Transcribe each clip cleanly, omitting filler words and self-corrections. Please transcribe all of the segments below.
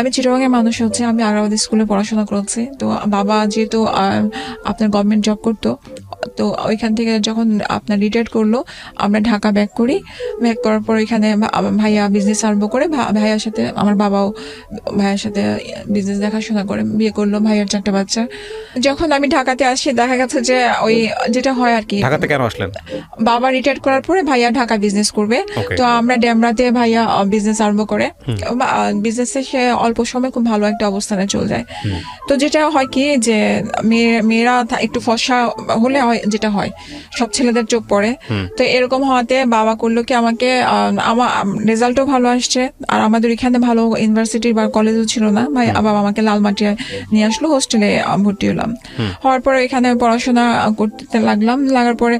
আমি চিটাগাংয়ের মানুষ হচ্ছে, আমি আগ্রাবাদ স্কুলে পড়াশোনা করেছি। তো বাবা যেহেতু আপনার গভর্নমেন্ট জব করতো, তো ওইখান থেকে যখন আপনার রিটায়ার করলো আমরা ঢাকা ব্যাক করি। ব্যাক করার পর এখানে ভাইয়া বিজনেস আরম্ভ করে, ভাইয়ার সাথে আমার বাবাও ভাইয়ার সাথে বিজনেস দেখাশোনা করে বিয়ে করলো। ভাইয়ার 4টা বাচ্চা। যখন আমি ঢাকাতে আসি দেখা গেছে যে ওই যেটা হয় আর কি, ঢাকাতে কেন আসলেন? বাবা রিটায়ার করার পরে ভাইয়া ঢাকা বিজনেস করবে, তো আমরা ডেমরাতে ভাইয়া বিজনেস আরম্ভ করে। বিজনেসে সে অল্প সময় খুব ভালো একটা অবস্থানে চলে যায়। তো যেটা হয় কি যে মেয়েরা একটু ফর্সা হলে যেটা হয় সব ছেলেদের চোখ পড়ে। তো এরকম হওয়াতে বাবা করলো কি আমাকে, আমার রেজাল্টও ভালো আসছে আর আমাদের এখানে ভালো ইউনিভার্সিটি বা কলেজও ছিল না, ভাই বাবা আমাকে লালমাটিয়ায় নিয়ে আসলো, হোস্টেলে ভর্তি হলাম। হওয়ার পরে এখানে পড়াশোনা করতে লাগলাম। লাগার পরে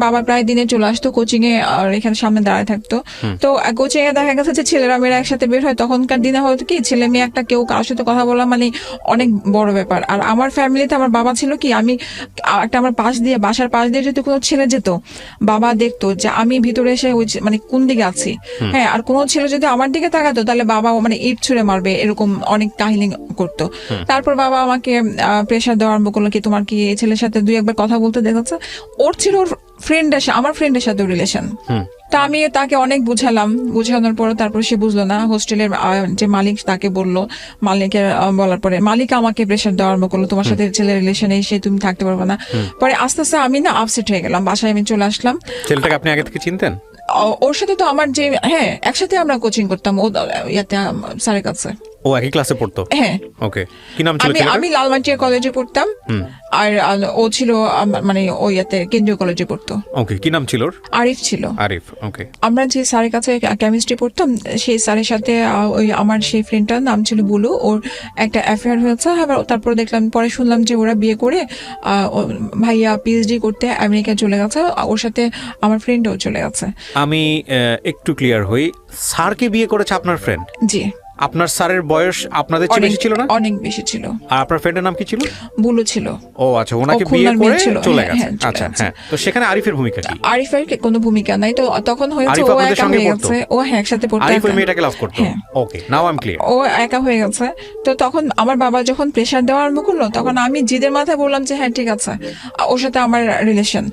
বাবা প্রায় দিনে চলে আসতো কোচিং এ, আর এখানে সামনে দাঁড়ায় থাকতো। তো কোচিং এ দেখা গেছে যে ছেলেরা মেয়েরা একসাথে বের হয়। তখনকার দিনে হয়তো কি ছেলে মেয়ে একটা কেউ কারোর সাথে কথা বলা মানে অনেক বড় ব্যাপার। আর আমার ফ্যামিলিতে আমার বাবা ছিল কি, আমি একটা আমার বাসার পাশ দিয়ে যদি কোনো ছেলে যেত, বাবা দেখতো যে আমি ভিতরে এসে মানে কোন দিকে আছি। হ্যাঁ, আর কোনো ছেলে যদি আমার দিকে তাকাতো তাহলে বাবা মানে ইট ছুঁড়ে মারবে, এরকম অনেক কাহিনী করতো। তারপর বাবা আমাকে প্রেশার দেওয়া আরম্ভ করলো কি তোমার কি এই ছেলের সাথে 2-1 কথা বলতে দেখেছে। ওর ছিল ওর আমার ফ্রেন্ডের সাথে রিলেশন। তা আমি তাকে অনেক বুঝানোর পর তারপর সে বুঝলো না। হোস্টেলের যে মালিক তাকে বললো, মালিকের বলার পরে মালিক আমাকে প্রেশার দেওয়া আরম্ভ করলো, তোমার সাথে ছেলের রিলেশন এসে তুমি থাকতে পারবে না। পরে আস্তে আস্তে আমি না আপসেট হয়ে গেলাম, বাসায় আমি চলে আসলাম। ছেলেটাকে আপনি আগে থেকে চিনতেন? ওর সাথে তো আমার যে, হ্যাঁ একসাথে আমরা কোচিং করতাম, ও ইয়াতে স্যারের কাছে। ও একই ক্লাসে পড়তো? হ্যাঁ। ওকে, কি নাম ছিল? আমি লালমাটিয়া কলেজে পড়তাম আর ও ছিল মানে ওই ইয়াতে কেন্দ্রীয় কলেজে পড়তো। ওকে, কি নাম ছিল ওর? আরিফ ছিল। আরিফ, ওকে। আমরা যে স্যারের কাছে কেমিস্ট্রি পড়তাম সেই স্যারের সাথে ওই আমার সেই ফ্রেন্ডটার নাম ছিল বুলু, ওর একটা অ্যাফেয়ার হয়েছে। আবার তারপর দেখলাম, পরে শুনলাম যে ওরা বিয়ে করে ভাইয়া পিএইচডি করতে আমেরিকায় চলে গেছে, ওর সাথে আমার ফ্রেন্ডও চলে গেছে। আমি একটু ক্লিয়ার হই, স্যারকে বিয়ে করেছে আপনার ফ্রেন্ড? জি। আপনার স্যারের বয়স আপনাদের চেয়ে বেশি ছিল না? অনেক বেশি ছিল। আর আপনার ফ্রেন্ডের নাম কি ছিল? বুলু ছিল। ও আচ্ছা, ওনাকে বিয়ে করে চলে গেছে। আচ্ছা, হ্যাঁ। তো সেখানে আরিফের ভূমিকা কি? আরিফের কোনো ভূমিকা নাই। তো তখন হয়েছে ও একা হয়ে গেছে। ও হ্যাঁ একসাথে পড়তো। আরিফ ওই মেয়েটাকে লাভ করতো? ওকে, নাও আই এম ক্লিয়ার। ও একা হয়ে গেছে। তো তখন আমার বাবা যখন প্রেশার দেওয়া আরম্ভ করলো, তখন আমি জিদের মাথায় বললাম যে হ্যাঁ ঠিক আছে, ওর সাথে আমার রিলেশন।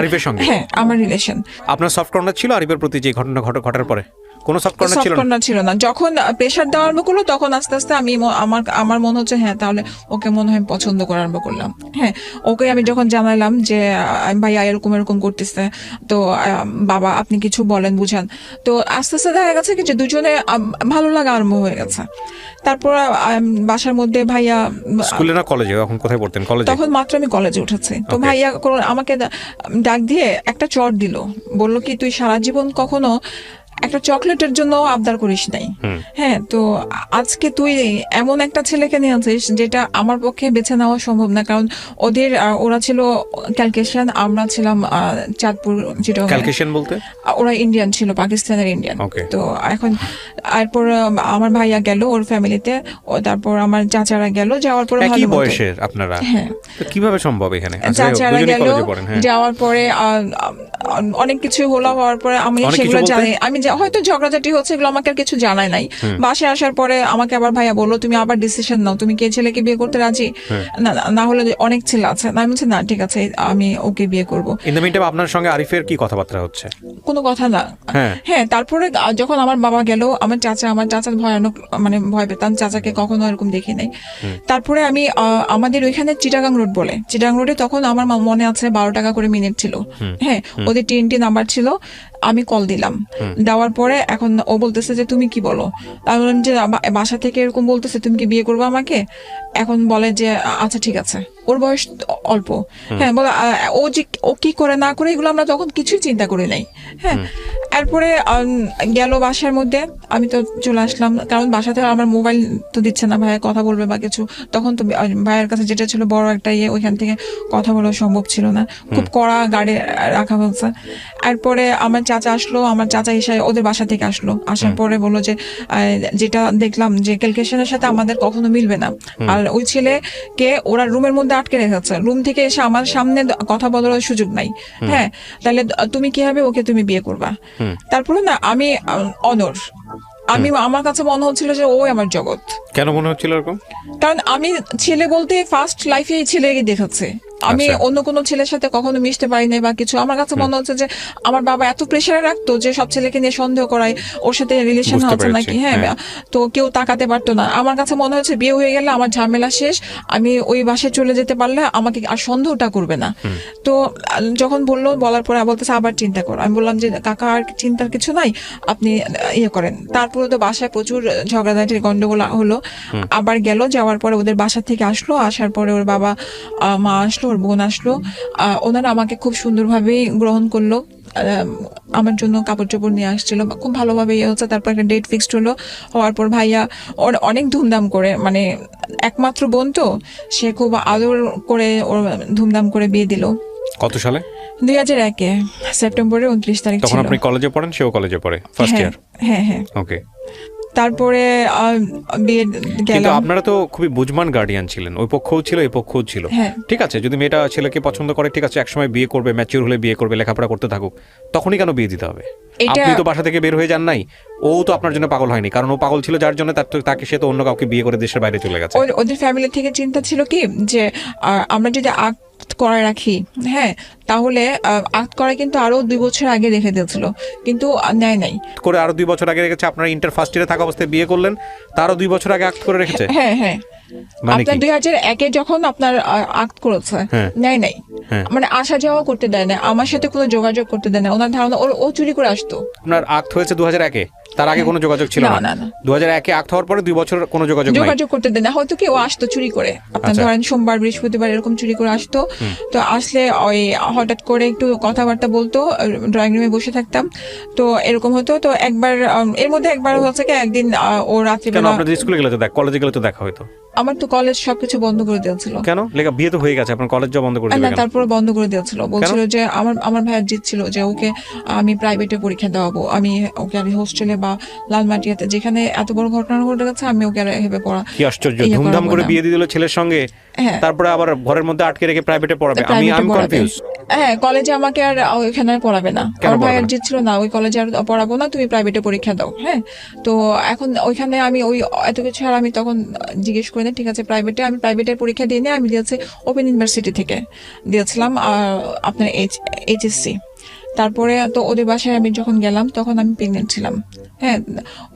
আরিফের সঙ্গে? হ্যাঁ, আমার রিলেশন। আপনার সফট কর্নার ছিল আরিফের প্রতি যে ঘটনা ঘটার পরে? কোনো সফট কর্নার ছিল না। যখন প্রেশার দেওয়া আরম্ভ করলো তখন আস্তে আস্তে আমি আমার মনে হচ্ছে হ্যাঁ তাহলে ওকে মনে হয় পছন্দ করা আরম্ভ করলাম। হ্যাঁ, ওকে আমি যখন জানালাম যে ভাইয়া এরকম করতেছে, তো বাবা আপনি কিছু বলেন, বুঝান। তো আস্তে আস্তে দেখা গেছে কি যে দুজনে ভালো লাগা আরম্ভ হয়ে গেছে। তারপর বাসার মধ্যে ভাইয়া স্কুলে না কলেজে, এখন কোথায় পড়তেন? কলেজে? তখন মাত্র আমি কলেজে উঠেছি। তো ভাইয়া আমাকে ডাক দিয়ে একটা চট দিল, বললো কি তুই সারা জীবন কখনো একটা চকলেটের জন্য আবদার করিস নাই। হ্যাঁ, তো আজকে তুই এমন একটা ছেলেকে নিয়ে আছিস যেটা আমার পক্ষে বেছে নেওয়া সম্ভব না, কারণ ওরা ছিল ক্যালকেশিয়ান, আমরা ছিলাম চাঁদপুর। ক্যালকেশিয়ান বলতে? ওরা ইন্ডিয়ান ছিল, পাকিস্তানের ইন্ডিয়ান। তো এখন এরপর আমার ভাইয়া গেল ওর ফ্যামিলিতে, তারপর আমার চাচারা গেল। যাওয়ার পরে একই বয়সের আপনারা? হ্যাঁ। তো কিভাবে সম্ভব এখানে? চাচারা গেল, যাওয়ার পরে অনেক কিছু হওয়ার পরে আমি সেগুলো জানি, আমি হয়তো ঝগড়াঝাটি হচ্ছে, এগুলো আমাকে আর কিছু জানাই নাই। বাসায় আসার পরে আমাকে আবার ভাইয়া বললো তুমি আবার ডিসিশন নাও, তুমি কে ছেলেকে বিয়ে করতে রাজি? না হলে অনেক ছেলে আছে। না, আমি বলছি না ঠিক আছে আমি ওকে বিয়ে করবো। ইন দ্য মিনটাইম আপনার সঙ্গে আরিফের কি কথাবার্তা হচ্ছে? কোনো কথা না। হ্যাঁ, তারপরে যখন আমার বাবা গেল, আমার চাচা ভয়ানক মানে ভয় পেতাম, চাচাকে কখনো এরকম দেখি নাই। তারপরে আমি আমাদের ওইখানে চিটাগাং রোড বলে, চিটাগাং রোডে তখন আমার মনে আছে 12 টাকা করে মিনিট ছিল। হ্যাঁ, ওদের TNT নাম্বার ছিল। আমি কল দিলাম, দেওয়ার পরে এখন ও বলতেছে যে তুমি কি বলো। আমি বললাম যে বাসা থেকে এরকম বলতেছে তুমি কি বিয়ে করবে আমাকে। এখন বলে যে আচ্ছা ঠিক আছে, ওর বয়স অল্প। হ্যাঁ, বলে ও কি করে না করে এগুলো আমরা তখন কিছুই চিন্তা করি নাই। হ্যাঁ, এরপরে গেল বাসার মধ্যে, আমি তো চলে আসলাম, কারণ বাসাতে আমার মোবাইল তো দিচ্ছে না ভাইয়া কথা বলবে বা কিছু। তখন তো ভাইয়ের কাছে যেটা ছিল বড় একটা ওইখান থেকে কথা বলা সম্ভব ছিল না, খুব কড়া গার্ডে রাখা হচ্ছে। এরপরে আমার চাচা আসলো, আমার চাচা এসে ওদের বাসা থেকে আসলো, আসার পরে বললো যে যেটা দেখলাম যে ক্যালকেশনের সাথে আমাদের কখনো মিলবে না, আর ওই ছেলেকে ওরা রুমের মধ্যে আটকে রেখেছে, রুম থেকে এসে আমার সামনে কথা বলার সুযোগ নাই। হ্যাঁ, তাহলে তুমি কিভাবে ওকে তুমি বিয়ে করবা? তারপরে না আমি অনর আমার কাছে মনে হচ্ছিল যে ওই আমার জগৎ। কেন মনে হচ্ছিল এরকম? কারণ আমি ছেলে বলতে ফার্স্ট লাইফে এই ছেলেকে দেখেছি, আমি অন্য কোনো ছেলের সাথে কখনো মিশতে পারি নাই বা কিছু। আমার কাছে মনে হচ্ছে যে আমার বাবা এত প্রেশারে রাখতো যে সব ছেলেকে নিয়ে সন্দেহ করায়, ওর সাথে রিলেশন হচ্ছে নাকি, হ্যাঁ, তো কেউ তাকাতে পারতো না। আমার কাছে মনে হচ্ছে বিয়ে হয়ে গেলে আমার ঝামেলা শেষ, আমি ওই বাসায় চলে যেতে পারলে আমাকে আর সন্দেহটা করবে না। তো যখন বলার পরে বলতেছে আবার চিন্তা করো। আমি বললাম যে কাকা আর চিন্তার কিছু নাই, আপনি ইয়ে করেন। তারপরে তো বাসায় প্রচুর ঝগড়াঝাটির গন্ডগোল হলো। আবার গেল, যাওয়ার পরে ওদের বাসা থেকে আসলো, আসার পরে ওর বাবা মা আসলো, ওর বোন আসলো, ওনারা আমাকে খুব সুন্দরভাবেই গ্রহণ করলো। আমার জন্য কাপড় চোপড় নিয়ে আসছিল, খুব ভালোভাবে ইয়ে হচ্ছে। তারপর একটা ডেট ফিক্সড হলো, হওয়ার পর ভাইয়া অনেক ধুমধাম করে, মানে একমাত্র বোন তো, সে খুব আদর করে ওর ধুমধাম করে বিয়ে দিল। কত সালে? 2001 সেপ্টেম্বরের 29 তারিখ। তখন আপনি কলেজে পড়েন, সেও কলেজে পড়ে, ফার্স্ট ইয়ার? হ্যাঁ। ওকে। তারপরে বিয়ে কিন্তু আপনারা তো খুবই বুঝমান গার্ডিয়ান ছিলেন, ওই পক্ষও ছিল এই পক্ষও ছিল। ঠিক আছে, যদি মেয়েটা ছেলেকে পছন্দ করে, ঠিক আছে, একসময় বিয়ে করবে, ম্যাচিউর হলে বিয়ে করবে, লেখাপড়া করতে থাকুক, তখনই কেন বিয়ে দিতে হবে? আপনি তো বাসা থেকে বের হয়ে যান নাই, ও তো আপনার জন্য পাগল হয়নি, কারণ ও পাগল ছিল যার জন্য তাকে সে তো অন্য কাউকে বিয়ে করে দেশের বাইরে চলে গেছে। ওদের ফ্যামিলি থেকে চিন্তা ছিল কি যে আমরা যদি করে রাখি, হ্যাঁ, তাহলে আক্ট করা কিন্তু আরো 2 বছর আগে রেখে দিয়েছিল, কিন্তু নেয় নাই করে। আরো 2 বছর আগে রেখেছে। আপনার ইন্টার ফার্স্ট ইয়ারে থাকা অবস্থায় বিয়ে করলেন, তারও 2 বছর আগে আক্ট করে রেখেছে। হ্যাঁ। আপনার 2001 যখন আপনার আক্ট করেছে, নেয় নাই, মানে আসা যাওয়া করতে দেয় না, আমার সাথে কোনো যোগাযোগ করতে দেয় না। ওনার ধারণা ও চুরি করে আসতো। আপনার আক্ট হয়েছে 2001-এ, তার আগে কোনো যোগাযোগ ছিল না? 2001-এ আক্ট হওয়ার পরে 2 বছর কোনো যোগাযোগ করতে দেয় না। হয়তো কি ও আসতো চুরি করে, আপনার ধরেন সোমবার বৃহস্পতিবার এরকম চুরি করে আসতো। তো আসলে ওই হঠাৎ করে একটু কথাবার্তা বলতো, ড্রয়িং রুমে বসে থাকতাম, তো এরকম হতো। তো একবার এর মধ্যে একবার হচ্ছে কি একদিন ও রাত্রিবেলা, আপনাদের স্কুলে গেলে তো কলেজে গেলে তো দেখা হতো। আমার তো কলেজ সবকিছু বন্ধ করে দিয়েছিল। কেন? বিয়ে তো হয়ে গেছে, আপনার কলেজ যাওয়া বন্ধ করে দিল কেন? তারপরে বন্ধ করে দিয়েছিল, বলছিল যে আমার ভাইয়া জিত ছিল যে ওকে আমি প্রাইভেটে পরীক্ষা দেওয়াবো, আমি ওকে আর হোস্টেলে বা লালমাটিয়াতে যেখানে এত বড় ঘটনা ঘটে গেছে আমি ওকে আর এভাবে পড়া। কি আশ্চর্য, ধুমধাম করে বিয়ে দিয়ে দিল ছেলের সঙ্গে, তারপরে আবার ঘরের মধ্যে আটকে রেখে প্রাইভেটে পড়াবে। আমি কনফিউজ। হ্যাঁ, কলেজে আমাকে আর ওইখানে পড়াবে না, আমার ভাইয়ার জিত ছিল না, ওই কলেজে আর পড়াবো না, তুমি প্রাইভেটে পরীক্ষা দাও। হ্যাঁ, তো এখন ওইখানে আমি ওই এত কিছু আর আমি তখন জিজ্ঞেস করি না, ঠিক আছে প্রাইভেটে। আমি প্রাইভেটের পরীক্ষা দিয়ে নিয়ে আমি দিয়েছি ওপেন ইউনিভার্সিটি থেকে দিয়েছিলাম আপনার HSC। তারপরে তো ওদের বাসায় আমি যখন গেলাম তখন আমি প্রেগনেন্ট ছিলাম। হ্যাঁ,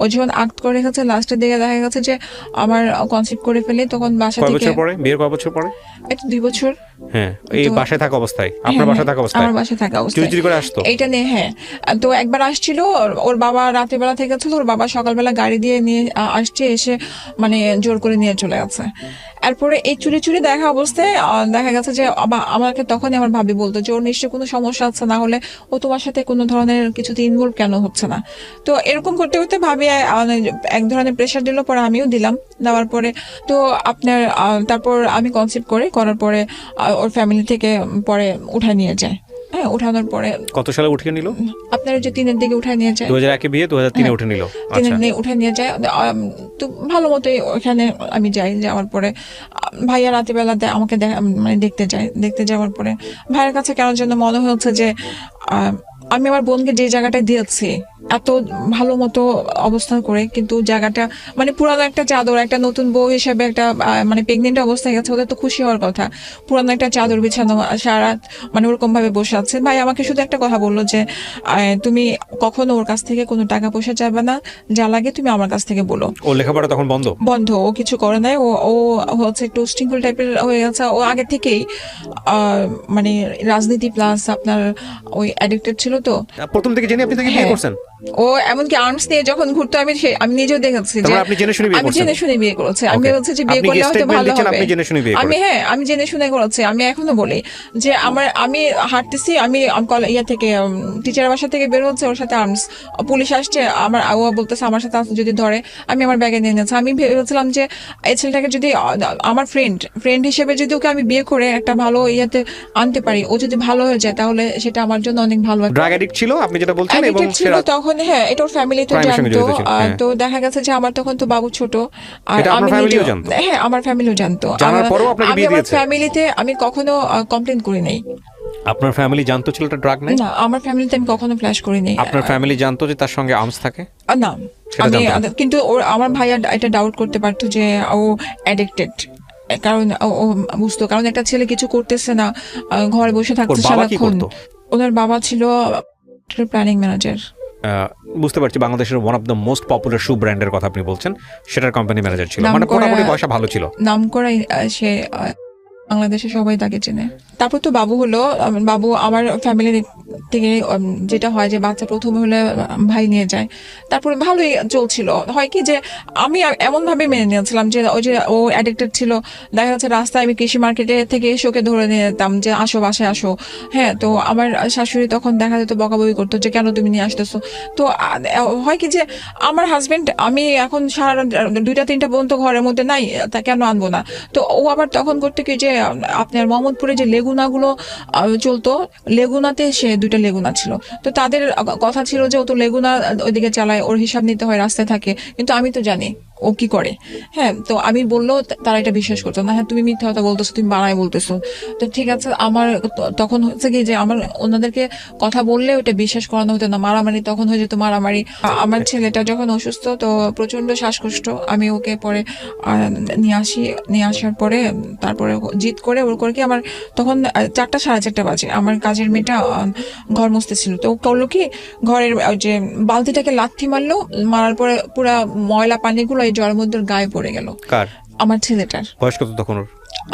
ও যখন আক্ট করে রেখেছে, লাস্টের দিকে দেখা গেছে যে আমার কনসিভ করে ফেলে, তখন বাসা থেকে। বিয়ের কয় বছর পরে? 2 বছর। হ্যাঁ, এই বাসায় থাকা অবস্থায়, আপনার বাসায় থাকা অবস্থায়, আমার বাসায় থাকা অবস্থায় চুরি করে আসতো এইটা নিয়ে। হ্যাঁ, তো একবার আসছিল, ওর বাবা রাতের বেলা থেকে ছিল, ওর বাবা সকালবেলা গাড়ি দিয়ে নিয়ে আসছে, এসে মানে জোর করে নিয়ে চলে গেছে। এরপরে এই চুরি দেখা অবস্থায় দেখা গেছে যে আমাকে তখনই আমার ভাবি বলতো যে ওর নিশ্চয়ই কোনো সমস্যা আছে, না হলে ও তোমার সাথে কোনো ধরনের কিছুতে ইনভলভ কেন হচ্ছে না। তো এরকম করতে করতে ভাবি এক ধরনের প্রেশার দিল, পরে আমিও দিলাম, দেওয়ার পরে তো আপনার তারপর আমি কনসিভ করার পরে ওর ফ্যামিলি থেকে পরে উঠায় নিয়ে যায়। হ্যাঁ, উঠানোর পরে কত সালে উঠিয়ে নিল? আপনার যে 3-এর দিকে উঠায় নিয়ে যায়। 2001-এ বিয়ে, 2003-এ উঠে নিল। 3 উঠে নিয়ে যায়। তো ভালো মতো ওখানে আমি যাই, যাওয়ার পরে ভাইয়া রাতে বেলাতে আমাকে মানে দেখতে যাওয়ার পরে ভাইয়ের কাছে কেন যেন মনে হচ্ছে যে আমি আমার বোনকে যে জায়গাটা দিয়েছি এত ভালো মতো অবস্থান করে, কিন্তু জায়গাটা মানে পুরানো একটা চাদর, একটা নতুন বউ হিসেবে একটা মানে প্রেগনেন্ট অবস্থায় গেছে, ওদের তো খুশি হওয়ার কথা, পুরানো একটা চাদর বিছানো সারা মানে ওরকম ভাবে বসে আছে। ভাই আমাকে শুধু একটা কথা বললো যে তুমি কখনো ওর কাছ থেকে কোনো টাকা পয়সা চাইবে না, যা লাগে তুমি আমার কাছ থেকে বলো। ও লেখাপড়া তখন বন্ধ, ও কিছু করে নাই, ও হচ্ছে একটু স্ট্রিংফুল টাইপের হয়ে গেছে। ও আগে থেকেই মানে রাজনীতি প্লাস আপনার ওই অ্যাডিক্টেড ছিল। তো প্রথম থেকে জেনে আপনি তাকে বিয়ে করছেন? ও এমনকি আর্মস নিয়ে যখন ঘুরতো আমি নিজেও দেখেছি যে আপনি জেনে শুনে বিয়ে করেছেন। আমি বলছি যে বিয়ে করলে হয়তো ভালো হবে। আপনি জেনে শুনে বিয়ে করেছেন? আমি জেনে শুনে করেছি। আমি এখনো বলি যে আমি হাঁটতেছি, আমি ইয়া থেকে টিচারের বাসা থেকে বের হচ্ছে, ওর সাথে আর্মস পুলিশ আসছে, ও বলতেছে আমার সাথে যদি ধরে, আমি আমার ব্যাগে নিয়ে নিয়েছি। আমি ভেবেছিলাম যে এই ছেলেটাকে যদি আমার ফ্রেন্ড হিসেবে যদি ওকে আমি বিয়ে করে একটা ভালো ইয়াতে আনতে পারি, ও যদি ভালো হয়ে যায় তাহলে সেটা আমার জন্য অনেক ভালো। ড্রাগ অ্যাডিক্ট ছিল আপনি যেটা বলছেন, এবং তখন হ্যাঁ এটা ওর ফ্যামিলি তো জানতো। তো দেখা গেছে যে আমার তখন তো বাবু ছোট, আর আমি হ্যাঁ আমার ফ্যামিলিও জানতো। আমি আমার ফ্যামিলিতে আমি কখনো কমপ্লেন করি নাই। আপনার ফ্যামিলি জানতো ছেলেটা ড্রাগ নেয়? না, আমার ফ্যামিলিতে আমি কখনো ফ্ল্যাশ করিনি। আপনার ফ্যামিলি জানতো যে তার সঙ্গে আর্মস থাকে? না, আমি কিন্তু আমার ভাইয়া এটা ডাউট করতে পারতো যে ও অ্যাডিক্টেড, কারণ ও বুঝতো, কারণ একটা ছেলে কিছু করতেছে না, ঘরে বসে থাকছে সারাক্ষণ। ওনার বাবা ছিল প্ল্যানিং ম্যানেজার। বুঝতে পারছি, বাংলাদেশের one of the most popular shoe ব্র্যান্ডের কথা আপনি বলছেন, সেটার কোম্পানি ম্যানেজার ছিল, মানে মোটামুটি পয়সা ভালো ছিল, নাম করা সে, বাংলাদেশে সবাই তাকে চেনে। তারপর তো বাবু হলো, বাবু আমার ফ্যামিলি থেকে যেটা হয় যে বাচ্চা প্রথমে হলে ভাই নিয়ে যায়, তারপরে ভালোই চলছিল। হয় কি যে আমি এমন ভাবে মেনে নিয়েছিলাম যে ওই যে ও অ্যাডিক্টেড ছিল, দেখা যাচ্ছে রাস্তায় আমি কৃষি মার্কেটে থেকে এসে ওকে ধরে নিয়ে যেতাম যে আসো বাসায় আসো। হ্যাঁ, তো আমার শাশুড়ি তখন দেখা যেত বকাবকি করতো যে কেন তুমি নিয়ে আসতেছো। তো হয় কি যে আমার হাজবেন্ড, আমি এখন সারা 2টা-3টা পর্যন্ত ঘরের মধ্যে নাই, তা কেন আনবো না। তো ও আবার তখন করতে কি যে আপনার মোহাম্মদপুরে যে লেগুনাগুলো চলতো, লেগুনাতে সে 2টা লেগুনা ছিল, তো তাদের কথা ছিল যে ও তো লেগুনা ওইদিকে চালায়, ওর হিসাব নিতে হয়, রাস্তায় থাকে। কিন্তু আমি তো জানি ও কি করে। হ্যাঁ, তো আমি বললেও তারা এটা বিশ্বাস করতো না। হ্যাঁ, তুমি মিথ্যা কথা বলতেছো, তুমি বানায় বলতেছো। তো ঠিক আছে, আমার তখন হচ্ছে কি যে আমার ওনাদেরকে কথা বললে ওটা বিশ্বাস করানো হতো না, মারামারি তখন হয়ে যেত মারামারি। আমার ছেলেটা যখন অসুস্থ, তো প্রচন্ড শ্বাসকষ্ট, আমি ওকে পরে নিয়ে আসার পরে তারপরে জিদ করে ওর করে কি আমার তখন 4টা 4:30 বাজে, আমার কাজের মেয়েটা ঘর মুছতেছিল। তো করলো কি, ঘরের যে বালতিটাকে লাথি মারলো, মারার পরে পুরা ময়লা পানিগুলো এই জলের মধ্যে গায়ে পড়ে গেল। কার? আমার ছেলেটার। বয়স কত তখন ওর?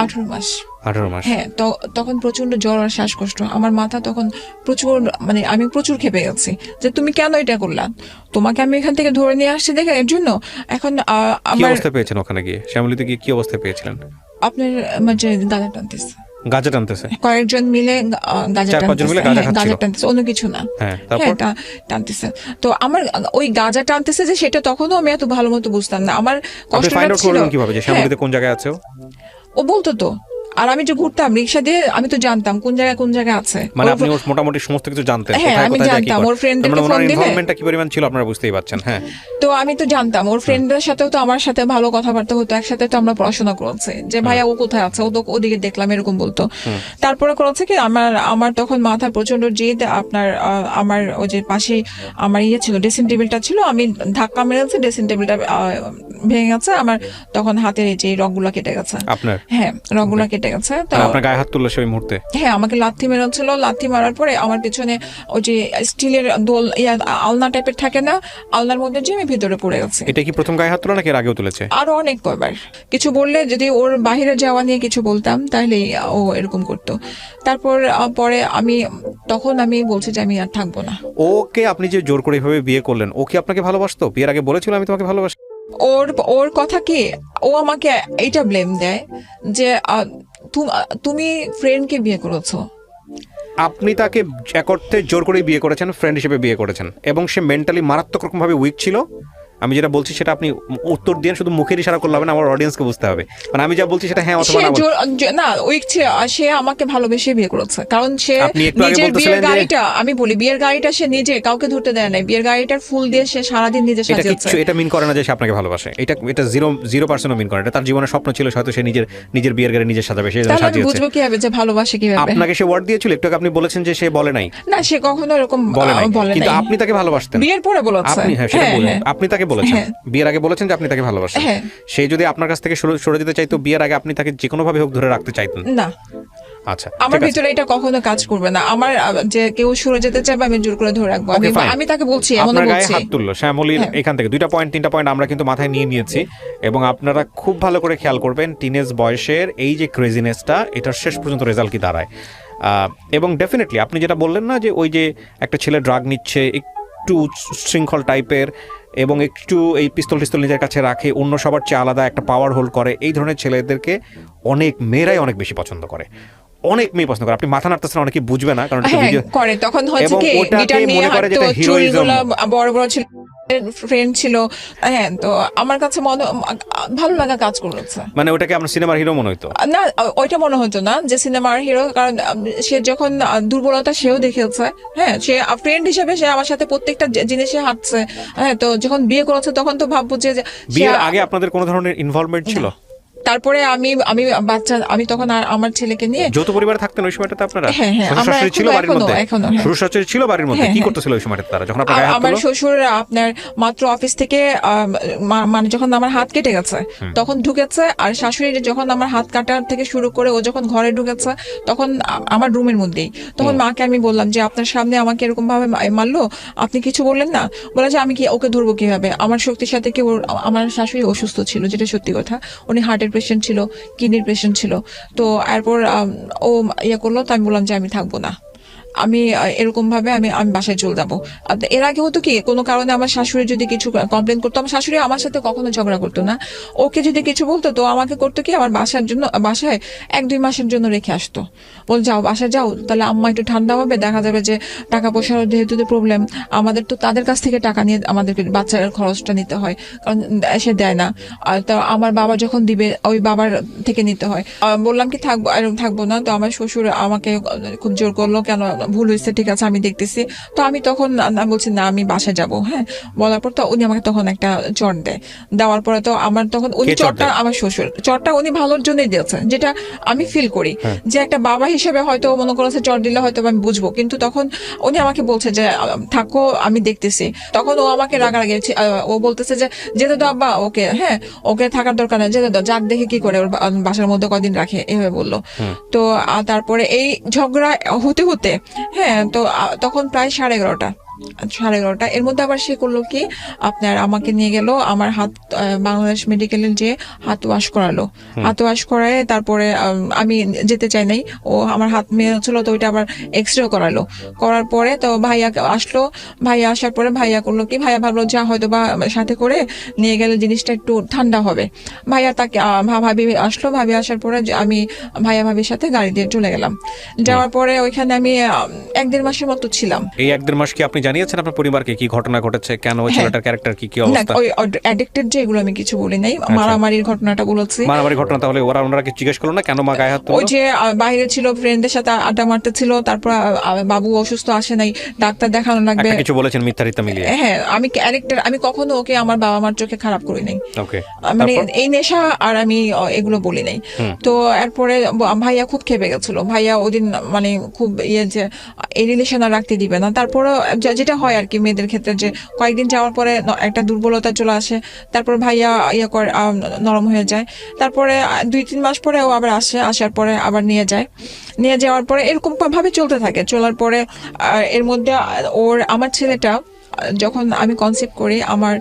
18 মাস। 18 মাস। হ্যাঁ, তো তখন প্রচন্ড জ্বর আর শ্বাসকষ্ট, আমার মাথা তখন প্রচুর, মানে আমি প্রচুর খেপে গেছি যে তুমি কেন এটা করলা, তোমাকে আমি এখান থেকে ধরে নিয়ে আসছি দেখে এর জন্য। এখন কি অবস্থা পেয়েছেন ওখানে গিয়ে, শ্যামলীতে গিয়ে কি অবস্থা পেয়েছিলেন? আপনার মানে গাঁজা টানতেছে, গাঁজা টানতেছে, কয়েকজন মিলে গাঁজা টানতেছে, অন্য কিছু না। হ্যাঁ, টানতেছে। তো আমার ওই গাঁজা টানতেছে যে সেটা তখনও আমি এত ভালো মতো বুঝতাম না। আমার কষ্টটা ছিল কিভাবে যে শ্যামলীতে কোন জায়গায় আছে ও বলতো তো, আর আমি যে ঘুরতাম রিক্সা দিয়ে, আমি তো জানতাম কোন জায়গায় আছে। মানে আপনি মোটামুটি সমস্ত কিছু জানতেন? হ্যাঁ, আমি জানতাম। ওর ফ্রেন্ডদেরকে ফোন দিলে ইনভলভমেন্টটা কি পরিমাণ ছিল আপনারা বুঝতেই পারছেন। হ্যাঁ, তো আমি তো জানতাম, ওর ফ্রেন্ডদের সাথেও তো আমার সাথে ভালো কথাবার্তা হতো, একসাথে তো আমরা পড়াশোনা করছি, যে ভাইয়া ও কোথায় আছে, ও তো ওদিকে দেখলাম, এরকম বলতো। তারপরে করেছে কি, আমার তখন মাথা প্রচন্ড জিদ, আপনার আমার ওই যে পাশে আমার ছিল ড্রেসিং টেবিলটা ছিল, আমি ধাক্কা মেরেছি, ড্রেসিং টেবিলটা ভেঙে গেছে, আমার তখন হাতের এই যে রগগুলো কেটে গেছে। আপনার? হ্যাঁ, রগগুলো কেটে গেছে। তো আপনার গায়ে হাত তুললো সেই মুহূর্তে? হ্যাঁ, আমাকে লাথি মেরেছিল, লাথি মারার পরে আমার পিছনে ওই যে স্টিলের দোল আলনা টাইপের থাকে না, আলনার মধ্যে যে আমি ভিতরে পড়ে গেছি। এটা কি প্রথম গায়ে হাত তোলা নাকি এর আগেও তুলেছে? আরো অনেক কয়বার। কিছু বললে, যদি ওর বাহিরে যাওয়া নিয়ে কিছু বলতাম, তাহলে ও এরকম করতো। তারপর পরে তখন আমি বলছি যে আমি আর থাকবো না। ওকে আপনি যে জোর করে এভাবে বিয়ে করলেন, ও কি আপনাকে ভালোবাসতো? বিয়ের আগে বলেছিল আমি তোমাকে ভালোবাসি? ওর কথা কি, ও আমাকে এইটা ব্লেম দেয় যে তুমি ফ্রেন্ডকে বিয়ে করেছো। আপনি তাকে এক অর্থে জোর করে বিয়ে করেছেন, ফ্রেন্ড হিসেবে বিয়ে করেছেন, এবং সে মেন্টালি মারাত্মক রকম ভাবে উইক ছিল। আমি যেটা বলছি সেটা আপনি উত্তর দিয়ে শুধু মুখের ইশারা করলে হবে না, আমার অডিয়েন্সকে বুঝতে হবে। মানে আমি যা বলছি সেটা হ্যাঁ অথবা না। উইক ছিল, সে আমাকে ভালোবেসে বিয়ে করেছে, কারণ সে নিজের বিয়ের গাড়িটা, আমি বলি বিয়ের গাড়িটা সে নিজে কাউকে ধরতে দেয় নাই, বিয়ের গাড়িটার ফুল দিয়ে সে সারাদিন নিজে সাজিয়েছে। এটা মিন করে না যে সে আপনাকে ভালোবাসে, এটা 0% মিন করে। এটা তার জীবনের স্বপ্ন ছিল, হয়তো সে নিজের বিয়ের গাড়ি নিজে সাজাবে, সে সাজিয়েছে। বুঝবো কিভাবে যে ভালোবাসে কিভাবে? আপনাকে সে ওয়ার্ড দিয়েছিল, একটু আপনি বলেছেন যে সে বলে নাই। না, সে কখনো এরকম বলে নাই, কিন্তু আপনি তাকে ভালোবাসতেন। বিয়ের পরে বলেছে। আপনি, হ্যাঁ সেটা বলেন, আপনি তাকে বলেছেন, বিয়ের আগে বলেছেন যে আপনি তাকে ভালোবাসেন। সে যদি আপনার কাছ থেকে সরে যেতে চাইতো, বিয়ের আগে আপনি তাকে যে কোনো ভাবে হোক ধরে রাখতে চাইতেন না? আচ্ছা, আমার ভিতরে এটা কখনো কাজ করবে না। আমার যে কেউ সরে যেতে চাইবে, আমি জোর করে ধরে রাখবো। আমি তাকে বলছি, এমন বলছি। গায়ে হাত তুললো শ্যামলীর এখান থেকে 3টা পয়েন্ট আমরা কিন্তু মাথায় নিয়ে নিয়েছি, এবং আপনারা খুব ভালো করে খেয়াল করবেন টিনেজ বয়সের এই যে ক্রেজিনেসটা, এটার শেষ পর্যন্ত রেজাল্ট কি দাঁড়ায়। এবং ডেফিনেটলি আপনি যেটা বললেন না, যে ওই যে একটা ছেলে ড্রাগ নিচ্ছে, একটু শৃঙ্খল টাইপের, এবং একটু এই পিস্তল নিজের কাছে রাখে, অন্য সবার চেয়ে আলাদা একটা পাওয়ার হোল্ড করে, এই ধরনের ছেলেদেরকে অনেক মেয়েরাই অনেক বেশি পছন্দ করে, অনেক মেয়ে পছন্দ করে। আপনি মাথা নাড়তেছেন, অনেকে বুঝবে না, কারণ করে তখন হচ্ছে কি গিটার নিয়ে হাঁটতো, চুলগুলো বড় বড় ছিল, ফ্রেন্ড ছিল। হ্যাঁ, তো আমার কাছে ভালো লাগা কাজ করেছে। মানে ওটাকে আমার সিনেমার হিরো মনে হতো না, ওইটা মনে হতো না যে সিনেমার হিরো, কারণ সে যখন দুর্বলতা সেও দেখেছে। হ্যাঁ, সে ফ্রেন্ড হিসেবে সে আমার সাথে প্রত্যেকটা জিনিসে হাঁটছে। হ্যাঁ, তো যখন বিয়ে করেছে তখন তো ভাববো যে বিয়ের আগে আপনাদের কোনো ধরনের ইনভলভমেন্ট ছিল? তারপরে আমি তখন আমার ছেলেকে নিয়ে যৌথ পরিবারে থাকতেন ওই সময়টাতে আপনারা? হ্যাঁ, আমরা ছিল বাড়ির মধ্যে, এখনো শ্বশুর শাশুড়ি ছিল বাড়ির মধ্যে, কি করতেছিল ওই সময়টাতে তারা যখন আপনার গায়ে হাত আমার তুললো? শ্বশুর আপনার মাত্র অফিস থেকে মানে যখন আমার হাত কেটে গেছে তখন ঢুকেছে, আর শাশুড়ি যখন আমার হাত কাটার থেকে শুরু করে ও যখন ঘরে ঢুকেছে তখন আমার রুমের মধ্যেই, তখন মাকে আমি বললাম যে আপনার সামনে আমাকে এরকম ভাবে মারলো, আপনি কিছু বললেন না? বলে যে আমি কি ওকে ধরবো কিভাবে, আমার শক্তির সাথে কি আমার শাশুড়ি অসুস্থ ছিল, যেটা সত্যি কথা, উনি হার্টের পেশেন্ট ছিল, কিডনির পেশেন্ট ছিল। তো এরপর ও ইয়ে করলো, তো আমি বললাম যে আমি থাকবো না, আমি এরকম ভাবে আমি বাসায় চলে যাবো। এর আগে হতো কি, কোনো কারণে আমার শাশুড়ি যদি কিছু কমপ্লেন করতো, আমার শাশুড়ি আমার সাথে কখনো ঝগড়া করতো না, ওকে যদি কিছু বলতো তো আমাকে করতো কি, আমার বাসায় 1-2 মাসের জন্য রেখে আসতো, বল যাও বাসায় যাও, তাহলে আম্মা একটু ঠান্ডা হবে, দেখা যাবে যে টাকা পয়সার যেহেতু প্রবলেম, আমাদের তো তাদের কাছ থেকে টাকা নিয়ে আমাদেরকে বাচ্চার খরচটা নিতে হয়, কারণ এসে দেয় না, আর তো আমার বাবা যখন দিবে ওই বাবার থেকে নিতে হয়। বললাম কি থাকবো না, তো আমার শ্বশুর আমাকে খুব জোর করলো, কেন ভুল হয়েছে, ঠিক আছে আমি দেখতেছি। তো আমি তখন বলছি না আমি বাসায় যাব। হ্যাঁ, বলার পর তো উনি আমাকে তখন একটা চট দেয়, দেওয়ার পরে তো আমার তখন উনি চটটা, আমার শ্বশুর চটটা উনি ভালোর জন্যই দিয়েছেন, যেটা আমি ফিল করি যে একটা বাবা হিসেবে হয়তো মনে করেছে চট দিলে হয়তো আমি বুঝবো, কিন্তু তখন উনি আমাকে বলছে যে থাকো আমি দেখতেছি। তখন ও আমাকে রাগারাগি, ও বলতেছে যে যেতে দাও আব্বা ওকে, হ্যাঁ ওকে থাকার দরকার নেই, যেতে দাও, যাক দেখে কি করে ওর বাসার মধ্যে কদিন রাখে, এভাবে বললো। তো তারপরে এই ঝগড়া হতে হতে, হ্যাঁ, তো তখন প্রায় 11:30 এর মধ্যে আবার সে করলো কি, আপনার আমাকে নিয়ে গেল আমার হাত বাংলাদেশ মেডিকেলের যে হাত ওয়াশ করালো, হাত ওয়াশ করায় তারপরে আমি যেতে চাই নাই, ও আমার হাত মেয়ে ছিল, তো ওইটা আবার এক্সরে করার পরে তো ভাইয়া আসলো, ভাইয়া আসার পরে ভাইয়া করলো কি, ভাইয়া ভাবলো যা হয়তো বা সাথে করে নিয়ে গেলে জিনিসটা একটু ঠান্ডা হবে, ভাইয়া তাকে ভাবি আসলো, ভাবি আসার পরে আমি ভাইয়া ভাবির সাথে গাড়ি দিয়ে চলে গেলাম। যাওয়ার পরে ওইখানে আমি 1-1.5 মাসের মতো ছিলাম। এই 1-1.5 মাস কি আপনি জানিয়েছেন আপনার পরিবারকে কি ঘটনা ঘটেছে, কেন ওই ছেলেটার ক্যারেক্টার কি অবস্থা? ওই অ্যাডিক্টেড যে এগুলো আমি কিছু বলি নাই, মারামারির ঘটনাটা বলেছি। মারামারির ঘটনা, তাহলে ওনারা কি জিজ্ঞেস করলো না কেন মা গায়ে হাত তুললো? ওই যে বাইরে ছিল, ফ্রেন্ডদের সাথে আড্ডা মারতে ছিল, তারপর বাবু অসুস্থ, আসে নাই, ডাক্তার দেখানো লাগবে, কিছু বলেছেন মিথ্যা মিলিয়ে। হ্যাঁ, আমি ক্যারেক্টার, আমি কখনো ওকে আমার বাবা মার চোখে খারাপ করি নাই, মানে এই নেশা আর আমি এগুলো বলি নাই। তো এরপরে ভাইয়া খুব খেপে গেছিল, ভাইয়া ওদিন মানে খুব যে এই রিলেশন আর রাখতে দিবে না। তারপরে যেটা হয় আর কি মেয়েদের ক্ষেত্রে, যে কয়েকদিন যাওয়ার পরে একটা দুর্বলতা চলে আসে, তারপর ভাইয়া করে নরম হয়ে যায়। তারপরে 2-3 মাস পরে ও আবার আসার পরে আবার নিয়ে যাওয়ার পরে এরকম ভাবে চলতে থাকে। চলার পরে এর মধ্যে আমার ছেলেটা যখন আমি কনসেপ্ট করি, আমার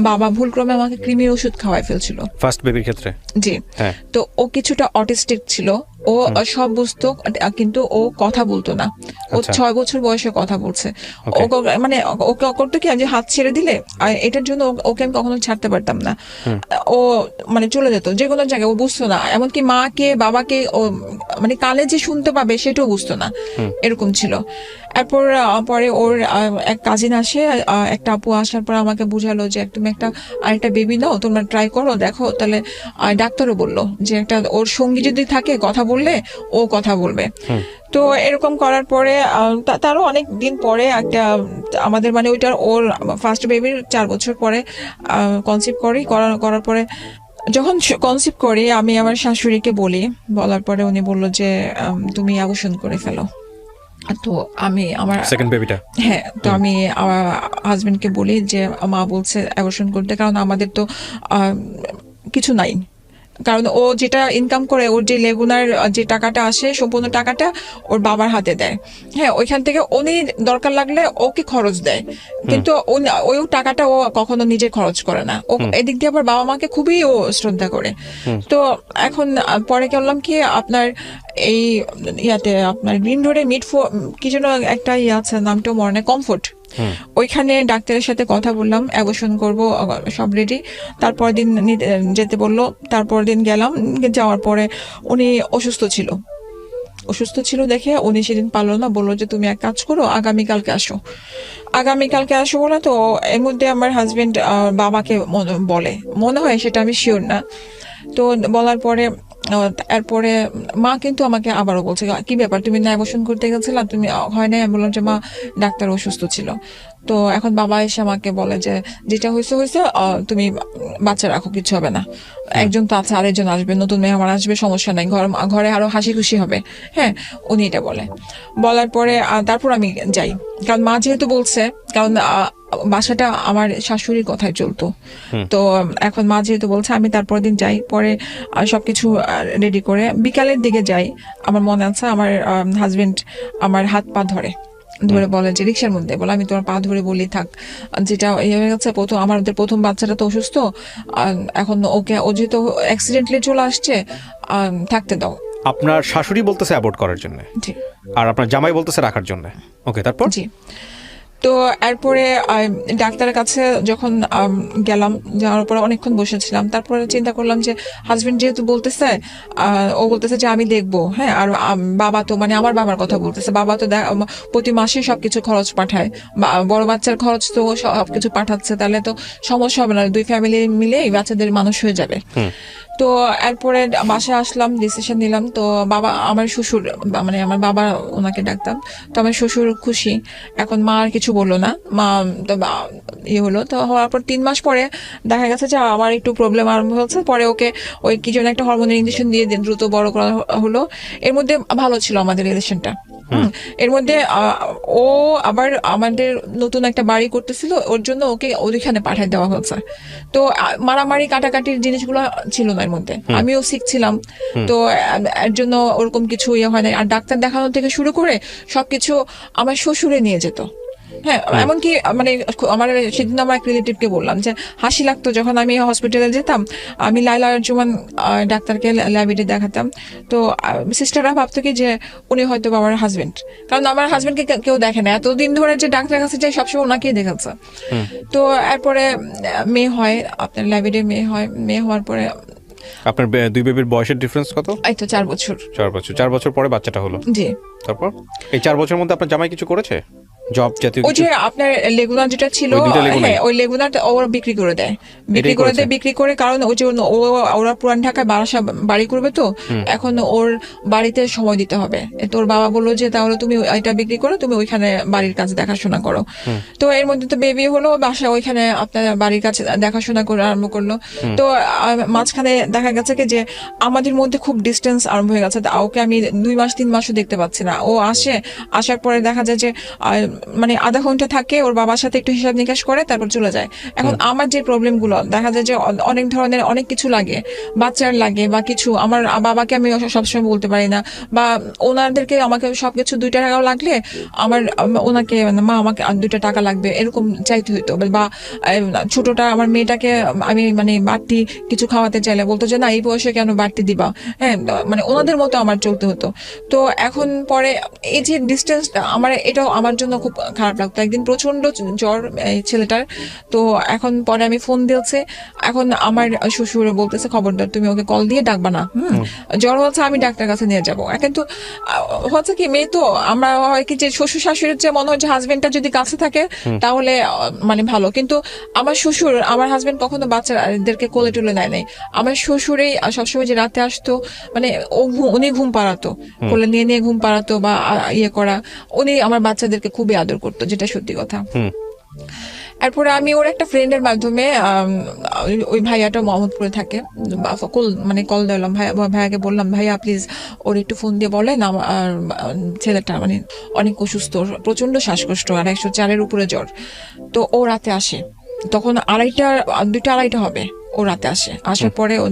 বাবা ভুলক্রমে আমাকে কৃমির ওষুধ খাওয়াই ফেলছিল ফার্স্ট বেবির ক্ষেত্রে। জি, তো ও কিছুটা অটিস্টিক ছিল, ও সব বুঝতো কিন্তু ও কথা বলতো না। ও 6 বছর বয়সে কথা বলছে। ও মানে ওকে করতো কি, আমি হাত ছেড়ে দিলে, এটার জন্য ওকে আমি কখনো ছাড়তে পারতাম না, ও মানে চলে যেত যে কোনো জায়গায়, ও বুঝতো না, এমনকি মাকে বাবাকে ও মানে কানে যে শুনতে পাবে সেটাও বুঝতো না, এরকম ছিল। এরপর পরে ওর এক কাজিন আসে, একটা আপু আসার পর আমাকে বুঝালো যে তুমি আরেকটা বেবি নাও, তোমরা ট্রাই করো, দেখো। তাহলে ডাক্তারও বললো যে ওর সঙ্গী যদি থাকে কথা বললে ও কথা বলবে। তো এরকম করার পরে তারও অনেক দিন পরে একটা আমাদের মানে ওর ফার্স্ট বেবির 4 বছর পরে কনসিভ করার পরে যখন কনসিভ করি, আমি আমার শাশুড়িকে বলার পরে উনি বললো যে তুমি আবর্ষণ করে ফেলো। তো আমি আমার সেকেন্ড বেবিটা, হ্যাঁ, তো আমি আমার হাজবেন্ডকে বলি যে মা বলছে অ্যাবর্শন করতে, কারণ আমাদের তো কিছু নাই, কারণ ও যেটা ইনকাম করে, ওর যে লেগুনার যে টাকাটা আসে সম্পূর্ণ টাকাটা ওর বাবার হাতে দেয়। হ্যাঁ, ওইখান থেকে উনি দরকার লাগলে ওকে খরচ দেয়, কিন্তু ওই টাকাটা ও কখনো নিজে খরচ করে না। ও এদিক দিয়ে আবার বাবা মাকে খুবই ও শ্রদ্ধা করে। তো এখন পরে করলাম কি, আপনার এই ইয়াতে আপনার গ্রিন রোডে কি যেন একটা আছে, নামটাও মনে নেই, কমফোর্ট, ওইখানে ডাক্তারের সাথে কথা বললাম, অ্যাবর্শন করব, সব রেডি। তারপর দিন যেতে বললো, তারপর দিন গেলাম, যাওয়ার পরে উনি অসুস্থ ছিল দেখে উনি সেদিন পারলো না, বললো যে তুমি এক কাজ করো, আগামীকালকে আসো বলে। তো এর মধ্যে আমার হাজবেন্ড বাবাকে বলে, মনে হয় সেটা আমি শিওর না। তো বলার পরে এরপরে মা কিন্তু আমাকে আবারও বলছে, কি ব্যাপার, তুমি না অ্যাবর্শন করতে গেছিলা, তুমি হয় নাই? আমি বললাম যে মা, ডাক্তার অসুস্থ ছিল। তো এখন বাবা এসে আমাকে বলে যে যেটা হয়েছে তুমি বাচ্চা রাখো, কিছু হবে না, একজন তো আছে, আরেকজন আসবে, নতুন মেহমান আসবে, সমস্যা নাই, ঘরে আরো হাসি খুশি হবে। হ্যাঁ, উনি এটা বলার পরে তারপর আমি যাই, কারণ মা যেহেতু বলছে, কারণ বাসাটা আমার শাশুড়ির কথায় চলতো, তো এখন মা যেহেতু বলছে, আমি তারপর দিন যাই। পরে সবকিছু রেডি করে বিকালের দিকে যাই। আমার মনে আছে আমার হাজবেন্ড আমার হাত পা ধরে বলে যে রিক্সার মধ্যে বলে, আমি তোমার পা ধরে বলি থাক, যেটা ইয়ে হয়ে গেছে, আমাদের প্রথম বাচ্চাটা তো অসুস্থ, এখন ও যেহেতু অ্যাক্সিডেন্টলি চলে আসছে, থাকতে দাও। আপনার শাশুড়ি বলতেছে অ্যাবর্ট করার জন্য, আর আপনার জামাই বলতেছে রাখার জন্য। ওকে, তারপর? জি। তো এরপরে ডাক্তারের কাছে যখন গেলাম, যাওয়ার পরে অনেকক্ষণ বসেছিলাম। তারপরে চিন্তা করলাম যে হাজবেন্ড যেহেতু বলতেছে, ও বলতেছে যে আমি দেখবো। হ্যাঁ, আর বাবা তো মানে আমার বাবার কথা বলতেছে, বাবা তো প্রতি মাসে সবকিছু খরচ পাঠায়, বড় বাচ্চার খরচ তো সবকিছু পাঠাচ্ছে, তাহলে তো সমস্যা হবে না, দুই ফ্যামিলি মিলে বাচ্চাদের মানুষ হয়ে যাবে। তো এরপরে বাসায় আসলাম, ডিসিশন নিলাম। তো বাবা, আমার শ্বশুর, মানে আমার বাবা, ওনাকে ডাকতাম, তো আমার শ্বশুর খুশি। এখন মা আর কিছু বললো না, মা তো ইয়ে হলো। তো হওয়ার পর 3 মাস পরে দেখা গেছে যে আমার একটু প্রবলেম আরম্ভ হচ্ছে। পরে ওকে ওই কি জন্য একটা হরমোনের ইঞ্জেকশন দিয়ে দ্রুত বড় করা হলো। এর মধ্যে ভালো ছিল আমাদের রিলেশনটা। এর মধ্যে ও আবার আমাদের নতুন একটা বাড়ি করতেছিল, ওর জন্য ওকে ওইখানে পাঠিয়ে দেওয়া হয়েছে। তো মারামারি কাটাকাটির জিনিসগুলো ছিল না এর মধ্যে, আমিও শিখছিলাম। তো এর জন্য ওরকম কিছু ইয়ে হয় না। আর ডাক্তার দেখানো থেকে শুরু করে সবকিছু আমার শ্বশুরে নিয়ে যেত। হ্যাঁ, এমনকি মানে আমার সেদিন আমার এক রিলেটিভকে বললাম যে হাসি লাগতো, যখন আমি হসপিটালে যেতাম, আমি লাইলা আরজুমান ডাক্তারকে ল্যাবে দেখাতাম, তো সিস্টাররা ভাবতো কি যে উনি হয়তো আমার হাজবেন্ড, কারণ আমার হাজবেন্ডকে কেউ দেখে না, এতদিন ধরে যে ডাক্তারের কাছে যাই সবসময় ওনাকেই দেখাচ্ছে। তো এরপরে মেয়ে হয়, আপনার ল্যাবে মেয়ে হওয়ার পরে আপনার দুই বেবির বয়সের ডিফারেন্স কত? এই তো 4 বছর। 4 বছর পরে বাচ্চাটা হলো। জি। তারপর এই 4 বছরের মধ্যে আপনার জামাই কিছু করেছে, জব জাতীয়? ওই যে আপনার লেগুনা যেটা ছিল, হ্যাঁ, ওই লেগুনাটা ওরা বিক্রি করে দেয়, বিক্রি করে, কারণ ওই যে ওরা পুরান ঢাকায় বাড়ি করবে, তো এখন ওর বাড়িতে সময় দিতে হবে। তোর বাবা বললো যে তাহলে তুমি এটা বিক্রি করো, তুমি ওইখানে বাড়ির কাছে দেখাশোনা করো। তো এর মধ্যে তো বেবি হলো, বাসা ওইখানে আপনার বাড়ির কাছে দেখাশোনা করে আরম্ভ করলো। তো মাঝখানে দেখা গেছে কি যে আমাদের মধ্যে খুব ডিস্টেন্স আরম্ভ হয়ে গেছে। ওকে আমি 2 মাস 3 মাসও দেখতে পাচ্ছি না। ও আসার পরে দেখা যায় যে মানে আধা ঘন্টা থাকে, ওর বাবার সাথে একটু হিসাব নিকাশ করে, তারপর চলে যায়। এখন আমার যে প্রবলেম গুলো দেখা যায় যে অনেক ধরনের অনেক কিছু লাগে, বাচ্চার লাগে বা কিছু, আমার বাবাকে আমি সবসময় বলতে পারি না, বা ওনাদেরকে আমাকে সবকিছু 2 টাকাও লাগলে ওনাকে মা আমাকে 2 টাকা লাগবে এরকম চাইতে হইতো, বা ছোটটা আমার মেয়েটাকে আমি মানে বাড়তি কিছু খাওয়াতে চাইলে বলতো যে না, এই বয়সে কেন বাড়তি দিবা। হ্যাঁ, মানে ওনাদের মতো আমার চলতে হতো। তো এখন পরে এই যে ডিস্টেন্সটা, আমার এটাও আমার জন্য খুব খারাপ লাগতো। একদিন প্রচন্ড জ্বর এই ছেলেটার, তো এখন পরে আমি ফোন দিয়েছে, এখন আমার শ্বশুর বলতেছে খবরদার তুমি ওকে কল দিয়ে ডাকবা না, জ্বর হচ্ছে, আমি ডাক্তার কাছে নিয়ে যাবো। কিন্তু হচ্ছে কি, মেয়ে তো আমরা হয় কি যে শ্বশুর শাশুড়ির যে মনে হয় যে হাজবেন্ডটা যদি কাছে থাকে তাহলে মানে ভালো, কিন্তু আমার শ্বশুর, আমার হাজবেন্ড কখনো বাচ্চাদেরকে কোলে টুলে নেয় নাই। আমার শ্বশুরেই সবসময় যে রাতে আসতো, মানে উনি ঘুম পাড়াতো, কোলে নিয়ে ঘুম পাড়াতো বা ইয়ে করা, উনি আমার বাচ্চাদেরকে খুবই আদর করতো, যেটা সত্যি কথা। এরপরে আমি ওর একটা ফ্রেন্ডের মাধ্যমে ওই ভাইয়াটা মোহাম্মদপুরে থাকে, মানে কল দিলাম ভাইয়াকে, বললাম ভাইয়া প্লিজ ওর একটু ফোন দিয়ে বলেন, আমার ছেলেটা মানে অনেক অসুস্থ, প্রচন্ড শ্বাসকষ্ট, আর 104-এর উপরে জ্বর। তো ও রাতে আসে, তখন 2:30 হবে, ও রাতে আসার পরে ও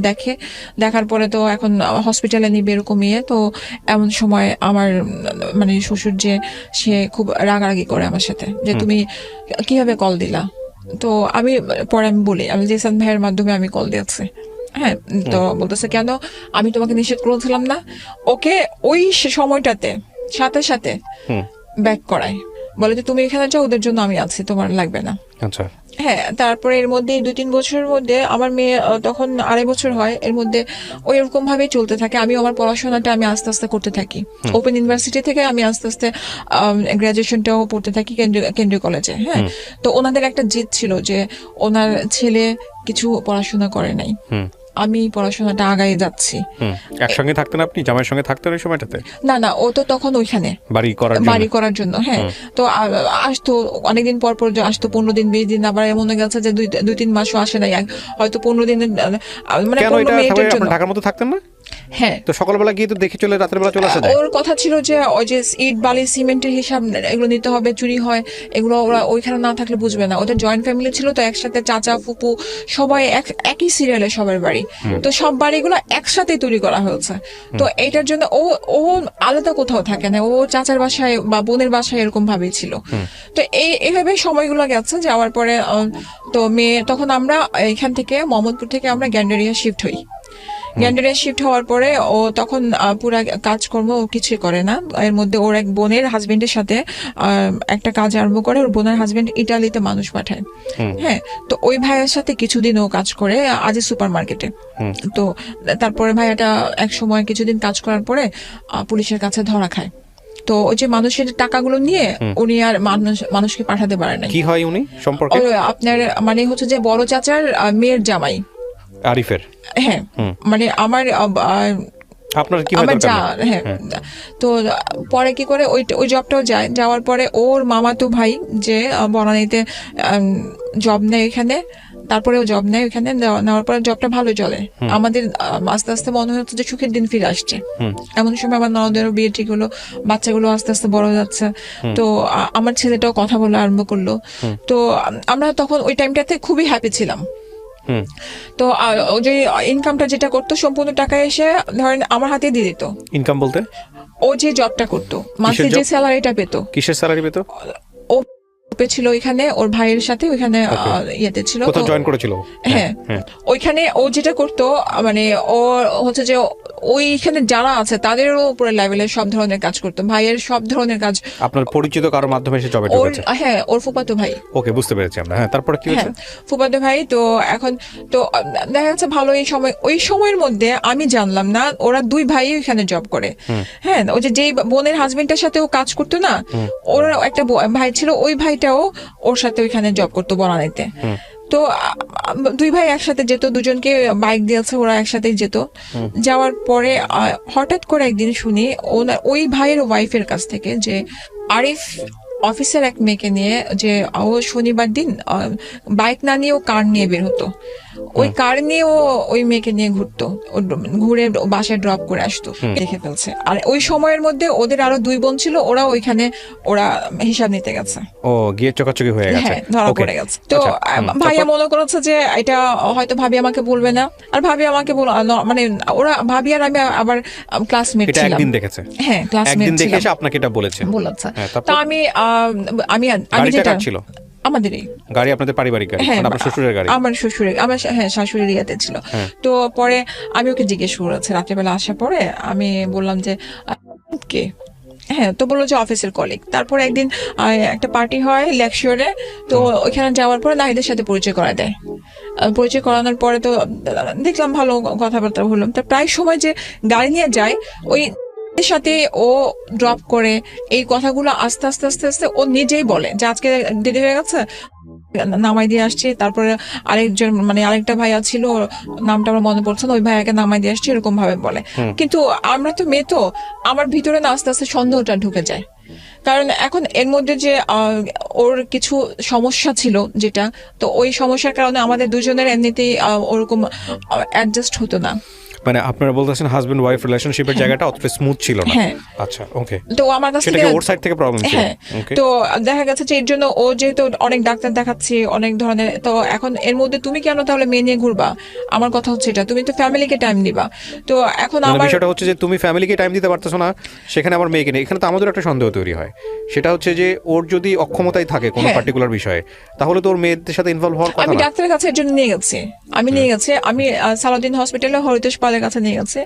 দেখার পরে তো এখন হসপিটালে নিবে এরকম ইয়ে। তো এমন সময় আমার মানে শ্বশুর যে সে খুব রাগারাগি করে আমার সাথে, যে তুমি কিভাবে কল দিলা। তো আমি বলি, আমি জেসান ভাইয়ের মাধ্যমে আমি কল দিয়েছি। হ্যাঁ, তো বলতেছে কেন, আমি তোমাকে নিষেধ করেছিলাম না। ওকে ওই সময়টাতে সাথে সাথে ব্যাক করায়, বলে যে তুমি এখানে যাও, ওদের জন্য আমি আছি, তোমার লাগবে না। আচ্ছা। হ্যাঁ, তারপরে এর মধ্যে 2-3 বছরের মধ্যে আমার মেয়ে তখন 2.5 বছর হয়, এর মধ্যে ওই এরকম ভাবেই চলতে থাকে। আমি আমার পড়াশোনাটা আমি আস্তে আস্তে করতে থাকি, ওপেন ইউনিভার্সিটি থেকে আমি আস্তে আস্তে গ্রাজুয়েশনটাও পড়তে থাকি কেন্দ্রীয় কলেজে। হ্যাঁ, তো ওনাদের একটা জিদ ছিল যে ওনার ছেলে কিছু পড়াশোনা করে নাই, আমি পড়াশোনাটা আগায় যাচ্ছি। একসঙ্গে থাকতেন আপনি, জামাইয়ের সঙ্গে থাকতেন ওই সময়টাতে? না, ও তো তখন ওইখানে বাড়ি করার জন্য। হ্যাঁ, তো আসতো অনেকদিন পর পর আসতো, 15 দিন 20 দিন, আবার এমন গেছে যে 2-3 মাসও আসে নাই, হয়তো 15 দিনের মানে 15 মিনিটের জন্য। ঢাকার মতো থাকতেন না? হ্যাঁ, তো সকালবেলা গিয়ে তো দেখে চলে রাতের বেলা চলে আসা যায়। ওর কথা ছিল যে ওই যে ইট বালি সিমেন্টের হিসাব এগুলো নিতে হবে, চুরি হয় এগুলো, ওরা ওইখানে না থাকলে বুঝবে না। ওদের জয়েন্ট ফ্যামিলি ছিল, তো একসাথে চাচা ফুপু সবাই একই সিরিয়ালে সবার বাড়ি, তো সব বাড়িগুলো একসাথে তৈরি করা হয়েছে। তো এইটার জন্য ও আলাদা কোথাও থাকে না, ও চাচার বাসায় বা বোনের বাসায় এরকম ভাবেই ছিল। তো এইভাবে সময়গুলো গেছে। যাওয়ার পরে তো মেয়ে তখন আমরা এখান থেকে মোহাম্মদপুর থেকে আমরা গ্যান্ডারিয়া শিফট হই। গ্যান্ডারিয়া শিফট হওয়ার পরে ও তখন পুরা কাজকর্ম কিছু করে না। এর মধ্যে ওর এক বোনের হাজবেন্ডের সাথে একটা কাজ আরম্ভ করে। ওর বোনের হাজবেন্ড ইটালিতে মানুষ পাঠায়। হ্যাঁ, তো ওই ভাইয়ের সাথে কিছুদিন ও কাজ করে আজি সুপার মার্কেটে। তো তারপরে ভাইয়াটা এক সময় কিছুদিন কাজ করার পরে পুলিশের কাছে ধরা খায়। তো ওই যে মানুষের টাকাগুলো নিয়ে উনি আর মানুষকে পাঠাতে পারে না। কি হয় উনি সম্পর্কে? আপনার মানে হচ্ছে যে বড় চাচার মেয়ের জামাই আরিফের। হ্যাঁ, মানে আমার আপনার কি আমার হ্যাঁ। তো পরে কি করে ওই জবটাও যায়। যাওয়ার পরে ওর মামাতো ভাই যে বনানীতে জব নেয় এখানে, তারপরেও জব নেয় ওখানে। নেওয়ার পরে জবটা ভালো চলে। আমাদের আস্তে আস্তে মনে হচ্ছে যে সুখের দিন ফিরে আসছে। এমন সময় আমার ননদেরও বিয়ে ঠিক হলো, বাচ্চাগুলো আস্তে আস্তে বড় যাচ্ছে। তো আমার ছেলেটাও কথা বলা আরম্ভ করলো। তো আমরা তখন ওই টাইমটাতে খুবই হ্যাপি ছিলাম। তো যে ইনকামটা যেটা করতো সম্পূর্ণ টাকা এসে ধরেন আমার হাতে দিয়ে দিত। ইনকাম বলতে ও যে জবটা করতো, মাসে যে স্যালারিটা পেত। কিসের স্যালারি পেত? ও ছিল ওইখানে ওর ভাইয়ের সাথে ওইখানে ইয়েতে ছিল, কোথাও জয়েন করেছিল। হ্যাঁ, ওইখানে ও যেটা করতো মানে ও হচ্ছে যে ওইখানে যারা আছে তাদেরও উপরে লেভেলের সব ধরনের কাজ করতো, ভাইয়ের সব ধরনের কাজ। আপনার পরিচিত কারোর মাধ্যমে এসে জবে ঢুকেছে? হ্যাঁ, ওর ফুফাতো ভাই। ওকে, বুঝতে পেরেছি আমরা। হ্যাঁ, তারপরে কি হয়েছে? ফুফাতো ভাই। তো এখন তো দেখা যাচ্ছে ভালো এই সময়, ওই সময়ের মধ্যে আমি জানলাম না ওরা দুই ভাই ওইখানে জব করে। হ্যাঁ, ওই যে বোনের হাজবেন্ডের সাথে ও কাজ করতো না, ওর একটা ভাই ছিল, ওই ভাইটাও ওর সাথে ওইখানে জব করতো বনানীতে। তো দুই ভাই একসাথে যেত, দুজনকে বাইক দিয়েছে, ওরা একসাথেই যেত। যাওয়ার পরে হঠাৎ করে একদিন শুনি ওই ভাইয়ের ওয়াইফের কাছ থেকে যে আরিফ অফিসের এক মেয়েকে নিয়ে, যে ও শনিবার দিন বাইক না নিয়ে ও কার নিয়ে বের হতো, ওই কার নিয়ে ও ওই মেয়েকে নিয়ে ঘুরতো, ঘুরে বাসায় ড্রপ করে আসতো। দেখে ফেলছে। আর ওই সময়ের মধ্যে ওদের আরো দুই বোন ছিল, ওরা ওইখানে ওরা হিসাব নিতে গেছে। ও গিয়ে চকাচকি হয়ে গেছে, হ্যাঁ, ধরা পড়ে গেছে। তো ভাইয়া মনে করেছে যে এটা হয়তো ভাবি আমাকে বলবে না, আর ভাবি আমাকে মানে ওরা ভাবি আর আমি আবার ক্লাসমেট ছিলাম। একদিন দেখেছে? হ্যাঁ, ক্লাসমেট ছিলাম। একদিন দেখে এসে আপনাকে এটা বলেছে। তো আমি যেটা ছিল আমাদেরই গাড়ি, আপনাদের পারিবারিক গাড়ি, মানে আপনার শ্বশুরের গাড়ি? আমার শ্বশুরের, আমার শাশুড়ির ইয়াতে ছিল। তো পরে আমি ওকে জিজ্ঞেস করেছি রাত্রেবেলা আসার পরে, আমি বললাম যে কে? হ্যাঁ, তো বললো যে অফিসের কলিগ। তারপর একদিন একটা পার্টি হয় লেকশিওরে, তো ওইখানে যাওয়ার পরে নাহিদের সাথে পরিচয় করা দেয়। পরিচয় করানোর পরে তো দেখলাম ভালো কথাবার্তা বললাম। তো প্রায় সময় যে গাড়ি নিয়ে যায় ওই সাথে ও ড্রপ করে, এই কথাগুলো আস্তে আস্তে আস্তে আস্তে ও নিজেই বলে যে আজকে দেরি হয়ে গেছে, নামাই দিয়ে আসছি। তারপরে আরেকজন মানে আরেকটা ভাইয়া ছিল, নামটা আমার মনে পড়ছে না, ওই ভাইয়াকে নামাই দিয়ে আসছি, এরকম ভাবে বলে। কিন্তু আমরা তো মেয়ে, তো আমার ভিতরে না আস্তে আস্তে সন্দেহটা ঢুকে যায়। কারণ এখন এর মধ্যে যে ওর কিছু সমস্যা ছিল যেটা, তো ওই সমস্যার কারণে আমাদের দুজনের এমনিতেই ওরকম অ্যাডজাস্ট হতো না। মানে আপনারা বলতেছেন হাজবেন্ড ওয়াইফ রিলেশনশিপের জায়গাটা অতটা স্মুথ ছিল না। আচ্ছা, ওকে। তো আমার কাছে সেটা কি ওর সাইড থেকে প্রবলেম ছিল? তো দেখা গেছে যে এর জন্য ও যেহেতু অনেক ডাক্তার দেখাচ্ছে অনেক ধরনের, তো এখন এর মধ্যে তুমি কেন তাহলে মেয়ে নিয়ে ঘুরবা? আমার কথা হচ্ছে এটা, তুমি তো ফ্যামিলিকে টাইম দিবা। তো এখন আমার বিষয়টা হচ্ছে যে তুমি ফ্যামিলিকে টাইম দিতে পারতেছো না, সেখানে আমার মেয়েকে নিয়ে। এখানে তো আমাদের একটা সন্দেহ তৈরি হয়, সেটা হচ্ছে যে ওর যদি অক্ষমতায় থাকে কোনো পার্টিকুলার বিষয়ে, তাহলে তো ওর মেয়েদের সাথে ইনভলভ হওয়ার কথা না। আমি ডাক্তারের কাছে এর জন্য নিয়ে গেছি, আমি সালাউদ্দিন হসপিটালে হরিতেশ পালের কাছে নিয়ে গেছে।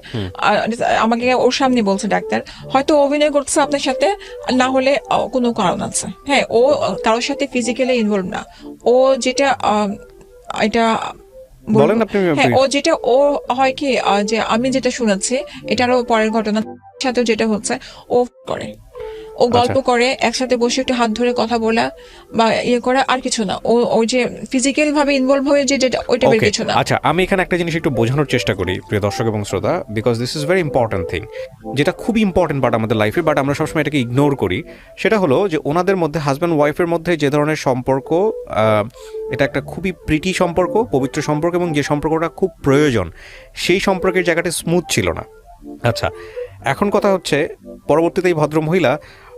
আমাকে ওর সামনে বলছে ডাক্তার, হয়তো অভিনয় করছে আপনার সাথে, না হলে কোনো কারণ আছে। হ্যাঁ, ও কারোর সাথে ফিজিক্যালি ইনভলভ না। ও যেটা এটা বলেন আপনি। হ্যাঁ, ও যেটা ও হয় কি যে আমি যেটা শুনেছি, এটারও পরের ঘটনার সাথে যেটা হচ্ছে, ও করে ও গল্প করে, একসাথে বসে একটু হাত ধরে কথা বলা বা ইয়ে করা, আর কিছু না। ও ওই যে ফিজিক্যাল ভাবে ইনভলভ হয়ে যে ওইটা বের কিছু না। আচ্ছা, আমি এখানে একটা জিনিস একটু বোঝানোর চেষ্টা করি প্রিয় দর্শক এবং শ্রোতা, because this is very important thing, যেটা খুবই ইম্পর্টেন্ট পার্ট আমাদের লাইফে, বাট আমরা সবসময় এটাকে ইগনোর করি। সেটা হলো যে ওনাদের মধ্যে হাজব্যান্ড ওয়াইফের মধ্যে যে ধরনের সম্পর্ক, এটা একটা খুবই প্রীতি সম্পর্ক, পবিত্র সম্পর্ক, এবং যে সম্পর্কটা খুব প্রয়োজন, সেই সম্পর্কের জায়গাটা স্মুথ ছিল না। আচ্ছা, এখন কথা হচ্ছে পরবর্তীতে এই ভদ্র মহিলা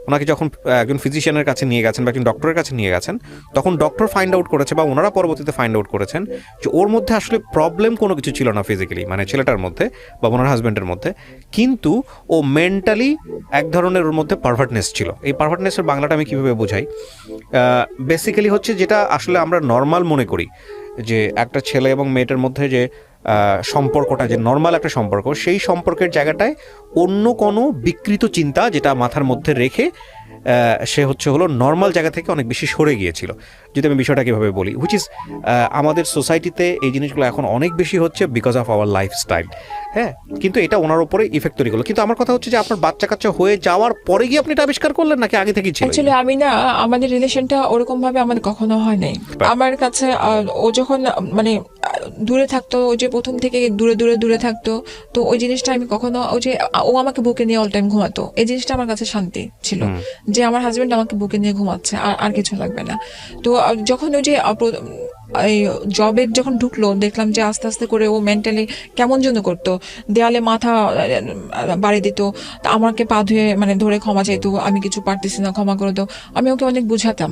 ওনাকে যখন একজন ফিজিশিয়ানের কাছে নিয়ে গেছেন বা একজন ডক্টরের কাছে নিয়ে গেছেন, তখন ডক্টর ফাইন্ড আউট করেছে বা ওনারা পরবর্তীতে ফাইন্ড আউট করেছেন যে ওর মধ্যে আসলে প্রবলেম কোনো কিছু ছিল না ফিজিক্যালি, মানে ছেলেটার মধ্যে বা ওনার হাজব্যান্ডের মধ্যে, কিন্তু ও মেন্টালি এক ধরনের ওর মধ্যে পারভার্টনেস ছিল। এই পারভার্টনেসের বাংলাটা আমি কীভাবে বোঝাই, বেসিক্যালি হচ্ছে যেটা আসলে আমরা নর্মাল মনে করি যে একটা ছেলে এবং মেয়েটার মধ্যে যে সম্পর্কটা যে নর্মাল একটা সম্পর্ক, সেই সম্পর্কের জায়গাটায় অন্য কোনো বিকৃত চিন্তা যেটা মাথার মধ্যে রেখে সে হলো নর্মাল জায়গা থেকে অনেক বেশি সরে গিয়েছিল, যদি আমি বিষয়টা কীভাবে বলি, হুইচ ইজ আমাদের সোসাইটিতে এই জিনিসগুলো এখন অনেক বেশি হচ্ছে বিকজ অফ আওয়ার লাইফস্টাইল। হ্যাঁ, কিন্তু এটা ওনার উপরে ইফেক্ট তৈরি করলো। কিন্তু আমার কথা হচ্ছে যে আপনার বাচ্চা কাচ্চা হয়ে যাওয়ার পরে গিয়ে আপনি এটা আবিষ্কার করলেন নাকি আগে থেকেই ছিল? অ্যাকচুয়ালি আমি না, আমাদের রিলেশনটা ওরকম ভাবে আমাদের কখনো হয় নাই। আমার কাছে ও যখন মানে দূরে থাকতো, ওই যে প্রথম থেকে দূরে দূরে দূরে থাকতো, তো ওই জিনিসটা আমি কখনো, ওই যে ও আমাকে বুকে নিয়ে অল টাইম ঘুমাতো, এই জিনিসটা আমার কাছে শান্তি ছিল যে আমার হাজবেন্ড আমাকে বুকে নিয়ে ঘুমাচ্ছে, আর কিছু লাগবে না। তো যখন ওই যে এই জবে যখন ঢুকলো, দেখলাম যে আস্তে আস্তে করে ও মেন্টালি কেমন যেন করতো, দেয়ালে মাথা বাড়ি দিত, আমাকে পা ধুয়ে মানে ধরে ক্ষমা চাইতো, আমি কিছু পারতেছি না, ক্ষমা করে দাও। আমি ওকে অনেক বুঝাতাম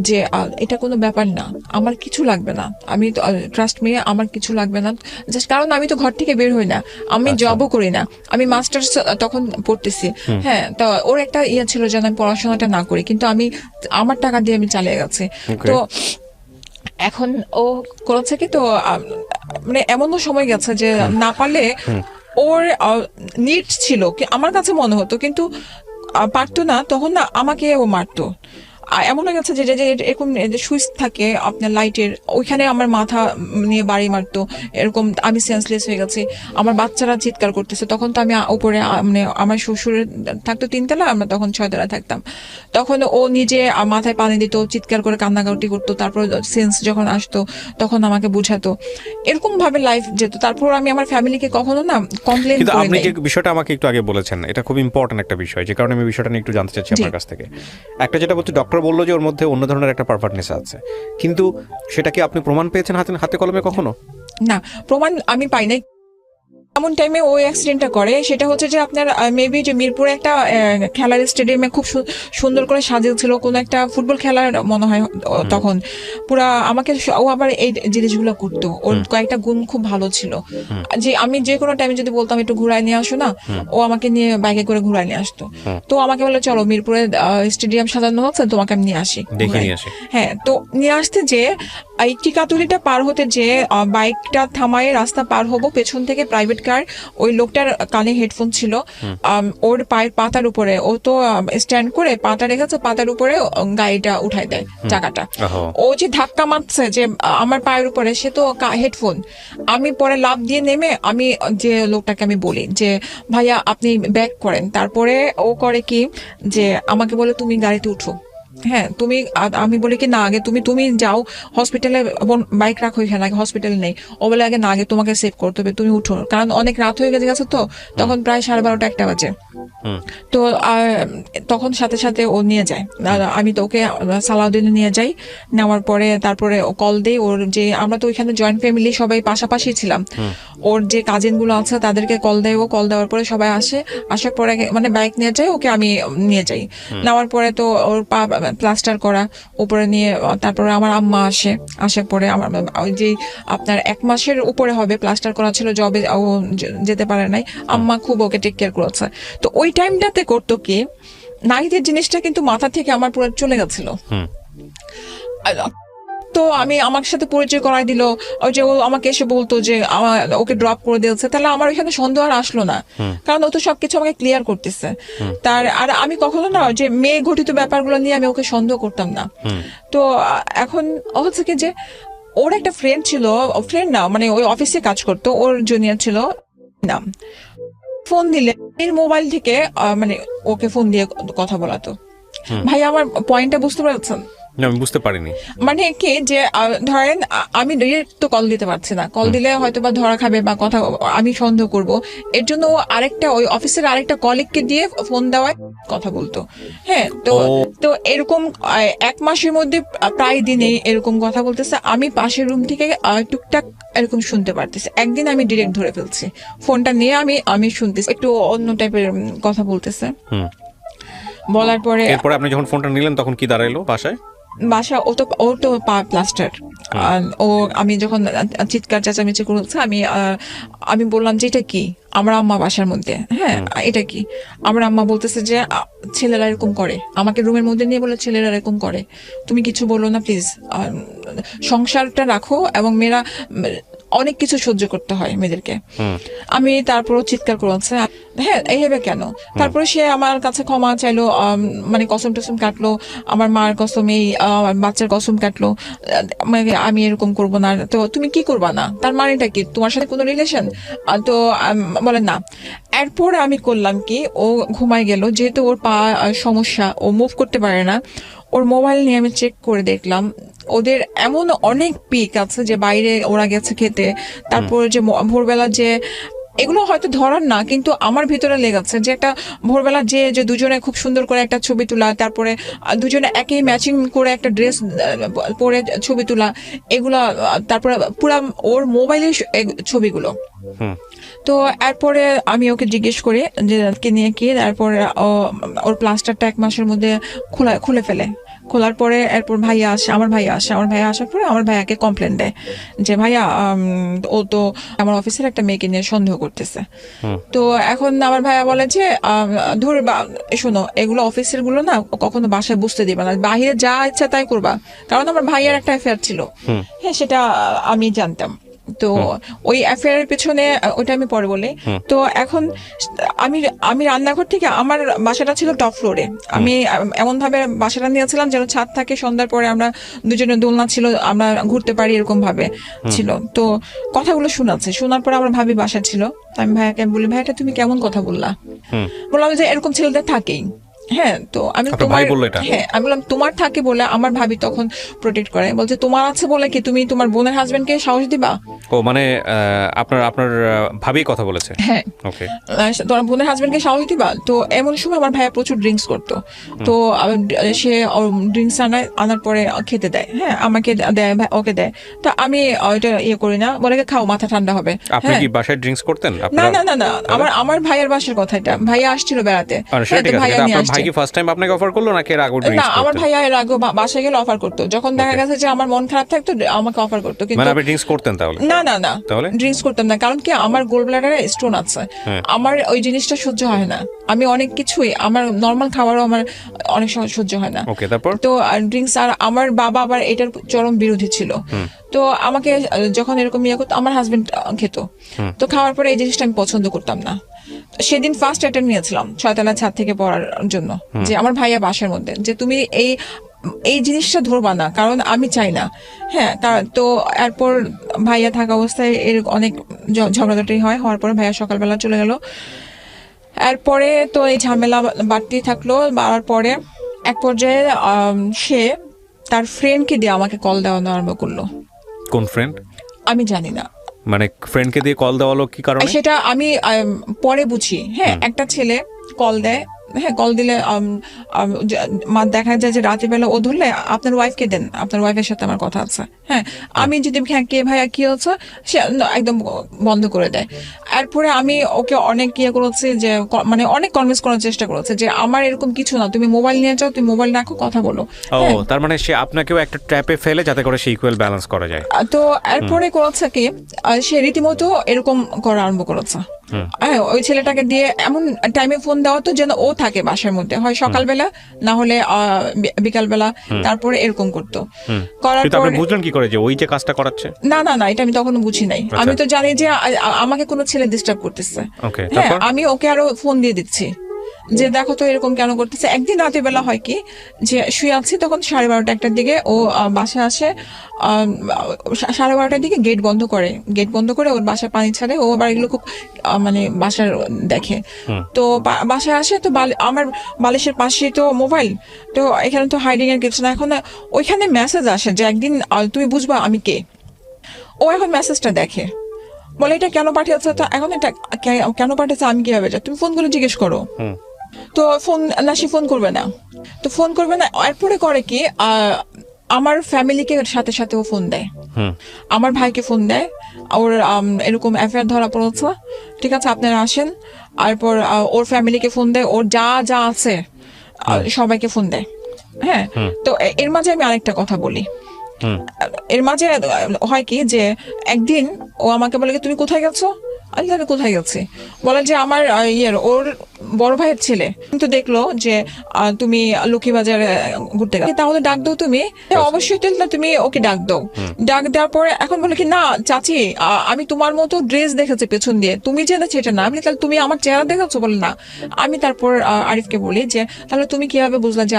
যে এটা কোনো ব্যাপার না, আমার কিছু লাগবে না, আমি ট্রাস্ট মি, আমার কিছু লাগবে না, জাস্ট কারণ আমি তো ঘর থেকে বের হই না, আমি জবও করি না, আমি মাস্টার্স তখন পড়তেছি। হ্যাঁ, তো ওর একটা ইয়ে ছিল যেন আমি পড়াশোনাটা না করি, কিন্তু আমি আমার টাকা দিয়ে আমি চালিয়ে গেছি। তো এখন ও করেছে কি, তো মানে এমনও সময় গেছে যে না পারলে ওর নিড ছিল আমার কাছে মনে হতো, কিন্তু পারতো না, তখন না আমাকে ও মারতো। এমন হয়ে গেছে যে এরকম সুইচ থাকে আপনার লাইটের, ওইখানে আমার মাথা নিয়ে বাড়ি মারতো, এরকম আমি সেন্সলেস হয়ে গেছি, আমার বাচ্চারা চিৎকার করতেছে। তখন তো আমি উপরে, মানে আমার শ্বশুরের থাকতো 3 তলা, আমরা তখন 6 তলা থাকতাম। তখন ও নিজে মাথায় পানি দিত, চিৎকার করে কান্নাকাটি করতো, তারপর সেন্স যখন আসতো তখন আমাকে বুঝাতো, এরকম ভাবে লাইফ যেত। তারপর আমি আমার ফ্যামিলিকে কখনো না কমপ্লেন করি নাই। আপনি যে বিষয়টা আমাকে একটু আগে বলেছেন, এটা খুব ইম্পর্টেন্ট একটা বিষয়, যে কারণে আমি বিষয়টা নিয়ে একটু জানতে চাচ্ছি আপনার কাছ থেকে। একটা যেটা বলছি, ডক্টর বললো যে ওর মধ্যে অন্য ধরনের একটা পারভার্টনেস আছে, কিন্তু সেটা কি আপনি প্রমাণ পেয়েছেন হাতে কলমে কখনো? না, প্রমাণ আমি পাই নাই। এমন টাইমে ওই অ্যাক্সিডেন্টটা করে, সেটা হচ্ছে যে আপনার মেবি যে মিরপুরে একটা খেলার স্টেডিয়ামে খুব সুন্দর করে সাজিয়েছিল কোনো একটা ফুটবল খেলার মনে হয়, তখন পুরা আমাকে ও আবার এই জিনিসগুলো করতো, ওর কয়েকটা গুণ খুব ভালো ছিল, যে আমি যে কোনো টাইমে যদি বলতাম একটু ঘুরায় নিয়ে আসো না, ও আমাকে নিয়ে বাইকে করে ঘুরায় নিয়ে আসতো। তো আমাকে বলে চলো মিরপুরে স্টেডিয়াম সাজানো হচ্ছে, তোমাকে আমি নিয়ে আসি। হ্যাঁ, তো নিয়ে আসতে যে এই টিকাতুলিটা পার হতে যে বাইকটা থামায় রাস্তা পার হবো, পেছন থেকে প্রাইভেট কার, ওই লোকটার কানে হেডফোন ছিল, ওর পায়ের পাতার উপরে, ও তো স্ট্যান্ড করে পাতা রেখেছে, পাতার উপরে গাড়িটা উঠাই দেয় চাকাটা। ও যে ধাক্কা মারছে যে আমার পায়ের উপরে, সে তো হেডফোন। আমি পরে লাফ দিয়ে নেমে আমি যে লোকটাকে আমি বলি যে ভাইয়া আপনি ব্যাক করেন, তারপরে ও করে কি যে আমাকে বলে তুমি গাড়িতে উঠো। হ্যাঁ, তুমি, আমি বলি কি না আগে তুমি যাও হসপিটালে, বাইক রাখো এখানে, আগে হসপিটালে নেই। ও বলে আগে না, আগে তোমাকে সেভ করতে হবে, তুমি উঠো, কারণ অনেক রাত হয়ে গেছে, তো তখন প্রায় 12:30 1 বাজে। তো তখন সাথে সাথে ও নিয়ে যায়, আমি তো ওকে সালাউদ্দিনে নিয়ে যাই, নেওয়ার পরে তারপরে ও কল দেই, ওর যে আমরা তো ওইখানে জয়েন্ট ফ্যামিলি সবাই পাশাপাশি ছিলাম, ওর যে কাজিন গুলো আছে তাদেরকে কল দেয়, ও কল দেওয়ার পরে সবাই আসে, আসার পরে মানে বাইক নিয়ে যায়, ওকে আমি নিয়ে যাই। নেওয়ার পরে তো ওর পা প্লাস্টার করা উপরে নিয়ে, তারপরে আমার আম্মা আসার পরে আমার ওই যে আপনার 1 মাসের উপরে হবে প্লাস্টার করা ছিল, জবে ও যেতে পারে নাই, আম্মা খুব ওকে টেক কেয়ার করেছে। তো ওই টাইমটাতে করতো কি, নারীদের জিনিসটা কিন্তু মাথা থেকে আমার পুরো চলে গেছিল। তো আমি আমার সাথে পরিচয় করাই দিল, ওই যে ও আমাকে এসে বলতো যে ওকে ড্রপ করে দিয়েছে, তাহলে আমার ওইখানে সন্দেহ আর আসলো না, কারণ ও তো সবকিছু আমাকে ক্লিয়ার করতেছে। আর আমি কখনো না যে মেয়ে ঘটিত ব্যাপারগুলো নিয়ে আমি ওকে সন্দেহ করতাম না। তো এখন হচ্ছে কি যে ওর একটা ফ্রেন্ড ছিল, ফ্রেন্ড না মানে ওই অফিসে কাজ করতো, ওর জুনিয়র ছিল, নাম ফোন দিলে মোবাইল থেকে মানে ওকে ফোন দিয়ে কথা বলাতো। ভাই আমার পয়েন্টটা বুঝতে পারছেন? আমি বুঝতে পারিনি। মানে কি যে ধরেন আমি ডিরেক্ট তো কল দিতে পারছি না, কল দিলে হয়তো বা ধরা খাবে বা কথা আমি সন্দেহ করব, এর জন্য আরেকটা ওই অফিসের আরেকটা কলিগকে দিয়ে ফোন দেওয়ায় কথা বলতো। হ্যাঁ, তো তো এরকম 1 মাসের মধ্যে প্রায় দিনে এরকম কথা বলতেছে, আমি পাশের রুম থেকে টুকটাক এরকম শুনতে পারতেছি। একদিন আমি ডিরেক্ট ধরে ফেলছি, ফোনটা নিয়ে আমি শুনতেছি একটু অন্য টাইপের কথা বলতেছে। বলার পরে এরপরে আপনি যখন ফোনটা নিলেন তখন কি দাঁড়াইলো বাসায়? বাসা ও তো প্লাস্টার। ও আমি যখন চিৎকার চেঁচামেচি করছে আমি বললাম যে এটা কি, আমার আম্মা বাসার মধ্যে, হ্যাঁ এটা কি, আমার আম্মা বলতেছে যে ছেলেরা এরকম করে, আমাকে রুমের মধ্যে নিয়ে বলে ছেলেরা এরকম করে, তুমি কিছু বলো না প্লিজ, সংসারটা রাখো, এবং মেয়েরা অনেক কিছু সহ্য করতে হয় মেয়েদেরকে। আমি তারপরও চিৎকার করেছে, হ্যাঁ এইভাবে কেন। তারপরে সে আমার কাছে ক্ষমা চাইলো, মানে কসম টসম কাটলো, আমার মার কসম, এই বাচ্চার কসম কাটলো, আমি এরকম করবো না। তো তুমি কি করবা না, তার মানেটা কি, তোমার সাথে কোনো রিলেশন? তো বলেন না। এরপরে আমি করলাম কি, ও ঘুমায় গেল, যেহেতু ওর পা সমস্যা, ও মুভ করতে পারে না, ওর মোবাইল নিয়ে আমি চেক করে দেখলাম ওদের এমন অনেক পিক আছে যে বাইরে ওরা গেছে খেতে, তারপরে যে ভোরবেলা যে এগুলো হয়তো ধরার না, কিন্তু আমার ভিতরে লেগেছে যে একটা ভোরবেলা যে দুজনে খুব সুন্দর করে একটা ছবি তোলা, তারপরে দুজনে একই ম্যাচিং করে একটা ড্রেস পরে ছবি তোলা, এগুলা, তারপরে পুরা ওর মোবাইলের ছবিগুলো। তো এরপরে আমি ওকে জিজ্ঞেস করি যে নিয়ে কি, তারপরে ওর প্লাস্টারটা 1 মাসের মধ্যে খুলে ফেলে। খোলার পরে এরপর আমার ভাইয়া আসার পরে আমার ভাইয়াকে কমপ্লেন দেয় যে ভাইয়া ও তো আমার অফিসের একটা মেয়েকে নিয়ে সন্দেহ করতেছে। তো এখন আমার ভাইয়া বলে যে ধরে শোনো, এগুলো অফিসের গুলো না কখনো বাসায় বুঝতে দিবা না, বাহিরে যা ইচ্ছা তাই করবা, কারণ আমার ভাইয়ার একটা অ্যাফেয়ার ছিল। হ্যাঁ, সেটা আমি জানতাম। তো ওই অ্যাফেয়ারের পেছনে, ওইটা আমি পরে বলি। তো এখন আমি রান্নাঘর থেকে, আমার বাসাটা ছিল টপ ফ্লোরে, আমি এমন ভাবে বাসাটা নিয়েছিলাম যেন ছাদ থাকে, সন্ধ্যার পরে আমরা দুজনে দোলনা ছিল, আমরা ঘুরতে পারি, এরকম ভাবে ছিল। তো কথাগুলো শোনার পরে আমার ভাবি বাসা ছিল, আমি ভাইয়াকে বলি, ভাইয়াটা তুমি কেমন কথা বললাম যে এরকম ছেলেদের থাকেই। হ্যাঁ, তো আমি আমি বললাম তোমার থাকে বলে আমার ভাবি তখন প্রোটেক্ট করে, বলছে তোমার আছে বলে কি তুমি তোমার বোনের হাজবেন্ডকে সাহস দিবা? ও মানে আপনার ভাবি কথা বলেছে? হ্যাঁ, ওকে, তোমার বোনের হাজবেন্ডকে সাহস দিবা? তো এমন সময় আমার ভাইয়া প্রচুর ড্রিঙ্কস করতো, তো সে ড্রিঙ্কস আনার পরে খেতে দেয়, হ্যাঁ আমাকে দেয়, ওকে দেয়। তো আমি ওইটা করি না, বলে খাও, মাথা ঠান্ডা হবে। আপনি কি বাসায় ড্রিঙ্কস করতেন? না, আমার ভাইয়ের বাসার কথা এটা, ভাইয়া আসছিল বেড়াতে, ভাইয়া নিয়ে আসছে। ভাই কি ফার্স্ট টাইম আপনাকে অফার করলো নাকি এর আগে ড্রিঙ্কস করতেন? না, আমার ভাইয়া এর আগে বাসায় গেলে অফার করতো, যখন দেখা গেছে যে আমার মন খারাপ থাকতো আমাকে অফার করতো। কিন্তু মানে আপনি ড্রিঙ্কস করতেন তাহলে? না, তাহলে ড্রিঙ্কস করতাম না, কারণ কি আমার গোল ব্লাডারে স্টোন আছে, আমার ওই জিনিসটা সহ্য হয় না। আমি অনেক কিছুই, আমার নরমাল খাবারও আমার অনেক সময় সহ্য হয় না। ওকে, তারপর তো ড্রিঙ্কস, আর আমার বাবা আবার এটার চরম বিরোধী ছিল। তো আমাকে যখন এরকম করতো, আমার হাজবেন্ড খেত, তো খাওয়ার পরে এই জিনিসটা আমি পছন্দ করতাম না। সেদিন ফার্স্ট অ্যাটেম্প নিয়েছিলাম 6 তলা ছাদ থেকে পড়ার জন্য, যে আমার ভাইয়া বাসার মধ্যে, যে তুমি এই জিনিসটা ধরবা না, কারণ আমি চাই না। হ্যাঁ, তো এরপর ভাইয়া থাকা অবস্থায় এর অনেক ঝগড়াঝাটি হওয়ার পরে ভাইয়া সকালবেলা চলে গেল। এরপরে তো এই ঝামেলা বাড়তি থাকলো, বাড়ার পরে এক পর্যায়ে সে তার ফ্রেন্ডকে দিয়ে আমাকে কল দেওয়া আরম্ভ করলো। কোন ফ্রেন্ড? আমি জানি না, মানে ফ্রেন্ডকে দিয়ে কল দেওয়ালো কি কারণে সেটা আমি পরে বুঝি। হ্যাঁ, একটা ছেলে কল দেয়, হ্যাঁ কল দিলে দেখা যায় যে রাতের বেলা ও ধরলে আপনার ওয়াইফকে দেন, আপনার ওয়াইফের সাথে আমার কথা আছে। হ্যাঁ, আমি যদি কে ভাইয়া কি হচ্ছে, সে একদম বন্ধ করে দেয়। এরপরে আমি ওকে অনেক করেছি, যে মানে অনেক কনভিন্স করার চেষ্টা করেছে যে আমার এরকম কিছু না, তুমি মোবাইল নিয়ে যাও, তুমি মোবাইল রাখো, কথা বলো। ও, তার মানে সে আপনাকেও একটা ট্র্যাপে ফেলে যাতে করে সে ইকুয়াল ব্যালেন্স করা যায়। তো এরপরে করেছে কি, সে রীতিমতো এরকম করা আরম্ভ করেছে। হ্যাঁ, ওই ছেলেটাকে দিয়ে এমন টাইমে ফোন দেওয়া তো যেন ও থাকে বাসার মধ্যে, হয় সকালবেলা না হলে বিকালবেলা, তারপরে এরকম করতো। করার পর বুঝলেন কি করে যে ওই যে কাজটা করাচ্ছে? না, এটা আমি তখনো বুঝি নাই। আমি তো জানি যে আমাকে কোনো ছেলে ডিস্টার্ব করতেছে। হ্যাঁ, আমি ওকে আরো ফোন দিয়ে দিচ্ছি যে দেখো তো এরকম কেন করতেছে। একদিন রাতের বেলা হয় কি যে শুয়ে আছি, তখন 12:30 একটার দিকে ও বাসায় আসে। 12:30টার দিকে গেট বন্ধ করে ওর বাসায় পানি ছাড়ে। ও আবার এগুলো খুব মানে বাসার দেখে। তো বাসায় আসে, তো আমার বালিশের পাশে তো মোবাইল, তো এখানে তো হাইডিং এর কিছু না। এখন ওইখানে মেসেজ আসে যে একদিন তুমি বুঝবা আমি কে। ও এখন মেসেজটা দেখে, বলে এটা কেন পাঠিয়েছে, তো এখন এটা কেন পাঠিয়েছে আমি কিভাবে যা, তুমি ফোন করে জিজ্ঞেস করো। তো সে ফোন করবে না। এরপরে করে কি আমার ফ্যামিলিকে সাথে সাথে ও ফোন দেয়, আমার ভাইকে ফোন দেয়, ওর এরকম অ্যাফেয়ার ধরা পড়েছে, ঠিক আছে আপনারা আসেন। এরপর ওর ফ্যামিলিকে ফোন দেয়, ওর যা যা আছে সবাইকে ফোন দেয়। হ্যাঁ, তো এর মাঝে আমি আরেকটা কথা বলি। এর মাঝে হয় কি যে একদিন ও আমাকে বলে তুমি কোথায় গেছো, আমি কোথায় গেছি, বলে যে আমার ওর বড় ভাইয়ের ছেলে কিন্তু দেখলো যে তুমি লক্ষ্মীবাজারে ঘুরতে গেছো, তাহলে ডাক দাও তুমি। অবশ্যই তুমি ওকে ডাক দাও। ডাক দেওয়ার পরে এখন বলে কি না চাচি, আমি তোমার মতো ড্রেস দেখেছি পেছন দিয়ে, তুমি জেনেছি এটা না। আমি তাহলে তুমি আমার চেহারা দেখেছো, বলে না। আমি তারপর আরিফকে বলি যে তাহলে তুমি কিভাবে বুঝলা যে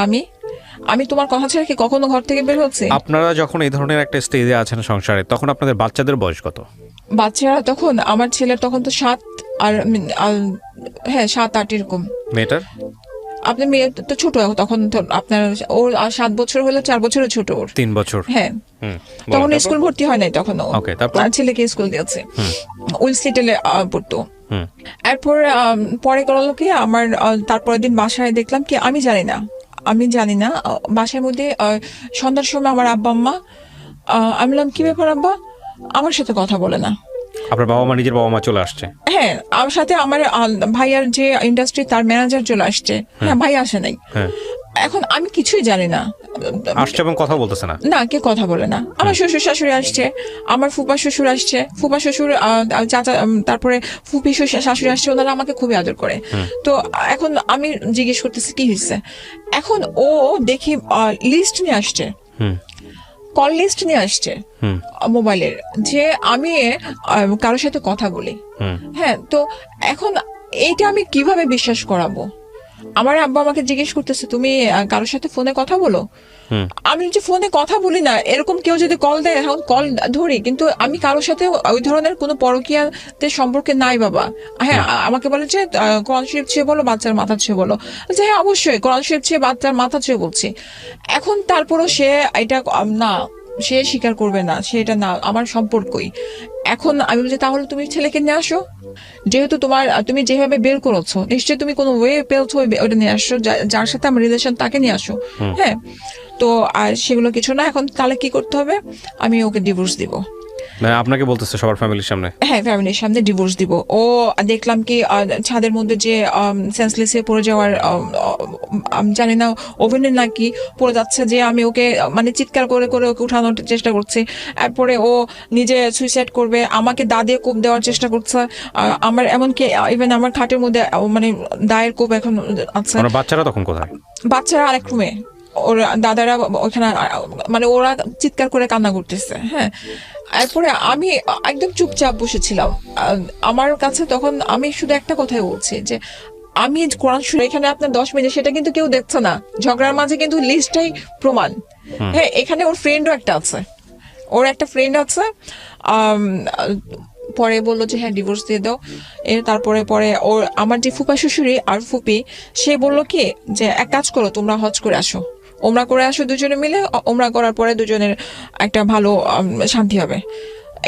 আমি তোমার কথা ছেড়ে কি কখনো ঘর থেকে বের হচ্ছে। আপনারা যখন এই ধরনের একটা স্টেজে আছেন সংসারে, তখন আপনাদের বাচ্চাদের বয়স কত? বাচ্চারা তখন আমার ছেলের তখন তো 7 আর 7-8 এরকম। মেয়েটার? আপনার মেয়ে তো ছোট তখন, আপনার ওর 7 বছর হলে 4 বছরের ছোট ওর। 3 বছর। হ্যাঁ, তখন স্কুল ভর্তি হয় নাই তখন। ছেলেকে স্কুল দিয়েছে, উইলস্টেটে পড়তো। এরপর পরে করলো কি আমার তারপরের দিন বাসায় দেখলাম কি আমি জানি না বাসার মধ্যে সন্ধ্যার সময় আমার আব্বা আম্মা, আমি বললাম কি ব্যাপার আব্বা, আমার সাথে কথা বলে না। আপনার বাবা মা, নিজের বাবা মা চলে আসছে? হ্যাঁ, আমার সাথে আমার ভাইয়ার যে ইন্ডাস্ট্রি তার ম্যানেজার চলে আসছে। হ্যাঁ, ভাই আসে নাই। এখন আমি কিছুই জানি না, আসছে এবং কথা বলতেছে না, কে কথা বলে না। আমার শ্বশুর শাশুড়ি আসছে, আমার ফুপা শ্বশুর আসছে, ফুপা শ্বশুর চাচা, তারপরে ফুপি শাশুড়ি আসছে, ওনারা আমাকে খুবই আদর করে। তো এখন আমি জিজ্ঞেস করতেছি কি হয়েছে। এখন ও দেখি লিস্ট নিয়ে আসছে, কল লিস্ট নিয়ে আসছে মোবাইলের, যে আমি কারোর সাথে কথা বলি। হ্যাঁ, তো এখন এইটা আমি কিভাবে বিশ্বাস করাবো? আমার আব্বা আমাকে জিজ্ঞেস করতেছে তুমি কারোর সাথে ফোনে কথা বলো। আমি যে ফোনে কথা বলি না, এরকম কেউ যদি কল দেয় এখন কল ধরি, কিন্তু আমি কারোর সাথে ওই ধরনের কোনো পরকীয়াতে সম্পর্কে নাই বাবা। হ্যাঁ, আমাকে বলে যে কোরআন শরীফ ছুঁয়ে বলো, বাচ্চার মাথা ছুঁয়ে বলো। যে হ্যাঁ অবশ্যই কোরআন শরীফ ছুঁয়ে বাচ্চার মাথা ছুঁয়ে বলছি। এখন তারপরও সে এটা না, সে স্বীকার করবে না, সেটা না আমার সম্পর্কই। এখন আমি বলছি তাহলে তুমি ছেলেকে নিয়ে আসো, যেহেতু তুমি যেভাবে বের করেছো নিশ্চয়ই তুমি কোনো ওয়ে পেয়েছো, ওটা নিয়ে আসো, যার সাথে আমার রিলেশন তাকে নিয়ে আসো। হ্যাঁ, তো আর সেগুলো কিছু না। এখন তাহলে কি করতে হবে, আমি ওকে ডিভোর্স দিব। আপনাকে বলতেছে সবার ফ্যামিলির সামনে? হ্যাঁ, ফ্যামিলির সামনে ডিভোর্স দিব। ও দেখলাম কি ছাদের মধ্যে যে সেন্সলেসে পড়ে যাওয়ার, আমি জানি না ওভেনে নাকি পড়ে যাচ্ছে, যে আমি ওকে মানে চিৎকার করে করে ওকে উঠানোর চেষ্টা করছি। এরপরে ও নিজে সুইসাইড করবে, আমাকে দা দিয়ে কোপ দেওয়ার চেষ্টা করছে। আমার এমনকি ইভেন আমার খাটের মধ্যে মানে দায়ের কোপ এখন আছে। বাচ্চারা তখন কোথায়? বাচ্চারা আরেক রুমে, ওর দাদারা ওখানে, মানে ওরা চিৎকার করে কান্না করতেছে। হ্যাঁ, এরপরে আমি একদম চুপচাপ বসেছিলাম। আমার কাছে তখন আমি শুধু একটা কথাই বলছি যে আমি কোরআন শুনে এখানে আপনার 10 মিনিট, সেটা কিন্তু কেউ দেখছে না। ঝগড়ার মাঝে কিন্তু লিস্টটাই প্রমাণ। হ্যাঁ, এখানে ওর ফ্রেন্ডও একটা আছে, ওর একটা ফ্রেন্ড আছে। পরে বললো যে হ্যাঁ ডিভোর্স দিয়ে দাও। তারপরে ওর আমার যে ফুপা শ্বশুরি আর ফুপি, সে বললো কি যে এক কাজ করো, তোমরা হজ করে আসো, ওমরা করে আসো দুজনে মিলে। ওমরা করার পরে দুজনের একটা ভালো শান্তি হবে।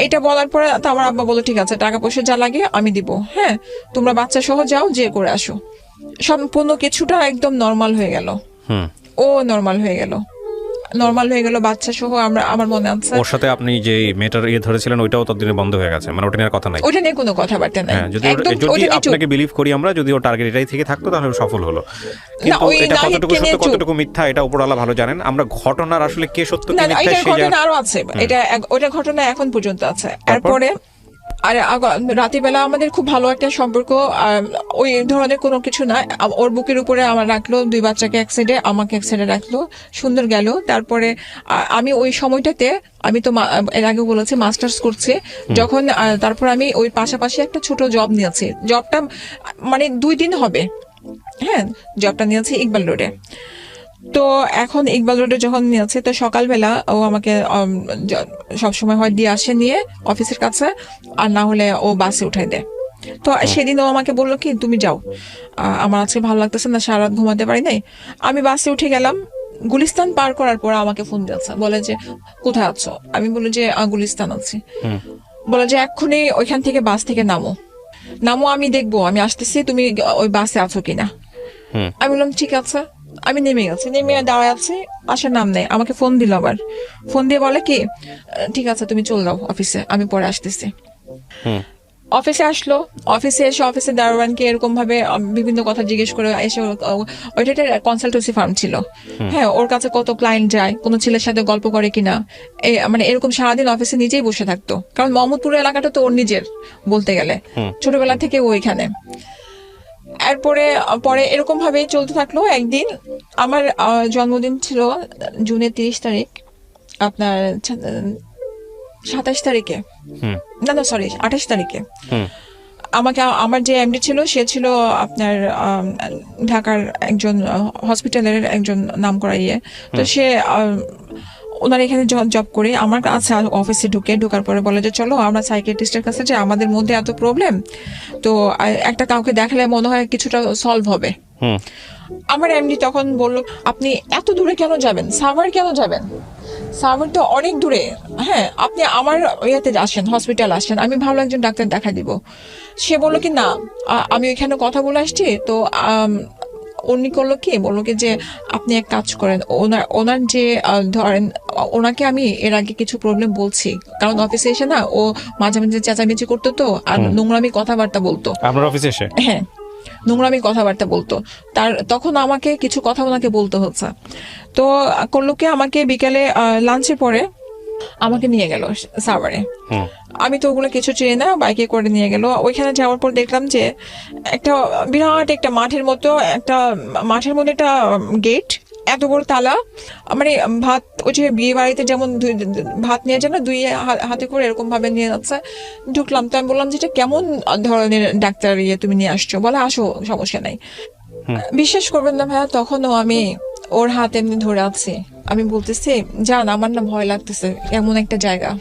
এটা বলার পরে তো আমার আব্বা বললো ঠিক আছে, টাকা পয়সা যা লাগে আমি দিব। হ্যাঁ, তোমরা বাচ্চা সহ যাও, যে করে আসো। সম্পূর্ণ কিছুটা একদম নর্মাল হয়ে গেল। ও নর্মাল হয়ে গেল বাচ্চা সহ। আমার মনে আছে ওর সাথে আপনি যে মেয়েটার ধরেছিলেন ওইটাও ততদিনে বন্ধ হয়ে গেছে, মানে ওটা নিয়ে কথা নাই, ওটা নিয়ে কোনো কথাবার্তা নাই। যদি আপনাকে বিলিভ করি আমরা, যদি ওর টার্গেট এটাই থেকে থাকতো তাহলে সফল হলো। কিন্তু এটা কতটুকু সত্য কতটুকু মিথ্যা এটা উপরওয়ালা ভালো জানেন। আমরা ঘটনার আসলে কে সত্য কি মিথ্যা সেই ঘটনা আরো আছে, ওটা ঘটনা এখন পর্যন্ত আছে। এরপরে আর রাতের বেলা আমাদের খুব ভালো একটা সম্পর্ক, ওই ধরনের কোনো কিছু না। ওর বুকের উপরে আমার রাখলো, 2 বাচ্চাকে এক সাইডে, আমাকে এক সাইডে রাখলো, সুন্দর গেল। তারপরে আমি ওই সময়টাতে, আমি তো এর আগে বলেছি মাস্টার্স করছি যখন, তারপর আমি ওই পাশাপাশি একটা ছোট জব নিয়েছি। জবটা মানে 2 দিন হবে, হ্যাঁ, জবটা নিয়েছি ইকবাল রোডে। তো এখন ইকবাল রোডে যখন নিয়েছে, তো সকালবেলা ও আমাকে সবসময় হয় দিয়ে আসে নিয়ে অফিসের কাছে, আর না হলে ও বাসে উঠাই দেয়। তো সেদিন ও আমাকে বললো কি তুমি যাও, আমার আজকে ভালো লাগতেছে না, সারা রাত ঘুমাতে পারি নাই। আমি বাসে উঠে গেলাম। গুলিস্তান পার করার পর আমাকে ফোন দিয়েছে, বলে যে কোথায় আছো। আমি বলি যে গুলিস্তান আছি। বলে যে এক্ষুনি ওইখান থেকে বাস থেকে নামো, আমি দেখবো, আমি আসতেছি, তুমি ওই বাসে আছো কিনা। আমি বললাম ঠিক আছে। আমি নেমে গেছি, নেমে দাঁড়ায় আছি, আসার নাম নেই। আমাকে ফোন দিল, আবার ফোন দিয়ে বলে কি ঠিক আছে তুমি চল যাও অফিসে, আমি পরে আসতেছি। অফিসে আসলো, অফিসে এসে অফিসের দারোয়ানকে এরকম ভাবে বিভিন্ন কথা জিজ্ঞেস করে এসে, ওইটা একটা কনসালটেন্সি ফার্ম ছিল, হ্যাঁ, ওর কাছে কত ক্লায়েন্ট যায়, কোনো ছেলের সাথে গল্প করে কিনা, মানে এরকম সারাদিন অফিসে নিজেই বসে থাকতো, কারণ মোহাম্মদপুর এলাকাটা তো ওর নিজের বলতে গেলে, ছোটবেলা থেকে ও এখানে। এরপরে পরে এরকম ভাবেই চলতে থাকলো। একদিন আমার জন্মদিন ছিল জুনের 30 তারিখ, আপনার 27 তারিখে, না সরি 28 তারিখে। আমাকে আমার যে এমডি ছিল, সে ছিল আপনার ঢাকার একজন হসপিটালের একজন নামকরা ইয়ে। তো সে ওনার এখানে জব করে আমার কাছে অফিসে ঢোকার পরে বলে যে চলো আমরা সাইকিয়াট্রিস্টের কাছে যে আমাদের মধ্যে এত প্রবলেম, তো একটা কাউকে দেখালে মনে হয় কিছুটা সলভ হবে। আমার এমডি তখন বলল আপনি এত দূরে কেন যাবেন, সাভার কেন যাবেন, সাভার তো অনেক দূরে, হ্যাঁ আপনি আমার ইয়েতে আসেন, হসপিটাল আসেন, আমি ভালো একজন ডাক্তার দেখা দিব। সে বললো কি না, আমি ওইখানে কথা বলে আসছি। তো উনি করলো কি, বললো কি যে আপনি এক কাজ করেন, ওনার যে ধরেন ওনাকে আমি এর আগে কিছু প্রবলেম বলছি, কারণ অফিসে এসে না ও মাঝে মাঝে চেঁচামেচি করতো, তো আর নোংরামি কথাবার্তা বলতো আপনার অফিসে এসে, হ্যাঁ নোংরামি কথাবার্তা বলতো। তখন আমাকে কিছু কথা ওনাকে বলতে হচ্ছে। তো করলো কি, আমাকে বিকেলে লাঞ্চের পরে আমাকে নিয়ে গেল সাভারে। আমি তো ওগুলো কিছু চিনি না, বাইকে করে নিয়ে গেল। ওইখানে যাওয়ার পর দেখলাম যে একটা বিরাট একটা মাঠের মধ্যে একটা গেট, এত বড় তালা, মানে ভাত, ওই যে বিয়ে বাড়িতে যেমন ভাত নিয়ে যায় না, দুই হাতে করে এরকম ভাবে নিয়ে যাচ্ছে। ঢুকলাম, তো আমি বললাম যে এটা কেমন ধরনের ডাক্তার তুমি নিয়ে আসছো, বলে আসো সমস্যা নাই। বিশ্বাস করবেন না ভাইয়া, তখনও আমি ওর হাত এমনি ধরে আছি, আমি বলতেছি জান আমার না ভয় লাগতেছে, এমন একটা জায়গা।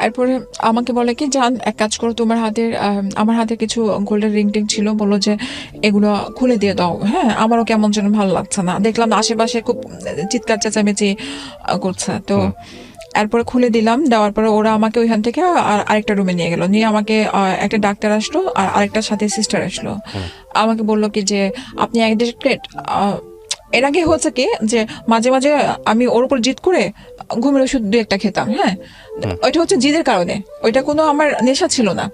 এরপরে আমাকে বলে কি জান এক কাজ করো, আমার হাতে কিছু গোল্ডের রিং টিং ছিল, বললো যে এগুলো খুলে দিয়ে দাও। হ্যাঁ, আমারও কেমন যেন ভালো লাগছে না, দেখলাম আশেপাশে খুব চিৎকার চেঁচামেচি করছে। তো এরপরে খুলে দিলাম, দেওয়ার পরে ওরা আমাকে ওইখান থেকে আরেকটা রুমে নিয়ে গেল, নিয়ে আমাকে একটা ডাক্তার আসলো আর আরেকটার সাথে সিস্টার আসলো। আমাকে বললো কি যে আপনি অ্যাডিক্টেড। এর আগে হচ্ছে কি যে মাঝে মাঝে আমি ওর উপর জিদ করে ঘুমের ওষুধ 2-1টা খেতাম, হ্যাঁ ওইটা হচ্ছে জিদের কারণে, ওইটা কোনো আমার নেশা ছিল না।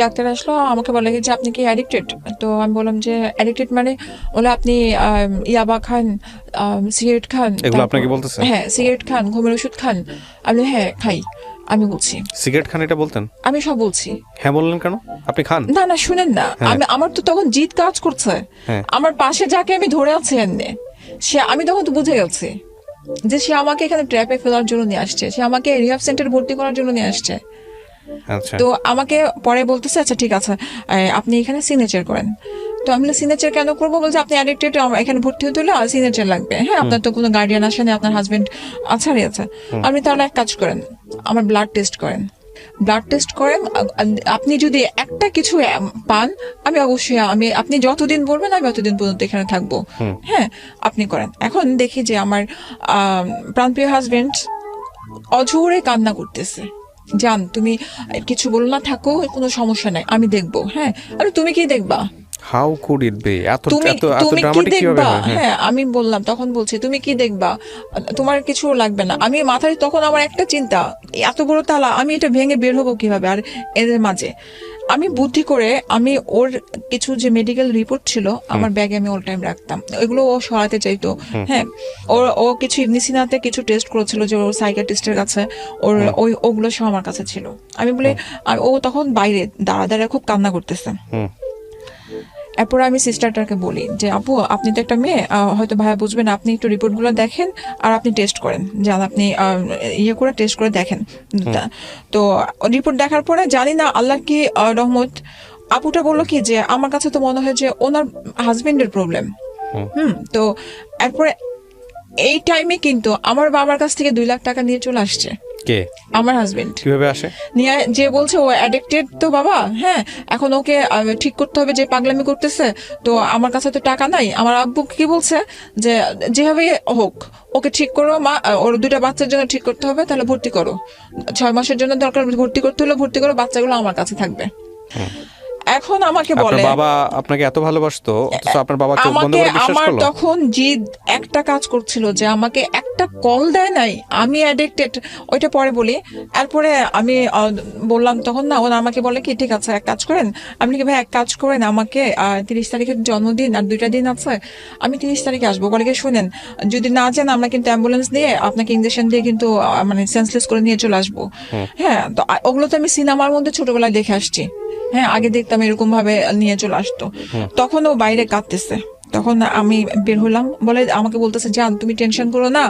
ডাক্তার আসলো, আমাকে বলে যে আপনি কি অ্যাডিক্টেড। তো আমি বললাম যে অ্যাডিক্টেড মানে, বলে আপনি ইয়াবা খান, সিগারেট খান, হ্যাঁ সিগারেট খান, ঘুমের ওষুধ খান। আমি হ্যাঁ খাই। আমি বলছি সিগারেট খান, এটা বলতেন? আমি সব বলছি। হ্যাঁ বললেন কেন? আপনি খান না শুনেন না, আমার তো তখন জিদ কাজ করছে। আমার পাশে যাকে আমি ধরে আছি এনে, আমি তখন তো বুঝে গেছি যে সে আমাকে এখানে ট্র্যাপে ফেলার জন্য নিয়ে আসছে, সে আমাকে রিহাব সেন্টারে ভর্তি করার জন্য নিয়ে আসছে। তো আমাকে পরে বলতেছে আচ্ছা ঠিক আছে আপনি এখানে সিগনেচার করেন। তো আমি সিগনেচার কেন করবো, বলছে আপনি অ্যাডিক্টেড, এখানে ভর্তি হতে হলে সিগনেচার লাগবে। হ্যাঁ, আপনার তো কোনো গার্ডিয়ান আসেনি, আপনার হাজবেন্ড আছাড়ি আছে। আপনি তাহলে এক কাজ করেন, আমার ব্লাড টেস্ট করেন। আপনি যদি একটা কিছু পান, আমি অবশ্যই আপনি যতদিন বলবেন আমি ততদিন পর্যন্ত এখানে থাকবো। হ্যাঁ, আপনি করেন। এখন দেখি যে আমার প্রাণপ্রিয় হাজবেন্ড অঝোরে কান্না করতেছে, জান তুমি কিছু বলো না, থাকো, কোনো সমস্যা নাই, আমি দেখবো। হ্যাঁ, আরে তুমি কি দেখবা, হাউ কুড ইট বি, তুমি কি দেখবা? হ্যাঁ, আমি বললাম, তখন বলছি তুমি কি দেখবা, তোমার কিছু লাগবে না। আমি মাথায় তখন আমার একটা চিন্তা, এত বড় তালা, আমি এটা ভেঙে বের হবো কিভাবে, আর এদের মাঝে আমি বুদ্ধি করে আমি ওর কিছু যে মেডিকেল রিপোর্ট ছিল আমার ব্যাগে আমি অল টাইম রাখতাম, ওইগুলো ও সরাতে চাইতো। হ্যাঁ, ও কিছু ইবনে সিনাতে কিছু টেস্ট করেছিল যে ওর সাইকিয়াট্রিস্টের কাছে, ওগুলো সব আমার কাছে ছিল। আমি বলে ও তখন বাইরে দাঁড়া খুব কান্না করতেছে। এরপর আমি সিস্টারটাকে বলি যে আপু আপনি তো একটা মেয়ে, হয়তো ভাইয়া বুঝবেন, আপনি একটু রিপোর্টগুলো দেখেন আর আপনি টেস্ট করেন, যান আপনি করে টেস্ট করে দেখেন। তো রিপোর্ট দেখার পরে জানি না আল্লাহ কি রহমত, আপুটা বললো কি যে আমার কাছে তো মনে হয় যে ওনার হাজবেন্ডের প্রবলেম। তো এরপরে এই টাইমে কিন্তু আমার বাবার কাছ থেকে 2 লাখ টাকা নিয়ে চলে আসছে। কে? আমার হাজবেন্ড। কিভাবে আসে? নিয়ে যে বলছে ও অ্যাডিক্টেড তো বাবা, হ্যাঁ এখন ওকে ঠিক করতে হবে, যে পাগলামি করতেছে, তো আমার কাছে তো টাকা নাই। আমার আব্বু কি বলছে যে যেভাবে হোক ওকে ঠিক করো মা, ওর 2টা বাচ্চার জন্য ঠিক করতে হবে, তাহলে ভর্তি করো, 6 মাসের জন্য দরকার ভর্তি করতে হলে ভর্তি করো, বাচ্চাগুলো আমার কাছে থাকবে। এখন আমাকে বলে আপনার বাবা আপনাকে এত ভালোবাসতো, অথচ আপনার বাবা চোখ বন্ধ আমাকে, করে বিশ্বাস আমার করলো? তখন জিদ একটা কাজ করছিল যে আমাকে একটা কল দেয় নাই, আমি অ্যাডিক্টেড, ওইটা পরে বলি। এরপরে আমি বললাম তখন না, ওরা আমাকে বলে কি ঠিক আছে এক কাজ করেন, আপনি কি ভাই এক কাজ করেন, আমাকে 30 তারিখের জন্মদিন আর 2টা দিন আছে, আমি 30 তারিখে আসবো। বলে কি শুনেন, যদি না যান আমরা কিন্তু অ্যাম্বুলেন্স দিয়ে আপনাকে ইঞ্জেকশন দিয়ে কিন্তু মানে সেন্সলেস করে নিয়ে চলে আসবো। হ্যাঁ, তো ওগুলো তো আমি সিনেমার মধ্যে ছোটবেলায় দেখে আসছি। হ্যাঁ, আগে দেখতাম এরকম ভাবে নিয়ে চলে আসতো। তখন ও বাইরে কাঁদতেছে, তখন আমি বের হলাম, বলে আমাকে বলতেছে জান তুমি টেনশন করো না,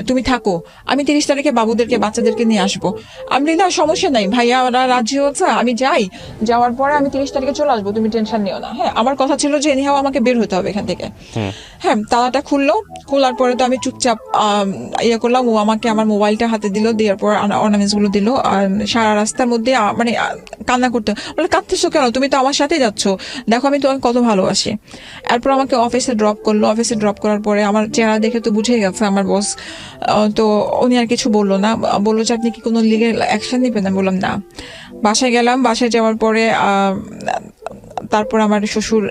তুমি থাকো, আমি 30 তারিখে বাবুদেরকে বাচ্চাদেরকে নিয়ে আসবো। আমি না সমস্যা নাই ভাইয়া, ওরা রাজি হচ্ছে, আমি যাই, যাওয়ার পরে আমি 30 তারিখে চলে আসবো, তুমি টেনশন নিও না। হ্যাঁ, আমার কথা ছিল যে এনিহাও আমাকে বের হতে হবে এখান থেকে। হ্যাঁ, তালাটা খুললো, খোলার পরে তো আমি চুপচাপ ইয়ে করলাম, ও আমাকে আমার মোবাইলটা হাতে দিল, দেওয়ার পর অর্নামেন্টস গুলো দিল, আর সারা রাস্তার মধ্যে মানে কান্না করতে, বলে কাঁদতেছো কেন, তুমি তো আমার সাথেই যাচ্ছ, দেখো আমি তোমাকে কত ভালোবাসি। এরপর আমাকে অফিসে ড্রপ করলো, অফিসে ড্রপ করার পরে আমার চেহারা দেখে তো বুঝে গেছে আমার বস, তো উনি আর কিছু বললো না, বললো যে আপনি কি কোনো লিগেল অ্যাকশন নেবেন? আমি বললাম না। বাসায় গেলাম, বাসায় যাওয়ার পরে তারপর আমার শ্বশুর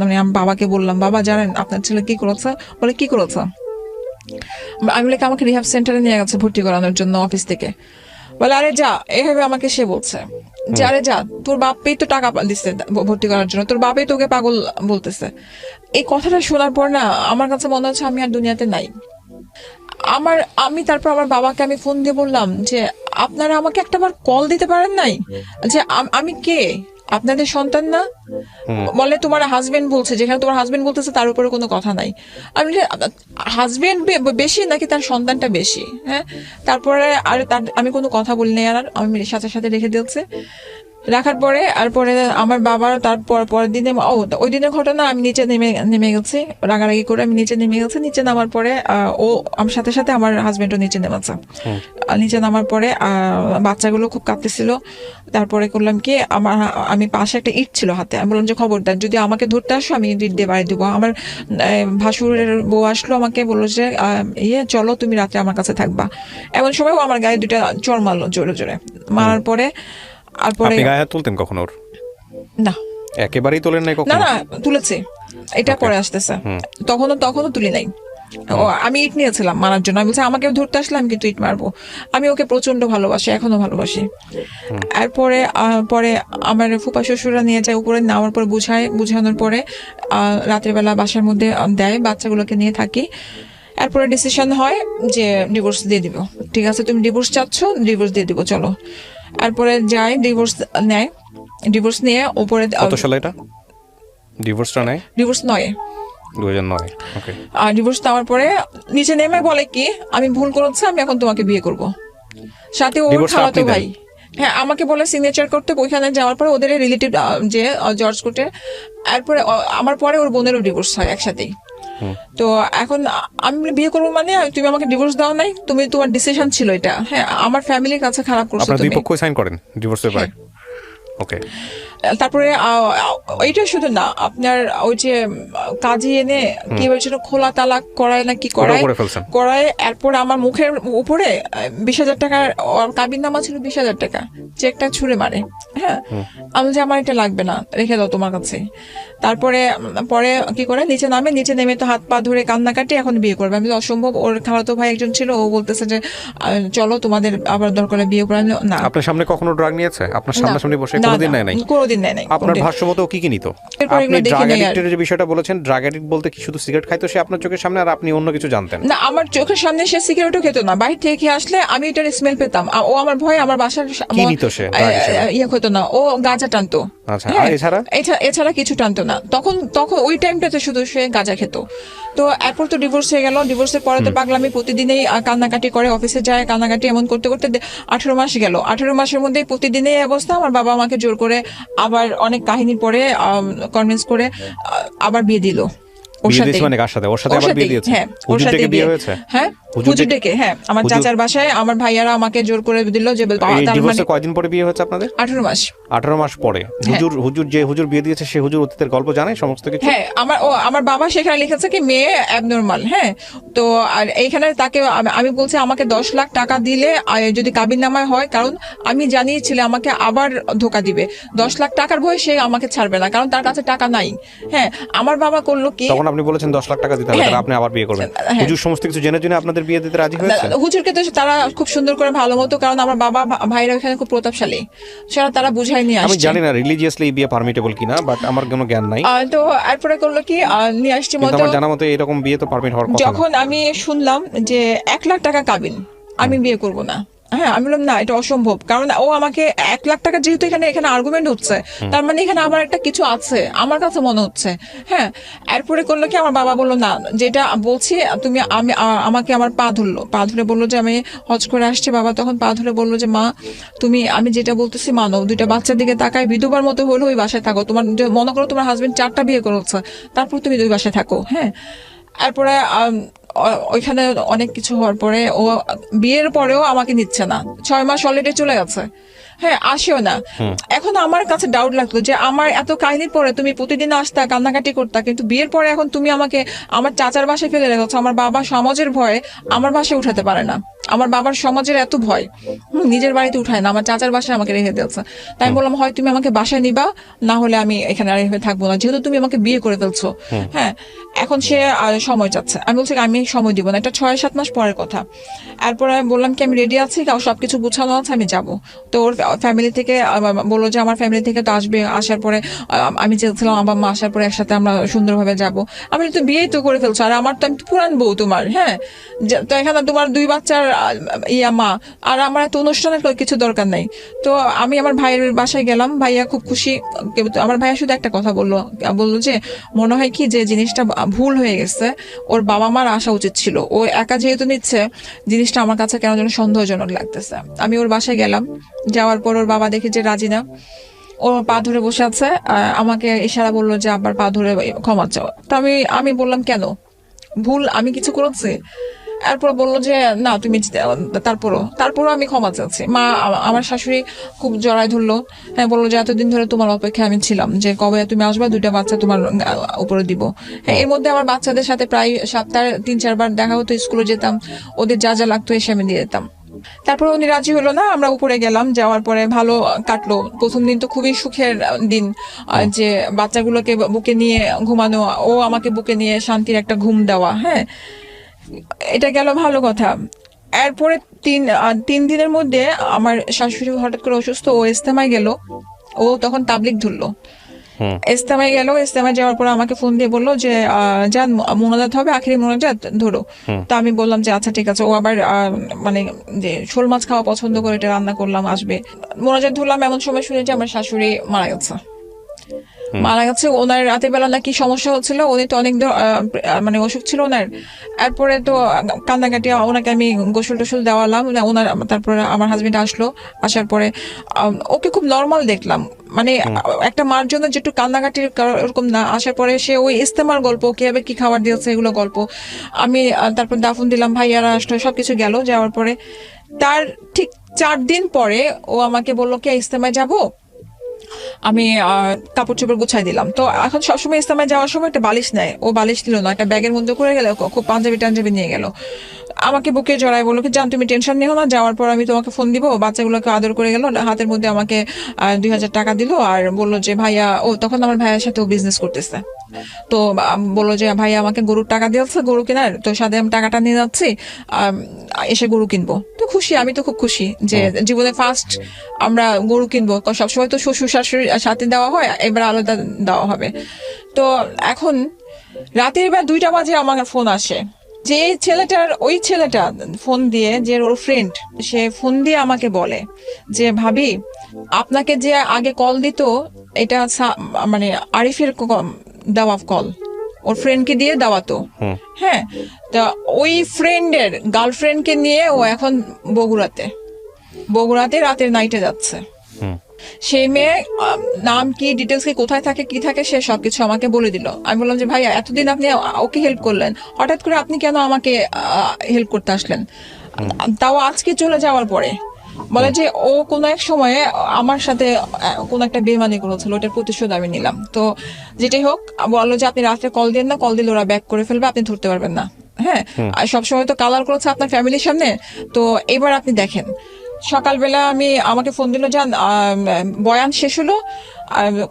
মানে আমার বাবাকে বললাম, বাবা জানেন আপনার ছেলে কি করেছে? বলে কি করেছে? আমি বলে আমাকে রিহাব সেন্টারে নিয়ে গেছে ভর্তি করানোর জন্য অফিস থেকে। বলে আরে যা, এভাবে আমাকে সে বলছে যে আরে যা, তোর বাপই তো টাকা দিচ্ছে ভর্তি করার জন্য, তোর বাপই তোকে পাগল বলতেছে। এই কথাটা শোনার পর না আমার কাছে মনে হচ্ছে আমি আর দুনিয়াতে নাই। আমি তারপর আমার বাবাকে আমি ফোন দিয়ে বললাম যে আপনারা আমাকে একটাবার কল দিতে পারেন নাই, যে আমি কে, আপনাদের সন্তান না? বলে তোমার হাজবেন্ড বলছে, যেখানে তোমার হাজবেন্ড বলতেছে তার উপরে কোনো কথা নাই। আমি হাজবেন্ড বেশি নাকি তার সন্তানটা বেশি? হ্যাঁ, তারপরে আর আমি কোনো কথা বলিনি, আর আমি সাথে সাথে রেখে দিয়েছে। রাখার পরে আর পরে আমার বাবার তারপর পরের দিনে ওই দিনের ঘটনা, আমি নিচে নেমে গেছি, রাগারাগি করে আমি নিচে নেমে গেছি। নিচে নামার পরে ও আমার সাথে সাথে আমার হাজবেন্ডও নিচে নেমেছে। নিচে নামার পরে বাচ্চাগুলো খুব কাঁদতেছিল। তারপরে করলাম কি, আমি পাশে একটা ইট ছিল হাতে, আমি বললাম যে খবরদার যদি আমাকে ধরতে আসো আমি ইট দিয়ে বাড়ি দেবো। আমার ভাসুরের বউ আসলো, আমাকে বললো যে চলো তুমি রাত্রে আমার কাছে থাকবা। এমন সময় ও আমার গায়ে 2টা চড় মারলো জোরে জোরে। মারার পরে আপনি গায়ে হাত তুলতেন কখনো ওর? না, একেবারেই তোলেন নাই কখনো? না না, তুলেছে, এটা পরে আসতেছে, তখনও তুলি নাই। আমি ইট নিয়েছিলাম মারার জন্য, আমি বলছি আমাকে ধরতে আসলে আমি কিন্তু ইট মারবো। আমি ওকে প্রচন্ড ভালোবাসি, এখনো ভালোবাসি। এরপরে পরে আমার ফুপা শ্বশুরা নিয়ে যায় উপরে, নেওয়ার পর বুঝানোর পরে রাতের বেলা বাসার মধ্যে দেয়, বাচ্চাগুলোকে নিয়ে থাকি। এরপরে ডিসিশন হয় যে ডিভোর্স দিয়ে দিব। ঠিক আছে, তুমি ডিভোর্স চাচ্ছ, ডিভোর্স দিয়ে দিব, চলো। এরপরে যাই, ডিভোর্স নেয়। ডিভোর্স নিয়ে উপরে কত সালে এটা ডিভোর্সটা নেয়? ডিভোর্স 2009। ওকে। আর ডিভোর্স নেওয়ার পরে নিচে নেমে বলে কি আমি ভুল করেছি, আমি এখন তোমাকে বিয়ে করব। সাথে ওর খালাতো ভাই, হ্যাঁ, আমাকে বলে সিগনেচার করতে। ওইখানে যাওয়ার পরে ওদের রিলেটিভ যে জর্জ কোর্টে, এরপরে আমার পরে ওর বোনেরও ডিভোর্স হয় একসাথেই। তো এখন আমি বিয়ে করবো মানে তুমি আমাকে ডিভোর্স দাও নাই, তুমি তোমার ডিসিশন ছিল এটা। হ্যাঁ, আমার ফ্যামিলির কাছে খারাপ করছো আপনারা দুই তুমি। পক্ষই সাইন করেন ডিভোর্স পেপারে? ওকে। তারপরে এইটা শুধু না, আপনার ওই যে কাজী এনে কি হয়েছিল, খোলা তালাক করায় না কি করায়। এরপরে আমার মুখের উপরে 20,000 টাকার কাবিন নামা ছিল, 20,000 টাকা চেকটা ছুঁড়ে মারে। হ্যাঁ, আমি যে আমার এটা লাগবে না, রেখে দাও তোমার কাছে। তারপরে পরে কি করে নিচে নেমে তো হাত পা ধরে কান্নাকাটি, এখন বিয়ে করবে। আমি অসম্ভব। ওর খালাতো ভাই একজন ছিল, ও বলতেছে যে চলো তোমাদের আবার দরকার বিয়ে করে না। আপনার সামনে কখনো ড্রাগ নিয়েছে? আপনার সামনাসামনি বসে কোনোদিন নেয় নাই? কোনোদিন নেয় নাই। আপনার ভাষ্যমতো কি কি নিত? আপনি ড্রাগ অ্যাডিক্টের যে বিষয়টা বলেছেন, ড্রাগ অ্যাডিক্ট বলতে কি শুধু সিগারেট খাইতো সে আপনার চোখের সামনে, আর আপনি অন্য কিছু জানতেন না? আমার চোখের সামনে সে সিগারেটও খেতো না, বাইরে থেকে খেয়ে আসলে আমি এটার স্মেল পেতাম। ও আমার ভয়, আমার বাসার কি নিত সে? ইয়ে হতো না, ও গাঁজা টানতো। আচ্ছা, এছাড়া কিছু টানতো না। তখন ওই টাইমটাতে শুধু সে গাঁজা খেত। তো এরপর তো ডিভোর্স হয়ে গেল, ডিভোর্সের পরে তো পাগলামি প্রতিদিনই কান্নাকাটি করে, অফিসে যায় কান্নাকাটি, এমন করতে করতে 18 মাস গেল। 18 মাসের মধ্যে প্রতিদিনই এই অবস্থা। আমার বাবা আমাকে জোর করে আবার অনেক কাহিনীর পরে কনভিন্স করে আবার বিয়ে দিল ওর সাথে। মানে কার সাথে? ওর সাথে আবার বিয়ে দিয়েছে? হ্যাঁ, ওর সাথে বিয়ে হয়েছে। হ্যাঁ, হুজুর ডেকে, হ্যাঁ, আমার চাচার বাসায় আমার ভাইয়ারা আমাকে জোর করে দিল যে ডিভোর্সের কয়দিন পরে বিয়ে হয়েছে আপনাদের? 18 মাস। 18 মাস পরে হুজুর যে হুজুর বিয়ে দিয়েছে সে হুজুর অতীতের গল্প জানে সমস্ত কিছু? হ্যাঁ, আমার বাবা সেখানে লিখেছে কি মেয়ে অ্যাবনর্মাল। হ্যাঁ, তো আর এইখানে তাকে আমি বলছি আমাকে 10 লাখ টাকা দিলে যদি কাবিননামায় হয়, কারণ আমি জানিয়েছিলাম আমাকে আবার ধোকা দিবে। 10 লাখ টাকার ভয়ে সে আমাকে ছাড়বে না, কারণ তার কাছে টাকা নাই। হ্যাঁ, আমার বাবা করলো কি, তখন আপনি বলেছেন 10 লাখ টাকা দিতে হবে, তাহলে আপনি আবার বিয়ে করবেন। হুজুর সমস্ত কিছু জেনে জেনে আপনাদের বিয়ে দিতে রাজি হয়েছে? হুজুরকে তো তারা খুব সুন্দর করে ভালো মতো, কারণ আমার বাবা ভাইরা ওখানে খুব প্রতাপশালী, সেটা তারা বুঝাই নিয়ে আসছে। আমি জানি না রিলিজিয়াসলি বিয়ে পারমিটেবল কিনা, বাট আমার কোনো জ্ঞান নাই। তো এরপরে করলো কি নিয়ে আসছে মতো, আমার জানা মতে এরকম বিয়ে তো পারমিট হওয়ার কথা না। যখন আমি শুনলাম যে 1 লাখ টাকা কাবিন, আমি বিয়ে করব না। হ্যাঁ, আমি বললাম না, এটা অসম্ভব, কারণ ও আমাকে 1 লাখ টাকা, যেহেতু এখানে আর্গুমেন্ট হচ্ছে, তার মানে এখানে আবার একটা কিছু আছে আমার কাছে মনে হচ্ছে। হ্যাঁ, এরপরে করলো কি আমার বাবা বললো না, যেটা বলছি তুমি, আমাকে আমার পা ধরে বললো যে আমি হজ করে আসছি। বাবা তখন পা ধরে বললো যে মা, তুমি আমি যেটা বলতেছি মানো, 2টা বাচ্চার দিকে তাকায়, বিধবার মতো হলো ওই বাসায় থাকো। তোমার মনে করো তোমার হাজবেন্ড 4টা বিয়ে করেছে, তারপর তুমি 2 বাসায় থাকো। হ্যাঁ, এরপরে ওইখানে অনেক কিছু হওয়ার পরে ও বিয়ের পরেও আমাকে নিচ্ছে না। 6 মাস অলরেডি চলে গেছে। হ্যাঁ, আসেও না। এখন আমার কাছে ডাউট লাগতো যে আমার এত কাহিনীর পরে তুমি প্রতিদিন আসতা, কান্নাকাটি করতা, কিন্তু বিয়ের পরে এখন তুমি আমাকে আমার চাচার বাসায় ফেলে রেখেছো। আমার বাবা সমাজের ভয়ে আমার বাসায় উঠাতে পারে না। আমার বাবার সমাজের এত ভয়, নিজের বাড়িতে উঠায় না, আমার চাচার বাসায় আমাকে রেখে দিয়েছে। তাই বললাম হয় তুমি আমাকে বাসায় নিবা, না হলে আমি এখানে আর থাকবো না, যেহেতু তুমি আমাকে বিয়ে করে ফেলছো। হ্যাঁ, এখন সে সময় চাচ্ছে। আমি বলছি আমি সময় দিব না, এটা 6-7 মাস পরের কথা। এরপরে আমি বললাম কি আমি রেডি আছি, সবকিছু গুছানো আছে, আমি যাবো। তো ওর ফ্যামিলি থেকে বললো যে আমার ফ্যামিলি থেকে তো আসবে, আসার পরে আমি চেয়েছিলাম আমার মা আসার পরে একসাথে আমরা সুন্দরভাবে যাবো। আমি তো বিয়েই তো করে ফেলছো, আর আমার তো আমি তো পুরান বউ তোমার। হ্যাঁ, তো এখানে তোমার 2 বাচ্চার মা, আর আমার এত অনুষ্ঠানের কিছু দরকার নাই। তো আমি আমার ভাইয়ের বাসায় গেলাম, ভাইয়া খুব খুশি। আমার ভাইয়া শুধু একটা কথা বললো যে মনে হয় কি যে জিনিসটা ভুল হয়ে গেছে, ওর বাবা মার আসা উচিত ছিল, ও একা যেহেতু নিচ্ছে, জিনিসটা আমার কাছে কেন যেন সন্দেহজনক লাগতেছে। আমি ওর বাসায় গেলাম, যাওয়ার পর ওর বাবা দেখে যে রাজি না, ও পা ধরে বসে আছে, আমাকে ইশারা বললো যে আবার পা ধরে ক্ষমা চাও। তো আমি বললাম কেন, ভুল আমি কিছু করেছি? এরপর বললো যে না তুমি, তারপরও আমি ক্ষমা চাচ্ছি। মা, আমার শাশুড়ি খুব জড়ায় ধরলো। হ্যাঁ, বললো যে এতদিন ধরে তোমার অপেক্ষায় আমি ছিলাম, যে কবে তুমি আসবা, 2টা বাচ্চা তোমার উপরে দিব। হ্যাঁ, এর মধ্যে আমার বাচ্চাদের সাথে প্রায় সপ্তাহে 3-4 বার দেখা হতো, স্কুলে যেতাম, ওদের যা যা লাগতো এসে আমি দিয়ে দিতাম। তারপর উনি রাজি হলো না, আমরা উপরে গেলাম, যাওয়ার পরে ভালো কাটলো। প্রথম দিন তো খুবই সুখের দিন, যে বাচ্চাগুলোকে বুকে নিয়ে ঘুমানো, ও আমাকে বুকে নিয়ে শান্তির একটা ঘুম দেওয়া। হ্যাঁ, এটা গেল ভালো কথা। এরপরে 3 দিনের মধ্যে আমার শাশুড়ি হঠাৎ করে অসুস্থ, ও ইস্তেমায় গেল। ও তখন তাবলিগ ধরলো, ইস্তেমায় গেল। ইস্তেমায় যাওয়ার পর আমাকে ফোন দিয়ে বললো যে যান মোনাজাত হবে, আখেরি মোনাজাত ধরো। তো আমি বললাম যে আচ্ছা ঠিক আছে। ও আবার মানে যে শোল মাছ খাওয়া পছন্দ করে, এটা রান্না করলাম, আসবে। মোনাজাত ধরলাম, এমন সময় শুনে যে আমার শাশুড়ি মারা গেছে। ওনার রাতের বেলা নাকি সমস্যা হচ্ছিল, উনি তো অনেক মানে অসুখ ছিল ওনার। এরপরে তো কান্নাকাটি, ওনাকে আমি গোসল টোসল দেওয়ালাম ওনার। তারপরে আমার হাজবেন্ড আসলো, আসার পরে ওকে খুব নর্মাল দেখলাম, মানে একটা মার জন্য যেটু কান্নাকাটির ওরকম না। আসার পরে সে ওই ইস্তেমার গল্প, কিভাবে কি খাবার দিয়েছে এগুলো গল্প। আমি তারপর দাফন দিলাম, ভাইয়ারা আসলো, সবকিছু গেল। যাওয়ার পরে তার ঠিক 4 দিন পরে ও আমাকে বললো কি ইস্তেমায় যাবো। আমি কাপড় চোপড় গুছাই দিলাম। তো এখন সবসময় ইস্তেমায় যাওয়ার সময় একটা বালিশ নেয়, ও বালিশ দিল না, একটা ব্যাগের মধ্যে করে গেল, খুব পাঞ্জাবি নিয়ে গেল। আমাকে বুকে জড়ায় বললো কি জান তুমি টেনশন নিও না, যাওয়ার পর আমি তোমাকে ফোন দিব। বাচ্চাগুলোকে আদর করে গেল, হাতের মধ্যে আমাকে 2000 টাকা দিল, আর বললো যে ভাইয়া, ও তখন আমার ভাইয়ের সাথে ও বিজনেস করতেছে। তো বললো যে ভাইয়া আমাকে গরুর টাকা দিয়েছে, গরু কেনার, তো সাথে আমি টাকাটা নিয়ে যাচ্ছি, এসে গরু কিনবো। তো খুশি, আমি তো খুব খুশি যে জীবনে ফার্স্ট আমরা গরু কিনবো। সবসময় তো শ্বশুর শাশুড়ির সাথে দেওয়া হয়, এবার আলাদা দেওয়া হবে। তো এখন রাতের বেলা 2টা বাজে আমার ফোন আসে, যে ওই ছেলেটা ফোন দিয়ে, যে ওর ফ্রেন্ড, সে ফোন দিয়ে আমাকে বলে যে ভাবি আপনাকে যে আগে কল দিত, এটা মানে আরিফের দেওয়া কল, ওর ফ্রেন্ডকে দিয়ে দাওয়াতো। হ্যাঁ, তা ওই ফ্রেন্ডের গার্লফ্রেন্ডকে নিয়ে ও এখন বগুড়াতে রাতের নাইটে যাচ্ছে। সেই মেয়ে নাম কি, ডিটেলস কি, কোথায় থাকে, কি থাকে, সে সবকিছু আমাকে বলে দিল। আমি বললাম যে ভাইয়া এতদিন আপনি ওকে হেল্প করলেন, হঠাৎ করে আপনি কেন আমাকে হেল্প করতে আসলেন, তাও আজকে চলে যাওয়ার পরে? বলে যে ও কোনো এক সময়ে আমার সাথে কোন একটা বেমানি করেছিল, ওটার প্রতিশোধ আমি নিলাম। তো যেটাই হোক, বললো যে আপনি রাত্রে কল দেন না, কল দিলে ওরা ব্যাক করে ফেলবে, আপনি ধরতে পারবেন না। হ্যাঁ, আর সবসময় তো কালার করেছে আপনার ফ্যামিলির সামনে, তো এবার আপনি দেখেন। সকালবেলা আমাকে ফোন দিল, যান বয়ান শেষ হলো,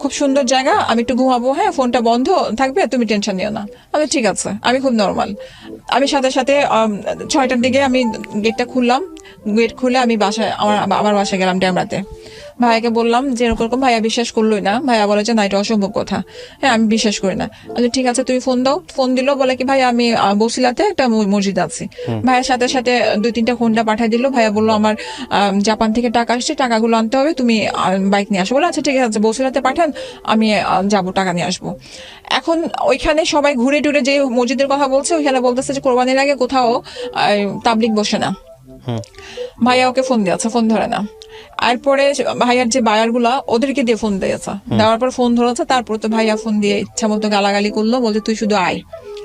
খুব সুন্দর জায়গা, আমি একটু ঘুমাবো, হ্যাঁ ফোনটা বন্ধ থাকবে, তুমি টেনশন নিও না। আমি ঠিক আছে, আমি খুব নর্মাল। আমি সাথে 6টার দিকে আমি গেটটা খুললাম, গেট খুলে আমি বাসায় আমার বাসায় গেলাম ড্যামরাতে। ভাইয়াকে বললাম যে এরকম, ভাইয়া বিশ্বাস করলোই না। ভাইয়া বলে যে না, এটা অসম্ভব কথা। হ্যাঁ, আমি বিশ্বাস করি না। ঠিক আছে তুমি ফোন দাও। ফোন দিল, বলে কি ভাইয়া আমি বসিলাতে একটা মসজিদ আছি। ভাইয়ার সাথে 2-3টা হোন্ডা পাঠিয়ে দিল। ভাইয়া বললো আমার জাপান থেকে টাকা আসছে, টাকাগুলো আনতে হবে, তুমি বাইক নিয়ে আসো। বলে আচ্ছা ঠিক আছে, বসিলাতে পাঠান, আমি যাবো, টাকা নিয়ে আসবো। এখন ওইখানে সবাই ঘুরে টুরে যে মসজিদের কথা বলছে, ওইখানে বলতেছে যে কোরবানির আগে কোথাও তাবলিগ বসে না। ভাইয়া ওকে ফোন দিয়েছে, ফোন ধরে না। এরপরে ভাইয়ার যে বায়ার গুলা, ওদেরকে দিয়ে ফোন দিয়েছে, দেওয়ার পর ফোন ধরেছে। তারপর তো ভাইয়া ফোন দিয়ে ইচ্ছা মতো গালাগালি করলো, বলছে তুই শুধু আয়,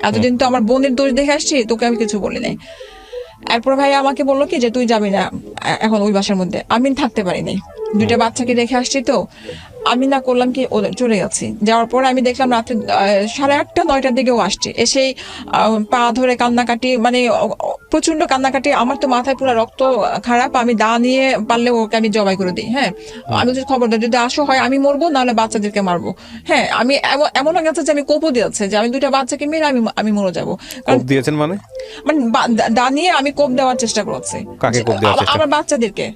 এতদিন তো আমার বোনের দোষ দেখে আসছি, তোকে আমি কিছু বলি নাই। এরপর ভাইয়া আমাকে বললো কি যে তুই যাবি না এখন ওই বাসার মধ্যে। আমি থাকতে পারিনি, 2টা বাচ্চাকে রেখে আসছি, তো আমি না করলাম কি চলে যাচ্ছি। যাওয়ার পর আমি দেখলাম রাত্রে 8:30-9টার দিকেও আসছে, এসেই পা ধরে কান্নাকাটি, মানে প্রচন্ড কান্নাকাটি। আমার তো মাথায় পুরো রক্ত খারাপ, আমি দা নিয়ে পারলে ওকে আমি জবাই করে দিই। হ্যাঁ, আমি যদি খবরদার যদি আসো হয় আমি মরবো, নাহলে বাচ্চাদেরকে মারবো। হ্যাঁ, আমি এমন হয়ে গেছে যে আমি কোপও দিয়েছে যে আমি 2টা বাচ্চাকে মেরে আমি মরে যাবো। দিয়েছেন মানে দা নিয়ে আমি কোপ দেওয়ার চেষ্টা করছি আমার বাচ্চাদেরকে।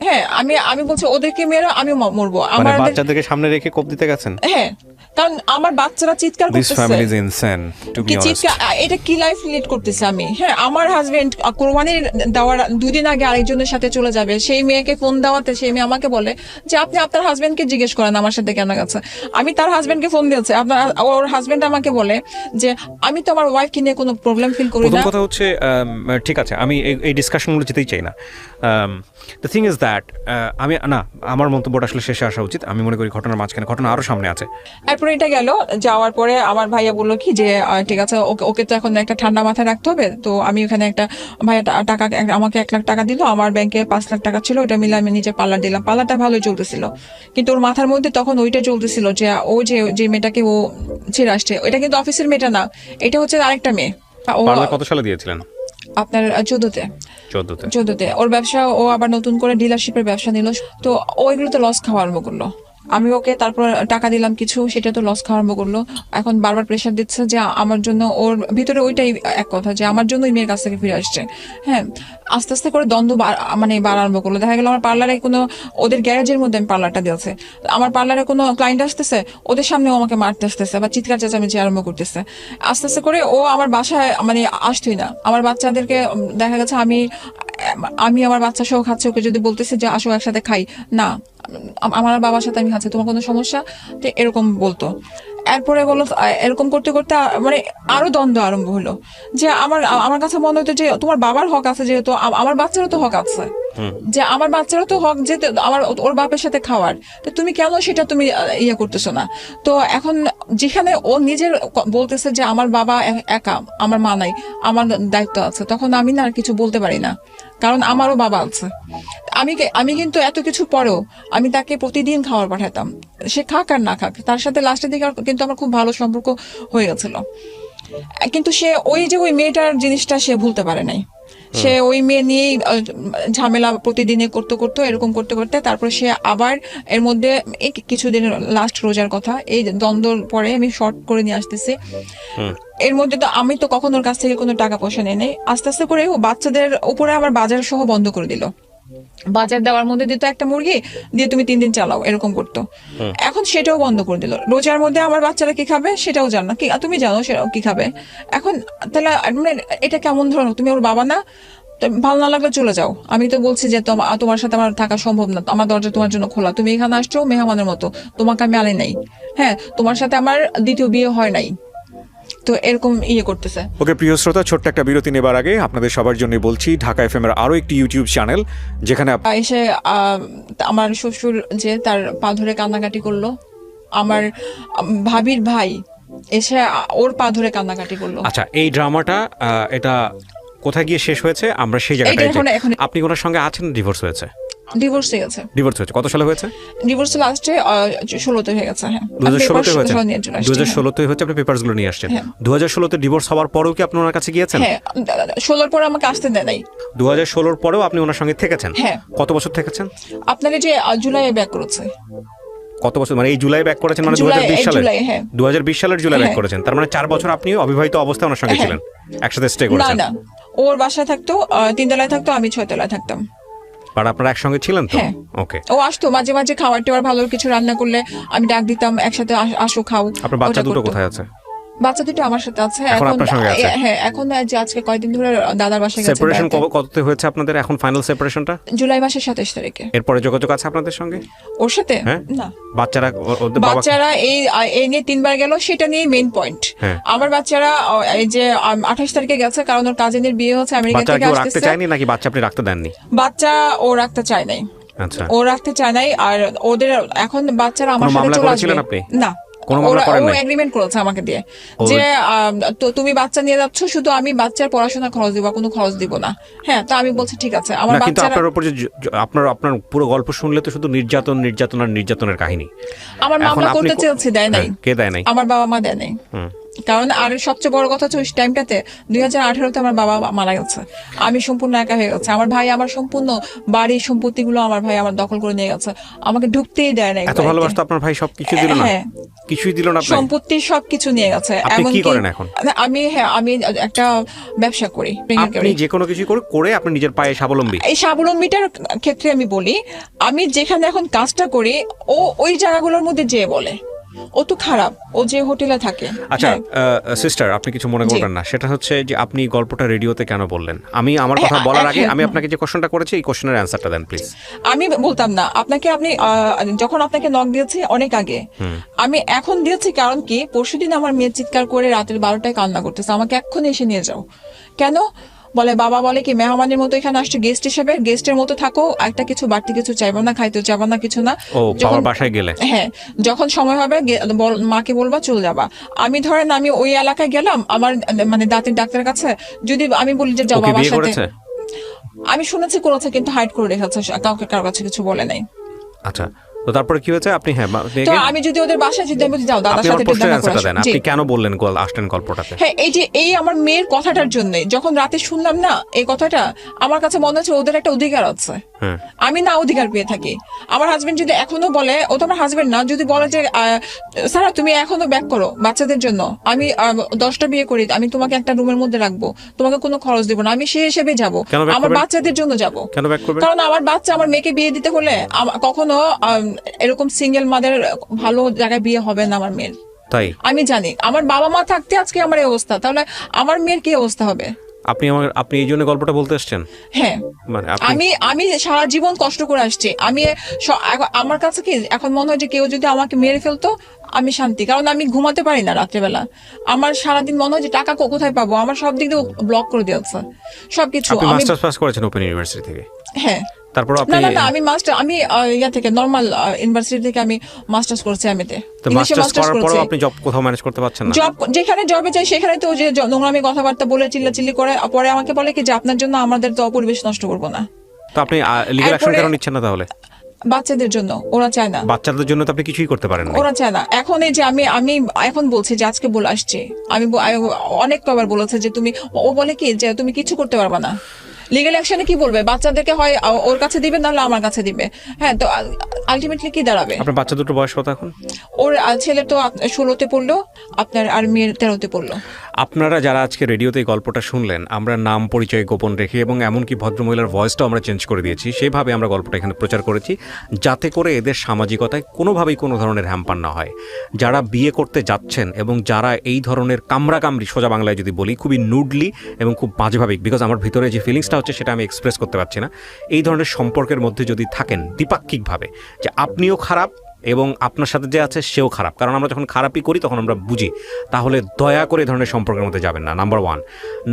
হ্যাঁ, আমি বলছি ওদেরকে মেরে আমি মরবো। আমার বাচ্চাদেরকে সামনে রেখে কোপ দিতে গেছেন? হ্যাঁ, কারণ আমার বাচ্চারা চিৎকার করতেছে, এটা কি লাইফ লিড করতেছে আমি। হ্যাঁ, আমার হাজবেন্ড কোরবানির দেওয়ার 2 দিন আগে আরেকজনের সাথে চলে যাবে, সেই মেয়েকে ফোন দেওয়াতে সেই মেয়ে আমাকে বলে যে আপনি আপনার হাজবেন্ডকে জিজ্ঞেস করেন আমার সাথে কেন গেছে। আমি তার হাজবেন্ডকে ফোন দিয়েছি, ওর হাজবেন্ড আমাকে বলে যে আমি তো আমার ওয়াইফকে নিয়ে কোনো প্রবলেম ফিল করি না। কথা হচ্ছে, ঠিক আছে, আমি এই ডিসকাশনগুলো যেতেই চাই না। দ্য থিং ইজ দ্যাট আমি না, আমার মন্তব্যটা আসলে শেষে আসা উচিত। আমি মনে করি ঘটনার মাঝখানে ঘটনা আরো সামনে আছে। এরপরে এটা গেল, যাওয়ার পরে আমার ভাইয়া বললো কি যে ঠিক আছে, ওকে তো এখন একটা ঠান্ডা মাথায় রাখতে হবে। তো আমি ওখানে একটা ভাইয়া টাকা আমাকে 1 লাখ টাকা দিল, আমার ব্যাংকে 5 লাখ টাকা ছিল, ওটা মিলে আমি নিজে পার্লার দিলাম। পার্লারটা ভালোই চলতেছিল, কিন্তু ওর মাথার মধ্যে তখন ওইটা চলতেছিল যে ও যে মেয়েটাকে ও ছেড়ে আসছে, এটা কিন্তু অফিসের মেয়েটা না, এটা হচ্ছে আরেকটা মেয়ে। কত সালে দিয়েছিলেন? আপনার 14তে ওর ব্যবসা, ও আবার নতুন করে ডিলারশিপের ব্যবসা নিল। তো ওইগুলোতে লস খাওয়া আরম্ভ করলো। আমি ওকে তারপর টাকা দিলাম কিছু, সেটা তো লস খাওয়া আরম্ভ করলো। এখন বারবার প্রেশার দিচ্ছে যে আমার জন্য, ওর ভিতরে ওইটাই এক কথা যে আমার জন্য ওই মেয়ের কাছ থেকে ফিরে আসছে। হ্যাঁ, আস্তে আস্তে করে দ্বন্দ্ব মানে বাড়া আরম্ভ করলো। দেখা গেল আমার পার্লারে কোনো, ওদের গ্যারেজের মধ্যে আমি পার্লারটা দিয়েছে, আমার পার্লারে কোনো ক্লায়েন্ট আসতেছে, ওদের সামনেও আমাকে মারতে আসতেছে বা চিৎকার চেঁচামেচি আরম্ভ করতেছে। আস্তে আস্তে করে ও আমার বাসায় মানে আসতোই না। আমার বাচ্চাদেরকে দেখা গেছে আমি আমার বাচ্চা সহ খাচ্ছে, ওকে যদি বলতেছি যে আসো একসাথে খাই, না আমার বাবার সাথে আমি খাচ্ছি, তোমার কোনো সমস্যা, তো এরকম বলতো। এরপরে বললো, এরকম করতে করতে মানে আরো দ্বন্দ্ব আরম্ভ হলো যে আমার কাছে মনে হতো যে তোমার বাবার হক আছে, যেহেতু আমার বাচ্চারও তো হক আছে, যে আমার বাচ্চারও তো হক যে আমার ওর বাপের সাথে খাওয়ার, তো তুমি কেন সেটা তুমি ইয়ে করতেছো না। তো এখন যেখানে ও নিজের বলতেছে যে আমার বাবা একা, আমার মা নাই, আমার দায়িত্ব আছে, তখন আমি না আর কিছু বলতে পারি না, কারণ আমারও বাবা আছে। আমি কিন্তু এত কিছু পরেও আমি তাকে প্রতিদিন খাবার পাঠাতাম, সে খাক আর না খাক, তার সাথে লাস্টের দিকে কিন্তু আমার খুব ভালো সম্পর্ক হয়ে গেছিল। কিন্তু সে ওই মেয়েটার জিনিসটা সে ভুলতে পারে নাই। সে ওই মেয়ে নিয়েই ঝামেলা প্রতিদিনে করতে এরকম করতে তারপরে সে আবার এর মধ্যে এই কিছুদিন, লাস্ট রোজার কথা, এই দ্বন্দ্বর পরে আমি শর্ট করে নিয়ে আসতেছি। এর মধ্যে তো আমি তো কখনো ওর কাছ থেকে কোনো টাকা পয়সা নেই নাই। আস্তে আস্তে করে ও বাচ্চাদের উপরে আবার বাজার সহ বন্ধ করে দিল। বাজার দেওয়ার মধ্যে দিত একটা মুরগি দিয়ে তুমি 3 দিন চালাও, এরকম করতো। এখন সেটাও বন্ধ করে দিল। রোজার মধ্যে আমার বাচ্চারা কি খাবে সেটাও জানো না, কি তুমি জানো সেটাও কি খাবে। এখন তাহলে মানে এটা কেমন ধরনের, তুমি ওর বাবা না, ভালো না লাগলে চলে যাও। আমি তো বলছি যে তোমার সাথে আমার থাকা সম্ভব না, আমার দরজা তোমার জন্য খোলা, তুমি এখানে আসছো মেহমানের মতো, তোমাকে আমি আনি নাই। হ্যাঁ, তোমার সাথে আমার দ্বিতীয় বিয়ে হয় নাই। তো এরকম করতেছে। ওকে প্রিয় শ্রোতা, ছোট্ট একটা বিরতি নেবার আগে আপনাদের সবার জন্য বলছি ঢাকা এফএম এর আরো একটি ইউটিউব চ্যানেল যেখানে এসে আমার শ্বশুর যে তার পা ধরে কান্নাকাটি করলো, আমার ভাবির ভাই এসে ওর পা ধরে কান্নাকাটি করলো। আচ্ছা, এই ড্রামাটা এটা কোথায় গিয়ে শেষ হয়েছে আমরা সেই জায়গাটায় আপনি ওনার সঙ্গে আছেন? ডিভোর্স হয়েছে? ডিভোর্স হয়ে গেছে। ডিভোর্স হয়েছে কত সালে হয়েছে? ডিভোর্স লাস্টে 16তে হয়ে গেছে। হ্যাঁ 2016তে হয়েছে। 2016তে হয়েছে, আপনি পেপারস গুলো নিয়ে আসছেন। 2016তে ডিভোর্স হওয়ার পরেও কি আপনি ওনার কাছে গিয়েছেন? হ্যাঁ 16 পরে আমাকে আসতে দেয় নাই। 2016 পরেও আপনি ওনার সঙ্গে থেকেছেন? হ্যাঁ। কত বছর থেকেছেন? আপনার যে জুলাইয়ে ব্যাক করেছে। কত বছর মানে এই জুলাই ব্যাক করেছেন মানে 2020 সালে? 2020 সালের জুলাই ব্যাক করেছেন, তার মানে 4 বছর আপনি অবিবাহিত অবস্থায় ওনার সঙ্গে ছিলেন, একসাথে স্টে করেছেন? না, ওর বাসায় থাকতো 3 তলায় থাকতো, আমি 6 তলায় থাকতাম। আর আপনারা একসঙ্গে ছিলেন তো? ওকে। ও আসতো মাঝে মাঝে খাবার টাবার ভালো কিছু রান্না করলে আমি ডাক দিতাম, একসাথে আসো খাও। আপনার বাচ্চা দুটো কোথায় আছে? বাচ্চা দুটো আমার সাথে আছে এখন। আপনার সঙ্গে আছে? হ্যাঁ এখন যে আজকে কয়েকদিন ধরে দাদার বাসায় গেছে। সেপারেশন কততে হয়েছে আপনাদের এখন ফাইনাল সেপারেশনটা? জুলাই মাসের 27 তারিখে। এরপরে যোগাযোগ আছে আপনাদের সঙ্গে ওর সাথে? না। বাচ্চারা এই নিয়ে 3 বার গেল, সেটা নিয়ে মেইন পয়েন্ট। আমার বাচ্চারা এই যে 28 তারিখে গেছে, কারণ ওর কাজিনের বিয়ে হচ্ছে আমেরিকা থেকে আসছে। রাখতে চায়নি নাকি বাচ্চা আপনি রাখতে দেননি? বাচ্চা ও রাখতে চায় নাই। আচ্ছা, ও রাখতে চায় নাই। আর ওদের এখন বাচ্চারা আমার সাথে চলে আসবে না। ও এগ্রিমেন্ট করেছে আমাকে দিয়ে যে তো তুমি বাচ্চা নিয়ে যাচ্ছ, শুধু আমি বাচ্চার পড়াশোনা খরচ দিব, কোনো খরচ দিব না। হ্যাঁ, তো আমি বলছি ঠিক আছে। আমার বাচ্চা আপনার উপর যে আপনার পুরো গল্প শুনলে তো শুধু নির্যাতনের কাহিনী। আমার মামলা করতে চেয়েছে, দেয় নাই। কে দেয় নাই? আমার বাবা মা দেয় নাই। কারণ আর সবচেয়ে বড় কথা হচ্ছে ওই টাইমটাতে 2018-তে আমার বাবা মারা গেছে, আমি সম্পূর্ণ একা হয়ে গেছে। আমার ভাই আমার সম্পূর্ণ বাড়ি সম্পত্তি গুলো আমার ভাই আমার দখল করে নিয়ে গেছে, আমাকে ঢুকতেই দেয় না। এত ভালোবাসতো আপনার ভাই, সবকিছু দিল না? হ্যাঁ, কিছুই দিল না। সম্পত্তি সবকিছু নিয়ে গেছে। আপনি কি করেন এখন? আমি একটা ব্যবসা করি। আপনি যে কোনো কিছু করে আপনি নিজের পায়ে স্বাবলম্বী। এই স্বাবলম্বীটার ক্ষেত্রে আমি বলি, আমি যেখানে এখন কাজটা করি ও ওই জায়গাগুলোর মধ্যে যেয়ে বলে ও তো খারাপ, ও যে হোটেলে থাকে। আচ্ছা সিস্টার, আপনি কিছু মনে করবেন না, সেটা হচ্ছে যে আপনি গল্পটা রেডিওতে কেন বললেন? আমি আমার কথা বলার আগে আমি আপনাকে যে কোশ্চেনটা করেছি এই কোশ্চেনের অ্যানসারটা দেন প্লিজ। আমি বলতাম না আপনাকে, আপনি যখন আপনাকে নক দিয়েছি অনেক আগে, আমি এখন দিয়েছি কারণ কি পরশুদিন আমার মেয়ে চিৎকার করে রাতের 12টায় কান্না করতেছে, আমাকে এক্ষুনি এসে নিয়ে যাও। কেন বলে, বাবা বলে কি মেহমানের মতো এখানে আসছে, গেস্ট হিসেবে গেস্টের মতো থাকো, একটা কিছু বাড়তি কিছু চাইবো না, খাইতে চাইবো না, কিছু না। যখন বাসায় গেলে, হ্যাঁ যখন সময় হবে মাকে বলবা চলে যাবা। আমি ধরেন আমি ওই এলাকায় গেলাম আমার মানে দাঁতের ডাক্তারের কাছে, যদি আমি বলি যে যাও বাবার সাথে, আমি শুনেছি করেছে কিন্তু হাইড করে রেখেছে, কাউকে কারোর কাছে কিছু বলে নাই। আচ্ছা, তো তারপরে কি হয়েছে? আপনি তো আমি যদি ওদের বাসায় যদি আমি যাও দাদার সাথে আপনি কেন বললেন আসতেন গল্পটাতে? হ্যাঁ এই আমার মেয়ের কথাটার জন্য যখন রাতে শুনলাম না এই কথাটা, আমার কাছে মনে হচ্ছে ওদের একটা অধিকার আছে, আমি না অধিকার পেয়ে থাকি। আমার হাজবেন্ড যদি এখনো বলে, ও তো আমার হাজবেন্ড না, যদি বলে যে সারা তুমি এখনো ব্যাক করো বাচ্চাদের জন্য, আমি 10টা বিয়ে করি, আমি তোমাকে একটা রুমের মধ্যে রাখবো, তোমাকে কোনো খরচ দিব না, আমি সেই হিসেবে যাবো, আমার বাচ্চাদের জন্য যাবো। কারণ আমার বাচ্চা, আমার মেয়েকে বিয়ে দিতে হলে কখনো এরকম সিঙ্গেল মাদের ভালো জায়গায় বিয়ে হবে না আমার মেয়ের। তাই আমি জানি আমার বাবা মা থাকতে আজকে আমার এই অবস্থা, তাহলে আমার মেয়ের কি অবস্থা হবে? আপনি এই জন্য গল্পটা বলতে এসেছেন? হ্যাঁ, মানে আমি সারা জীবন কষ্ট করে আসছি। আমার কাছে কি এখন মনে হয় যে কেউ যদি আমাকে মেরে ফেলতো আমি শান্তি, কারণ আমি ঘুমাতে পারি না রাত্রেবেলা। আমার সারাদিন মনে হয় যে টাকা কোথায় পাবো, আমার সব দিক দিয়ে ব্লক করে দিয়েছে সবকিছু। আপনি মাস্টার্স পাস করেছেন ওপেন ইউনিভার্সিটি থেকে? হ্যাঁ। তারপর না আমি ইয়া থেকে নরমাল ইউনিভার্সিটি থেকে আমি মাস্টার্স করছি। আমিতে আপনি জব কোথাও ম্যানেজ করতে পারছেন না? জব যেখানে জবে যাই সেখানে তো যে নোংরামি কথাবার্তা বলে চিল্লাচিল্লি করে, পরে আমাকে বলে কি যে আপনার জন্য আমাদের তো পরিবেশ নষ্ট করবো না। তো আপনি লিগ্যাল অ্যাকশন কেন নিচ্ছেন না তাহলে? বাচ্চাদের জন্য, ওরা চায় না। বাচ্চাদের জন্য তো আপনি কিছুই করতে পারেন না। ওরা চায় না। এখন এই যে আমি এখন বলছি যে আজকে বলে আসছি, আমি অনেক কবার বলেছে যে তুমি, ও বলে কি যে তুমি কিছু করতে পারবা না। লিগ্যাল অ্যাকশনে কি বলবে? বাচ্চাদেরকে হয় ওর কাছে দিবে, নাহলে আমার কাছে দিবে। হ্যাঁ, তো আলটিমেটলি কি দাঁড়াবে? আপনার বাচ্চা দুটো বয়স কত এখন? ওর ছেলে তো 16তে পড়লো, আপনার আর মেয়ের 13তে পড়লো। আপনারা যারা আজকে রেডিওতে এই গল্পটা শুনলেন, আমরা নাম পরিচয় গোপন রেখে এবং এমনকি ভদ্রমহিলার ভয়েসটাও আমরা চেঞ্জ করে দিয়েছি, সেভাবে আমরা গল্পটা এখানে প্রচার করেছি যাতে করে এদের সামাজিকতায় কোনোভাবেই কোনো ধরনের হ্যাম্পার না হয়। যারা বিয়ে করতে যাচ্ছেন এবং যারা এই ধরনের কামড়াকামড়ি, সোজা বাংলায় যদি বলি, খুবই নুডলি এবং খুব বাজেভাবে, বিকজ আমার ভিতরে যে ফিলিংসটা হচ্ছে সেটা আমি এক্সপ্রেস করতে পারছি না, এই ধরনের সম্পর্কের মধ্যে যদি থাকেন দ্বিপাক্ষিকভাবে, যে আপনিও খারাপ এবং আপনার সাথে যে আছে সেও খারাপ, কারণ আমরা যখন খারাপই করি তখন আমরা বুঝি। তাহলে দয়া করে এই ধরনের সম্পর্কের মধ্যে যাবেন না, নাম্বার 1।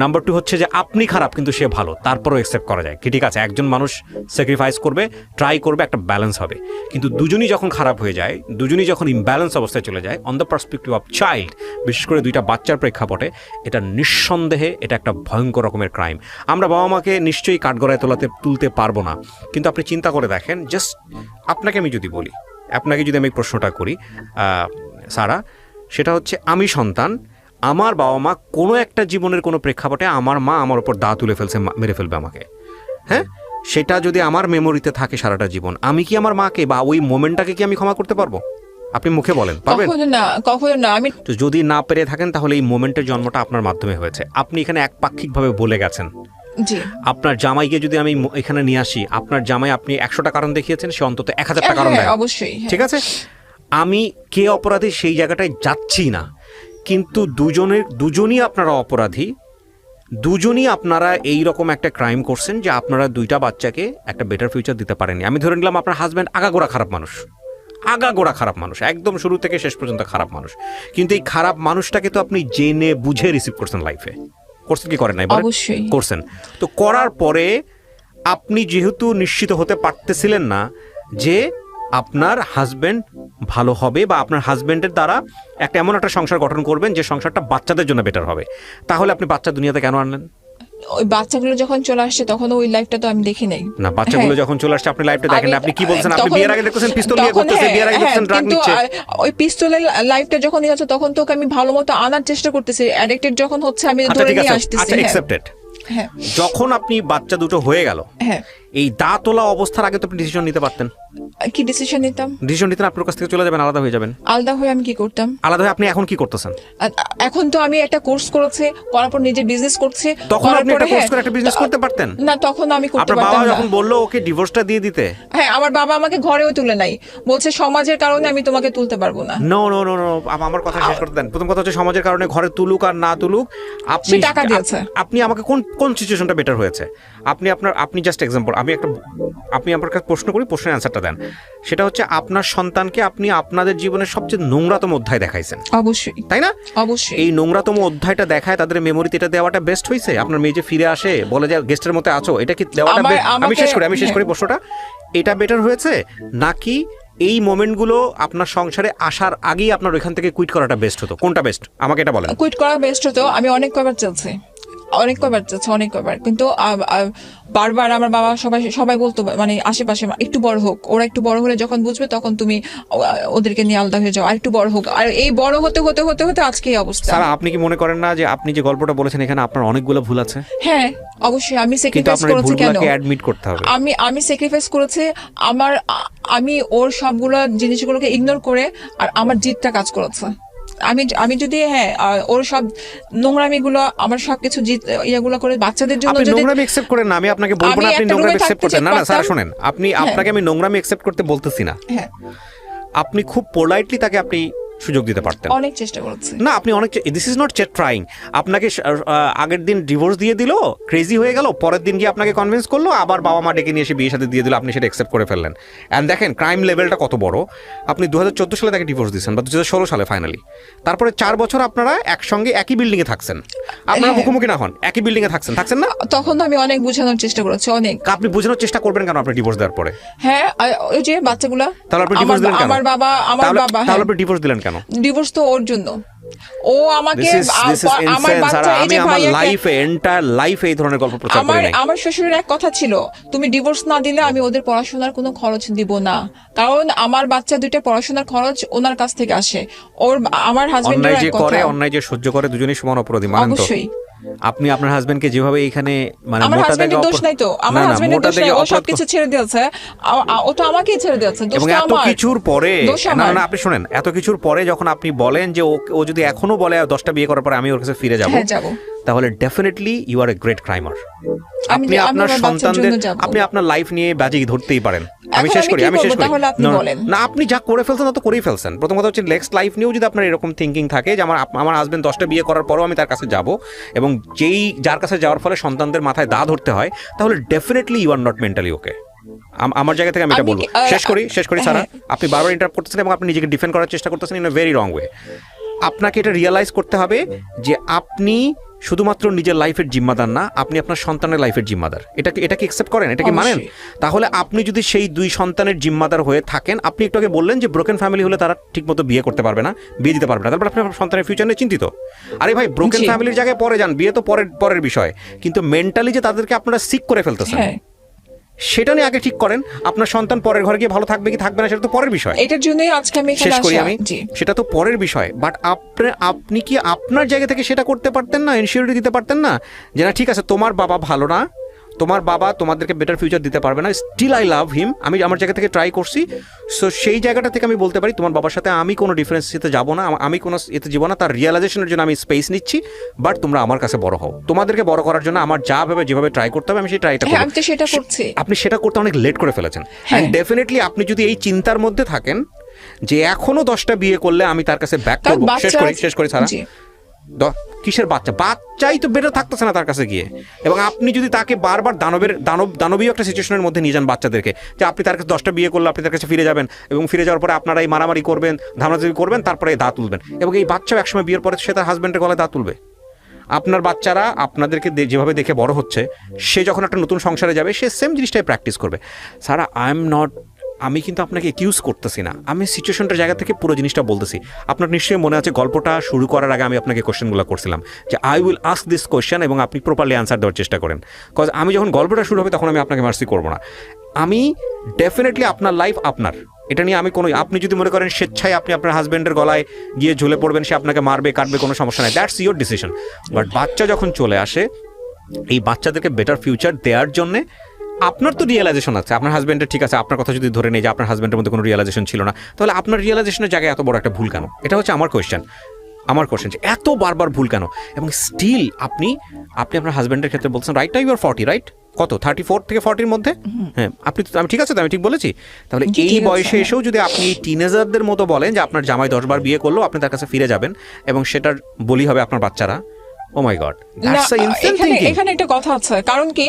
নাম্বার 2 হচ্ছে যে আপনি খারাপ কিন্তু সে ভালো, তারপরও অ্যাকসেপ্ট করা যায় কি, ঠিক আছে, একজন মানুষ স্যাক্রিফাইস করবে, ট্রাই করবে, একটা ব্যালেন্স হবে। কিন্তু দুজনই যখন খারাপ হয়ে যায়, দুজনই যখন ইমব্যালেন্স অবস্থায় চলে যায়, on the perspective of child, বিশেষ করে 2টা বাচ্চার প্রেক্ষাপটে, এটা নিঃসন্দেহে এটা একটা ভয়ঙ্কর রকমের ক্রাইম। আমরা বাবা মাকে নিশ্চয়ই কাঠগড়ায় তুলতে পারবো না, কিন্তু আপনি চিন্তা করে দেখেন, জাস্ট আপনাকে আমি যদি বলি, আপনাকে যদি আমি প্রশ্নটা করি সারা, সেটা হচ্ছে আমি সন্তান, আমার বাবা মা কোনো একটা জীবনের কোনো প্রেক্ষাপটে আমার মা আমার উপর দা তুলে ফেলছে, মেরে ফেলবে আমাকে, হ্যাঁ, সেটা যদি আমার মেমোরিতে থাকে সারাটা জীবন, আমি কি আমার মাকে বা ওই মোমেন্টটাকে কি আমি ক্ষমা করতে পারবো? আপনি মুখে বলেন পারবেন? কখনো না। আমি তো যদি না পেরে থাকেন তাহলে এই মোমেন্টের জন্মটা আপনার মাধ্যমে হয়েছে। আপনি এখানে একপাক্ষিকভাবে বলে গেছেন। আপনার জামাইকে যদি আমি এখানে নিয়ে আসি, আপনার জামাই আপনি 100টা কারণ দেখিয়েছেন, সে অন্তত 1000টা কারণ দেয়, অবশ্যই, ঠিক আছে। আমি কে অপরাধী সেই জায়গাটায় যাচ্ছি না, কিন্তু দুজনই আপনারা অপরাধী, দুজনই আপনারা এইরকম একটা ক্রাইম করছেন যে আপনারা 2টা বাচ্চাকে একটা বেটার ফিউচার দিতে পারেননি। আমি ধরে নিলাম আপনার হাজব্যান্ড আগাগোড়া খারাপ মানুষ, একদম শুরু থেকে শেষ পর্যন্ত খারাপ মানুষ, কিন্তু এই খারাপ মানুষটাকে তো আপনি জেনে বুঝে রিসিভ করছেন লাইফে, করছেন কি করেন নাই? অবশ্যই করছেন। তো করার পরে আপনি যেহেতু নিশ্চিত হতে পারতেছিলেন না যে আপনার হাজব্যান্ড ভালো হবে বা আপনার হাজব্যান্ডের দ্বারা এমন একটা সংসার গঠন করবেন যে সংসারটা বাচ্চাদের জন্য বেটার হবে, তাহলে আপনি বাচ্চা দুনিয়াতে কেন আনলেন? ওই বাচ্চাগুলো যখন চলে আসছে তখন ওই লাইফটা তো আমি দেখি নাই। না, বাচ্চাগুলো যখন চলে আসছে আপনি লাইফটা দেখেন না। আপনি কি বলছেন? আপনি বিয়ের আগে দেখতেছেন পিস্তল নিয়ে ঘুরতেছে, বিয়ের আগে দেখতেন ড্রাগ নিচ্ছে। ওই পিস্তলের লাইফটা যখন হচ্ছে তখন তো আমি ভালোমতো আনার চেষ্টা করতেছি, অ্যাডিক্টেড যখন হচ্ছে আমি ধরে নিয়ে আসতেছি। আচ্ছা, অ্যাকসেপ্টেড। যখন আপনি বাচ্চা দুটো হয়ে গেল, এই দা তোলা অবস্থার আগে তো আপনি ডিসিশন নিতে পারতেন। কি ডিসিশন নিতাম? ডিসিশন নিতেন আপনার কাছ থেকে চলে যাবেন, আলাদা হয়ে যাবেন। আলাদা হয়ে আমি কি করতাম? আলাদা হয়ে আপনি এখন কি করতেছেন? এখন তো আমি একটা কোর্স করেছি, করার পর নিজে বিজনেস করছি। তখন আপনি একটা কোর্স করে একটা বিজনেস করতে পারতেন না, তখন আমি করতে পারতাম না। আপনার বাবা যখন বললো ওকে ডিভোর্সটা দিয়ে দিতে, হ্যাঁ, আমার বাবা আমাকে ঘরেও তুলে নাই, বলছে সমাজের কারণে আমি তোমাকে তুলতে পারবো না। নো নো নো নো, আমার কথা শেষ করতে দেন। প্রথম কথা হচ্ছে সমাজের কারণে ঘরে তুলুক আর না তুলুক, আপনি টাকা দিয়েছে। আপনি আমাকে কোন সিচুয়েশনটা বেটার হয়েছে? আপনি জাস্ট এক্সাম্পল, আপনি আমার কাছে প্রশ্ন করি, প্রশ্নের অ্যান্সারটা দেন। সেটা হচ্ছে আপনার সন্তানকে আপনি আপনাদের জীবনের সবচেয়ে নোংরাতম অধ্যায় দেখাইছেন, অবশ্যই, তাই না? অবশ্যই। এই নোংরাতম অধ্যায়টা দেখায় তাদের মেমোরিতে এটা দেওয়াটা বেস্ট হয়েছে? আপনার মেয়ে যে ফিরে আসে বলে যে গেস্টের মতো আছো, এটা কি দেওয়াটা? আমি শেষ করি প্রশ্নটা, এটা বেটার হয়েছে নাকি এই মোমেন্টগুলো আপনার সংসারে আসার আগেই আপনার ওইখান থেকে কুইট করাটা বেস্ট হতো? কোনটা বেস্ট আমাকে এটা বলেন। কুইট করা বেস্ট হতো। আমি অনেক কবার কিন্তু বারবার আমার বাবা সবাই বলতো, মানে আশেপাশে একটু বড় হোক, ওরা একটু বড় হলে যখন বুঝবে তখন তুমি ওদেরকে নিয়ে আলাদা হয়ে যাও, আর একটু বড় হোক। আর এই বড় হতে হতে হতে হতে আজকে এই অবস্থা। স্যার, আপনি কি মনে করেন না যে আপনি যে গল্পটা বলেছেন এখানে আপনার অনেকগুলো ভুল আছে? হ্যাঁ, অবশ্যই। আমি স্যাক্রিফাইস করেছি। কেন? অ্যাডমিট করতে হবে। আমি স্যাক্রিফাইস করেছি। আমি ওর সবগুলো জিনিসগুলোকে ইগনোর করে আর আমার জিতটা কাজ করেছে। আমি যদি ওর সব নোংরামি গুলো, আমার সবকিছু ইয়েগুলো করে বাচ্চাদের জন্য যদি নোংরামি অ্যাকসেপ্ট করেন না, আমি আপনাকে বলবো না আপনি নোংরামি অ্যাকসেপ্ট করতেন না। না স্যার শুনেন, আপনাকে আমি নোংরামি অ্যাকসেপ্ট করতে বলতেছি না। আপনি খুব পোলাইটলি তাকে আপনি সুযোগ দিতে পারতেন। অনেক চেষ্টা করেছি। না, আপনি অনেক, দিস ইজ নট ট্রাইং। আপনাকে আগের দিন ডিভোর্স দিয়ে দিল, ক্রেজি হয়ে গেল, পরের দিন গিয়ে আপনাকে কনভিন্স করলো, আবার বাবা মা ডেকে নিয়ে এসে বিয়ে সাথে দিয়ে দিল, আপনি সেটা অ্যাকসেপ্ট করে ফেললেন। অ্যান্ড দেখেন ক্রাইম লেভেলটা কত বড়। আপনি 2014 সালে তাকে ডিভোর্স দিয়েছেন বা 2016 সালে ফাইনালি, তারপরে 4 বছর আপনারা একসঙ্গে একই বিল্ডিং এ থাকছেন, আপনারা মুখোমুখি না হন, একই বিল্ডিং এ থাকছেন না? তখন আমি অনেক বোঝানোর চেষ্টা করেছি, অনেক। আপনি বোঝানোর চেষ্টা করবেন কেন আপনি ডিভোর্স দেওয়ার পরে? হ্যাঁ, ওই যে বাচ্চাগুলা, তাহলে আপনি ডিভোর্স দিলেন কেন? আমার বাবা তাহলে আপনি ডিভোর্স দিলেন কেন? ডিভোর্স তো ওর জন্য, ও আমাকে আমার বাচ্চা, এই যে আমার লাইফে এন্টায়ার লাইফে এই ধরনের গল্প প্রচার করি নাই। আমার শ্বশুরের এক কথা ছিল, তুমি ডিভোর্স না দিলে আমি ওদের পড়াশোনার কোনো খরচ দিব না, কারণ আমার বাচ্চা দুইটা পড়াশোনার খরচ ওনার কাছ থেকে আসে। আমার হাজবেন্ডের অন্যায় যে করে, অন্যায় যে সহ্য করে, দুজনেই সমান অপরাধী, মানেন তো? অবশ্যই। আপনি আপনার হাজবেন্ডকে যেভাবে এখানে মানে আমার হাজবেন্ডের দোষ নাই তো, আমার হাজবেন্ডের দোষ নাই, ও সবকিছু ছেড়ে দিয়েছে, ও তো আমাকেই ছেড়ে দিয়েছে। দোষ তো আমার। এত কিছুর পরে, না আপনি শুনেন, এত কিছুর পরে যখন আপনি বলেন যে ও যদি এখনো বলে 10টা বিয়ে করার পরে আমি ওর কাছে ফিরে যাব, তাহলে definitely you are a great crimer. আপনি আপনার সন্তানদের, আপনি আপনার লাইফ নিয়ে বাজি ধরতেই পারেন। আমি শেষ করি। না, আপনি যা করে ফেলছেন তা তো করেই ফেলছেন। প্রথম কথা হচ্ছে নেক্সট লাইফ নিয়েও যদি আপনার এরকম থিঙ্কিং থাকে যে আমার হাজবেন্ড 10টা বিয়ে করার পরেও আমি তার কাছে যাব, এবং যার কাছে যাওয়ার ফলে সন্তানদের মাথায় দা ধরতে হয়, তাহলে definitely you are not mentally okay. আমার জায়গা থেকে আমি এটা বলবো। শেষ করি সারা, আপনি বারবার ইন্টারাপ্ট করতেছেন এবং আপনি নিজেকে ডিফেন্ড করার চেষ্টা করতেছেন in a very wrong way. আপনাকে এটা রিয়েলাইজ করতে হবে যে আপনি শুধুমাত্র নিজের লাইফের জিম্মাদার না, আপনি আপনার সন্তানের লাইফের জিম্মাদার। এটাকে অ্যাকসেপ্ট করেন, এটা কি মানেন? তাহলে আপনি যদি সেই 2 সন্তানের জিম্মাদার হয়ে থাকেন, আপনি একটু আগে বললেন যে ব্রোকেন ফ্যামিলি হলে তারা ঠিকমতো বিয়ে করতে পারবে না, বিয়ে দিতে পারবে না, তারপর আপনি আপনার সন্তানের ফিউচার নিয়ে চিন্তিত। আরে ভাই, ব্রোকেন ফ্যামিলির জায়গায় পরে যান, বিয়ে তো পরের বিষয়, কিন্তু মেন্টালি যে তাদেরকে আপনারা সিক করে ফেলতেছেন সেটা নিয়ে আগে ঠিক করেন। আপনার সন্তান পরের ঘরে গিয়ে ভালো থাকবে কি থাকবে না সেটা তো পরের বিষয়। এটার জন্যই আজকে আমি শেষ করি আমি, সেটা তো পরের বিষয়। বাট আপনি কি আপনার জায়গা থেকে সেটা করতে পারতেন না? ইনসিওরিটি দিতে পারতেন না যে না ঠিক আছে তোমার বাবা ভালো না, তোমার বাবা তোমাদেরকে বেটার ফিউচার দিতে পারবে না, স্টিল আই লাভ হিম, আমি আমার জায়গা থেকে ট্রাই করছি। সো সেই জায়গাটা থেকে আমি বলতে পারি তোমার বাবার সাথে আমি কোনো ডিফারেন্সিতে যাবো না, আমি কোনো এতে যাবো না, তার রিয়েলাইজেশনের জন্য আমি স্পেস নিচ্ছি। বাট তোমরা আমার কাছে বড় হও, তোমাদেরকে বড় করার জন্য আমার যেভাবে ট্রাই করতে হবে আমি সেই ট্রাইটা করব। আপনি সেটা করতে অনেক লেট করে ফেলেছেন। অ্যান্ড ডেফিনেটলি আপনি যদি এই চিন্তার মধ্যে থাকেন যে এখনো 10টা বিয়ে করলে আমি তার কাছে ব্যাক করবো, শেষ করি সারা, কিসের বাচ্চাই তো বেটার থাকতেছে না তার কাছে গিয়ে। এবং আপনি যদি তাকে বারবার দানবীয় একটা সিচুয়েশনের মধ্যে নিয়ে যান বাচ্চাদেরকে, যে আপনি তার কাছে 10টা বিয়ে করলে আপনি তার কাছে ফিরে যাবেন এবং ফিরে যাওয়ার পরে আপনারা এই মারামারি করবেন, ধামাধামি করবেন, তারপরে দাঁত তুলবেন, এবং এই বাচ্চাও একসময় বিয়ের পরে সে তার হাজব্যান্ডের গলায় দাঁত তুলবে। আপনার বাচ্চারা আপনাদেরকে যেভাবে দেখে বড় হচ্ছে, সে যখন একটা নতুন সংসারে যাবে সে সেম জিনিসটাই প্র্যাকটিস করবে। সারা আমি কিন্তু আপনাকে একিউজ করতেছি না, আমি সিচুয়েশনটার জায়গা থেকে পুরো জিনিসটা বলতেছি। আপনার নিশ্চয়ই মনে আছে গল্পটা শুরু করার আগে আমি আপনাকে কোশ্চেনগুলো করছিলাম যে I will ask this question এবং আপনি প্রপারলি অ্যান্সার দেওয়ার চেষ্টা করেন। কজ আমি যখন গল্পটা শুরু হবে তখন আমি আপনাকে মার্সি করবো না। আমি ডেফিনেটলি আপনার লাইফ আপনার, এটা নিয়ে আমি আপনি যদি মনে করেন স্বেচ্ছায় আপনি আপনার হাজব্যান্ডের গলায় গিয়ে ঝুলে পড়বেন, সে আপনাকে মারবে কাটবে, কোনো সমস্যা নাই, দ্যাটস ইয়োর ডিসিশন। বাট বাচ্চা যখন চলে আসে, এই বাচ্চাদেরকে বেটার ফিউচার দেওয়ার জন্যে আপনার তো রিয়েলাইজেশন আছে, আপনার হাজব্যান্ডের, ঠিক আছে আপনার কথা যদি ধরে নেই যে আপনার হাজব্যান্ডের মধ্যে কোনো রিয়েলাইজেশন ছিল না, তাহলে আপনার রিয়েলাইজেশনের জায়গায় এত বড় একটা ভুল কেন? এটা হচ্ছে আমার কোয়েশ্চেন যে এত বারবার ভুল কেন? এবং স্টিল আপনি আপনার হাজব্যান্ডের ক্ষেত্রে বলছেন রাইট না, ইউ আর 40 রাইট, কত 34 থেকে 40-র মধ্যে, হ্যাঁ আপনি আমি ঠিক আছে তো, আমি ঠিক বলেছি? তাহলে এই বয়সে এসেও যদি আপনি টিনেজারদের মতো বলেন যে আপনার জামাই 10 বার বিয়ে করলেও আপনি তার কাছে ফিরে যাবেন এবং সেটার বলি হবে আপনার বাচ্চারা, ও মাই গড, এখানে একটা কথা আছে। কারণ কি,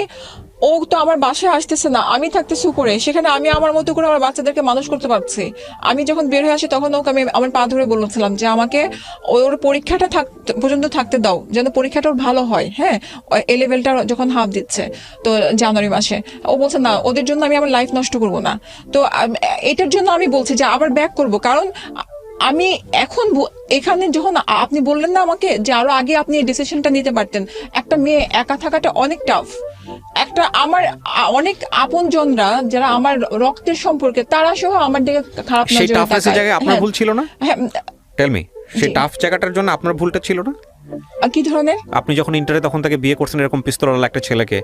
ও তো আমার বাসায় আসতেছে না, আমি থাকতেছি উপরে, সেখানে আমি আমার মতো করে আমার বাচ্চাদেরকে মানুষ করতে পারছি। আমি যখন বের হয়ে আসি তখন ওকে আমি আমার পা ধরে বলেছিলাম যে আমাকে ওর পরীক্ষাটা পর্যন্ত থাকতে দাও, যেন পরীক্ষাটা ওর ভালো হয়। হ্যাঁ, এ লেভেলটা যখন হাফ দিচ্ছে তো জানুয়ারি মাসে, ও বলছে না ওদের জন্য আমি আমার লাইফ নষ্ট করবো না। তো এটার জন্য আমি বলছি যে আবার ব্যাক করব। কারণ আমি এখন এখানে যখন আপনি বললেন না আমাকে যে আরো আগে আপনি এই ডিসিশনটা নিতে পারতেন, একটা মেয়ে একা থাকাটা অনেক টাফ। একটা আমার অনেক আপনজনরা যারা আমার রক্তের সম্পর্কে, তারা সহ আমার দিকে খারাপ নজরে তাকায়। আপনার ভুল ছিল না? টেল মি, সেই টাফ জায়গাটার জন্য আপনার ভুলটা ছিল না? কি ধরনের? আপনি যখন ইন্টারে তখন তাকে বিয়ে করছেন এরকম পিস্তলওয়ালা একটা ছেলেকে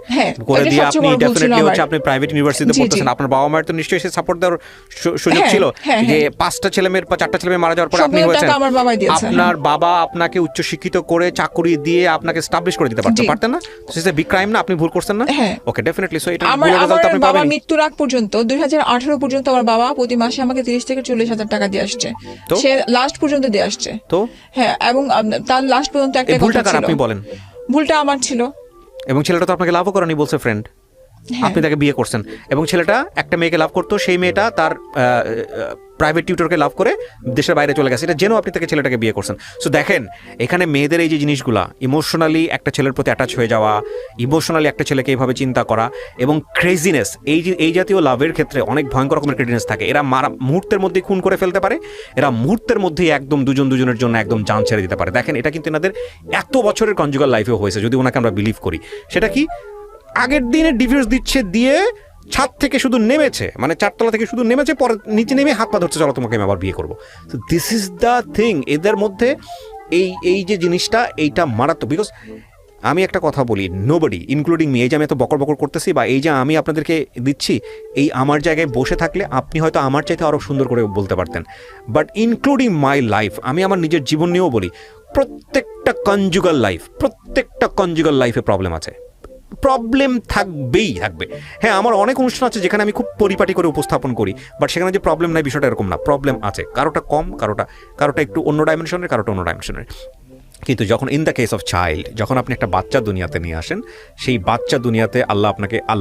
করে দিয়ে, আপনি ডেফিনেটলি হচ্ছে আপনি প্রাইভেট ইউনিভার্সিটিতে পড়তেছেন, আপনার বাবা মায়ের তো নিশ্চয়ই সে সাপোর্ট দেওয়ার সুযোগ ছিল যে 5টা ছেলে মেয়ের 4টা ছেলে মেয়ে মারা যাওয়ার পর আপনি হয়েছেন, আপনার বাবা আপনাকে উচ্চ শিক্ষিত করে চাকরি দিয়ে আপনাকে এস্টাবলিশ করে দিতে পারতেন না? সেটা বিগ ক্রাইম না? আপনি ভুল করছেন না? ওকে, ডেফিনেটলি। সো এটা আমার বাবা মৃত্যুর আগ পর্যন্ত 2018 পর্যন্ত আমার বাবা প্রতি মাসে আমাকে 30 থেকে 40 হাজার টাকা দিয়ে আসছে, সে লাস্ট পর্যন্ত দিয়ে আসছে। তো হ্যাঁ, এবং তার লাস্ট পর্যন্ত একটা কথা ছিল। আপনি বলেন ভুলটা আমার ছিল। এবং ছেলেটা তো আপনাকে লাভও করেনি বলছে ফ্রেন্ড, আপনি তাকে বিয়ে করছেন। এবং ছেলেটা একটা মেয়েকে লাভ করতো, সেই মেয়েটা তার প্রাইভেট টিউটরকে লাভ করে দেশের বাইরে চলে গেছে, এটা জেনেও আপনি তাকে ছেলেটাকে বিয়ে করছেন। সো দেখেন, এখানে মেয়েদের এই যে জিনিসগুলা, ইমোশনালি একটা ছেলের প্রতি অ্যাটাচ হয়ে যাওয়া, ইমোশনালি একটা ছেলেকে এইভাবে চিন্তা করা, এবং ক্রেজিনেস, এই জাতীয় লাভের ক্ষেত্রে অনেক ভয়ঙ্কর রকমের ক্রেজিনেস থাকে। এরা মুহূর্তের মধ্যেই খুন করে ফেলতে পারে, এরা মুহূর্তের মধ্যেই একদম দুজনের জন্য একদম জান ছেড়ে দিতে পারে। দেখেন, এটা কিন্তু এনাদের এত বছরের কনজুগাল লাইফেও হয়েছে, যদি ওনাকে আমরা বিলিভ করি। সেটা কি, আগের দিনে ডিভোর্স দিচ্ছে, দিয়ে ছাদ থেকে শুধু নেমেছে, মানে 4তলা থেকে শুধু নেমেছে, পরে নিচে নেমে হাত পা ধরছে, চলো তোমাকে আমি আবার বিয়ে করবো। So this is the thing, এদের মধ্যে এই যে জিনিসটা, এইটা মারাত্মক। বিকজ আমি একটা কথা বলি, নোবডি ইনক্লুডিং মি, এই যে আমি এত বকর করতেছি বা এই যে আমি আপনাদেরকে দিচ্ছি, এই আমার জায়গায় বসে থাকলে আপনি হয়তো আমার চাইতে আরও সুন্দর করে বলতে পারতেন। বাট ইনক্লুডিং মাই লাইফ, আমি আমার নিজের জীবন নিয়েও বলি, প্রত্যেকটা কনজুগাল লাইফে প্রবলেম আছে, প্রবলেম থাকবে। হ্যাঁ, আমার অনেক অনুষ্ঠান আছে যেখানে আমি খুব পরিপাটি করে উপস্থাপন করি, বাট সেখানে যে প্রবলেম নাই বিষয়টা এরকম না, প্রবলেম আছে। কারোটা কম, কারোটা একটু অন্য ডাইমেনশনের, কারোটা অন্য ডাইমেনশনের। কিন্তু যখন in the case of child, যখন আপনি একটা বাচ্চা দুনিয়াতে নিয়ে আসেন, সেই বাচ্চা দুনিয়াতে আল্লাহ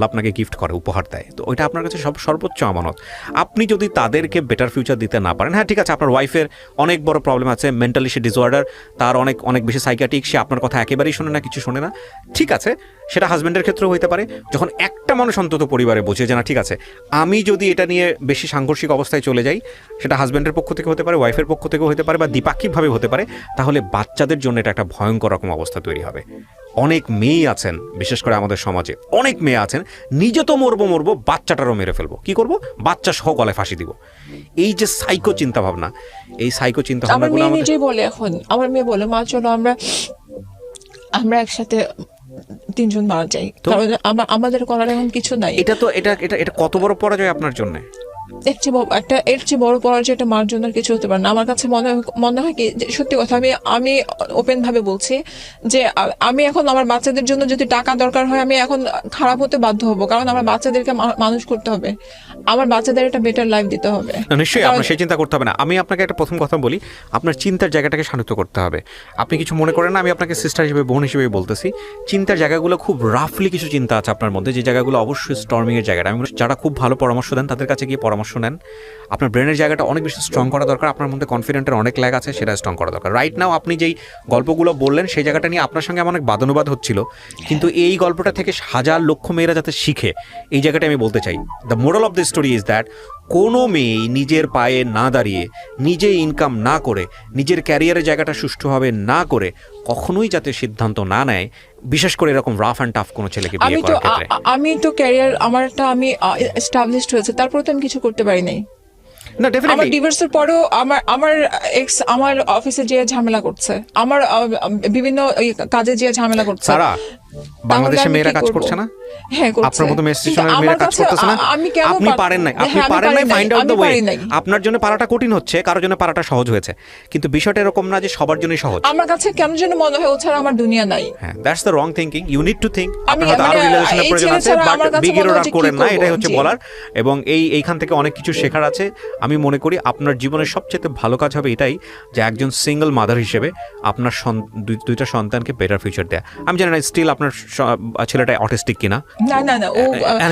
আপনাকে গিফট করে, উপহার দেয়। তো ওইটা আপনার কাছে সর্বোচ্চ আমানত। আপনি যদি তাদেরকে বেটার ফিউচার দিতে না পারেন, হ্যাঁ ঠিক আছে, আপনার ওয়াইফের অনেক বড় প্রবলেম আছে, মেন্টালি সে ডিসঅর্ডার, তার অনেক অনেক বেশি সাইকিয়াট্রিক, সে আপনার কথা একেবারেই শোনে না, কিছু শোনে না, ঠিক আছে, সেটা হাজব্যান্ডের ক্ষেত্রেও হতে পারে। যখন একটা মানুষ অন্তত পরিবারে বোঝে যে না ঠিক আছে, আমি যদি এটা নিয়ে বেশি সাংঘর্ষিক অবস্থায় চলে যাই, সেটা হাজব্যান্ডের পক্ষ থেকে হতে পারে, ওয়াইফের পক্ষ থেকেও হতে পারে, বা দ্বিপাক্ষিকভাবে হতে পারে, তাহলে বাচ্চাদের জন্য এটা একটা ভয়ঙ্কর রকম অবস্থা তৈরি হবে। অনেক মেয়ে আছেন, বিশেষ করে আমাদের সমাজে অনেক মেয়ে আছেন, নিজে তো মরবো, বাচ্চাটারও মেরে ফেলবো, কি করব, বাচ্চা সহ গলায় ফাঁসি দিব। এই যে সাইকো চিন্তা ভাবনা, এই সাইকো চিন্তা ভাবনাগুলো আমার মেয়ে নিজেই বলে, এখন আমার মেয়ে বলে, মা চলো আমরা একসাথে 3 জন মারা যাই, কারণ আমাদের করার এখন কিছু নাই। এটা কত বড় পরাজয় আপনার জন্য। এর চেয়ে বড় পরাজয় এটা মার জন্য কিছু হতে পারে না। আমার কাছে মনে হয় কি, সত্যি কথা, আমি ওপেন ভাবে বলছি যে আমি এখন আমার বাচ্চাদের জন্য যদি টাকা দরকার হয়, আমি এখন খারাপ হতে বাধ্য হব, কারণ আমার বাচ্চাদেরকে মানুষ করতে হবে, আমার বাচ্চাদের একটা বেটার লাইফ দিতে হবে। নিশ্চয়ই আপনার সেই চিন্তা করতে হবে না। আমি আপনাকে একটা প্রথম কথা বলি, আপনার চিন্তার জায়গাটাকে শান্ত করতে হবে। আপনি কিছু মনে করেন না, আমি আপনাকে সিস্টার হিসেবে, বোন হিসেবে বলতেছি, চিন্তার জায়গাগুলো খুব রাফলি কিছু চিন্তা আছে আপনার মধ্যে, যে জায়গাগুলো অবশ্যই স্টর্মিং এর জায়গাটা। আমি যারা খুব ভালো পরামর্শ দেন তাদের কাছে গিয়ে পরামর্শ নেন। আপনার ব্রেনের জায়গাটা অনেক বেশি স্ট্রং করা দরকার, আপনার মধ্যে কনফিডেন্টের অনেক ল্যাগ আছে, সেটা স্ট্রং করা দরকার। রাইট নাও আপনি যেই গল্পগুলো বললেন সেই জায়গাটা নিয়ে আপনার সঙ্গে আমার অনেক বাদানুবাদ হচ্ছিল, কিন্তু এই গল্পটা থেকে হাজার লক্ষ মেয়েরা যাতে শিখে, এই জায়গাটা আমি বলতে চাই। The moral of the story is that কোনো মেয়ে নিজের পায়ে না দাঁড়িয়ে, নিজে ইনকাম না করে, নিজের ক্যারিয়ারের জায়গাটা সুষ্ঠুভাবে না করে কখনোই যাতে সিদ্ধান্ত না নেয়, বিশেষ করে এরকম রাফ অ্যান্ড টাফ কোনো ছেলেকে বিয়ে করার ক্ষেত্রে। আমি তো ক্যারিয়ার আমারটা আমি এস্টাবলিশড হয়েছে, তারপর তো আমি কিছু করতে পারি নাই। না, ডেফিনেটলি আমার ডিভোর্সের পরেও আমার এক্স আমার অফিসে যে ঝামেলা করছে, আমার বিভিন্ন কাজে যে ঝামেলা করছে। সারা, বাংলাদেশে মেয়েরা কাজ করছে না? হ্যাঁ, করছে। আপনার মতো মেয়েরা মেয়েরা কাজ করতেছে না? আপনি পারেন নাই, ফাইন্ড আউট দ্য ওয়ে। আপনার জন্য পারাটা কঠিন হচ্ছে, কারোর জন্য পারাটা সহজ হয়েছে, কিন্তু বিষয়টা এরকম না যে সবার জন্যই সহজ। আমার কাছে কেন যেন মনে হয় ও ছাড়া আমার দুনিয়া নাই। হ্যাঁ, that's the wrong thinking. You need to think. আপনার হয়তো আরো রিলেশনের প্রয়োজন আছে, বাট বিগ ইরোরা করেন না, এটাই হচ্ছে বলার। এবং এইখান থেকে অনেক কিছু শেখার আছে। আমি মনে করি আপনার জীবনের সবচেয়ে ভালো কাজ হবে এটাই, যে একজন সিঙ্গেল মাদার হিসেবে আপনার দুইটা সন্তানকে বেটার ফিউচার দেয়া। আমি জানি না স্টিল আপনার ছেলেটা অটিস্টিক কিনা। না, ও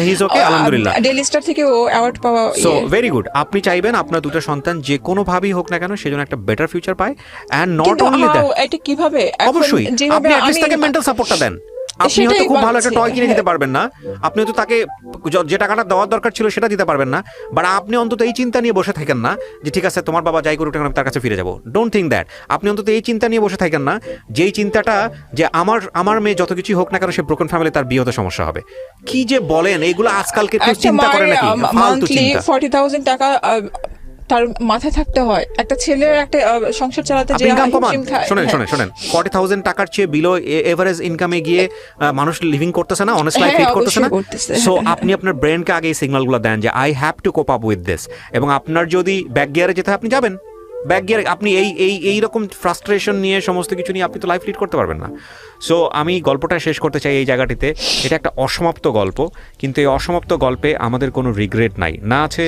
হি ইজ ওকে, আলহামদুলিল্লাহ। ডেইলি স্টার থেকে ও অ্যাওয়ার্ড পাওয়া। So very good. আপনি চাইবেন আপনার দুটো সন্তান যে কোনো ভাবেই হোক না কেন সেজন্য একটা বেটার ফিউচার পায়, এন্ড নট অনলি দ্যাট। এটা কিভাবে? অবশ্যই আপনি অ্যাট লিস্ট তাকে মেন্টাল সাপোর্টটা দেন। আপনি হয়তো খুব ভালো একটা টয় কিনে দিতে পারবেন না, আপনি হয়তো তাকে যে টাকাটা দেওয়ার দরকার ছিল সেটা দিতে পারবেন না, বাট আপনি অন্তত এই চিন্তা নিয়ে বসে থাকেন না যে ঠিক আছে তোমার বাবা যাই করুক আমি তার কাছে ফিরে যাবো। Don't think that. আপনি অন্তত এই চিন্তা নিয়ে বসে থাকেন না, যেই চিন্তাটা যে আমার মেয়ে যত কিছুই হোক না কেন সে ব্রোকেন ফ্যামিলি, তার বিয়ে হতে সমস্যা হবে। কি যে বলেন, এইগুলো আজকালকে কেউ চিন্তা করে নাকি? ফালতু চিন্তা। 40,000 টাকা তার মাথায় থাকতে হয়, একটা ছেলের একটা সংসার চালাতে যে ইনকাম কমান। শুনেন 40,000 টাকার চেয়ে বিলো এভারেজ ইনকামে গিয়ে মানুষ লিভিং করতেছে না, অনেস্ট লাইফ লিড করতেছে না। সো আপনি আপনার ব্রেনকে আগে এই সিগন্যালগুলো দেন যে I have to cope up with this, এবং আপনার যদি ব্যাক গিয়ারে যেতে হয় আপনি যাবেন ব্যাক গিয়ারে। আপনি এই রকম ফ্রাস্ট্রেশন নিয়ে সমস্ত কিছু নিয়ে আপনি তো লাইফ লিড করতে পারবেন না। সো আমি গল্পটা শেষ করতে চাই এই জায়গাটিতে। এটা একটা অসমাপ্ত গল্প, কিন্তু এই অসমাপ্ত গল্পে আমাদের কোনো রিগ্রেট নাই, না আছে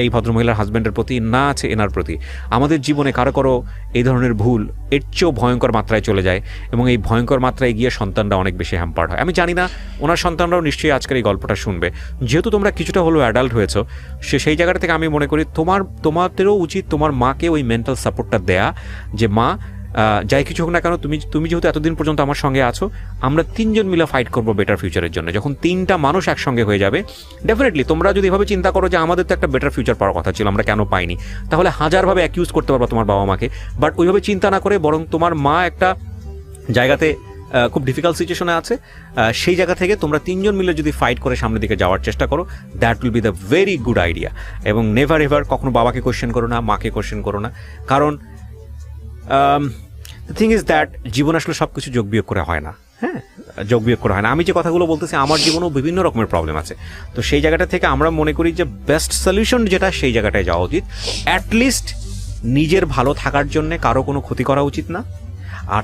এই ভদ্রমহিলার হাজব্যান্ডের প্রতি, না আছে এনার প্রতি। আমাদের জীবনে কারো এই ধরনের ভুল এর চেয়েও ভয়ঙ্কর মাত্রায় চলে যায়, এবং এই ভয়ঙ্কর মাত্রায় গিয়ে সন্তানরা অনেক বেশি হ্যাম্পার্ড হয়। আমি জানি না ওনার সন্তানরাও নিশ্চয়ই আজকের এই গল্পটা শুনবে, যেহেতু তোমরা কিছুটা হলেও অ্যাডাল্ট হয়েছো। সেই জায়গাটা থেকে আমি মনে করি তোমাদেরও উচিত তোমার মাকে ওই মেন্টাল সাপোর্টটা দেয়া, যে মা যাই কিছু হোক না কেন তুমি যেহেতু এতদিন পর্যন্ত আমার সঙ্গে আছো, আমরা 3 জন মিলে ফাইট করবো বেটার ফিউচারের জন্য। যখন 3টা মানুষ একসঙ্গে হয়ে যাবে, ডেফিনেটলি তোমরা যদি এভাবে চিন্তা করো যে আমাদের তো একটা বেটার ফিউচার পাওয়ার কথা ছিল, আমরা কেন পাইনি, তাহলে হাজারভাবে অ্যাকিউজ করতে পারবা তোমার বাবা মাকে। বাট ওইভাবে চিন্তা না করে বরং তোমার মা একটা জায়গাতে খুব ডিফিকাল্ট সিচুয়েশনে আছে, সেই জায়গা থেকে তোমরা 3 জন মিলে যদি ফাইট করে সামনের দিকে যাওয়ার চেষ্টা করো, that will be the very good idea. এবং নেভার এভার কখনো বাবাকে কোয়েশ্চেন করো না, মাকে কোয়েশ্চেন করো না, কারণ দ্য থিং ইজ দ্যাট জীবন আসলে সব কিছু যোগ বিয়োগ করে হয় না। হ্যাঁ, যোগ বিয়োগ করা হয় না। আমি যে কথাগুলো বলতেছি, আমার জীবনেও বিভিন্ন রকমের প্রবলেম আছে। তো সেই জায়গাটা থেকে আমরা মনে করি যে বেস্ট সলিউশন যেটা, সেই জায়গাটায় যাওয়া উচিত। অ্যাটলিস্ট নিজের ভালো থাকার জন্য কারো কোনো ক্ষতি করা উচিত না। আর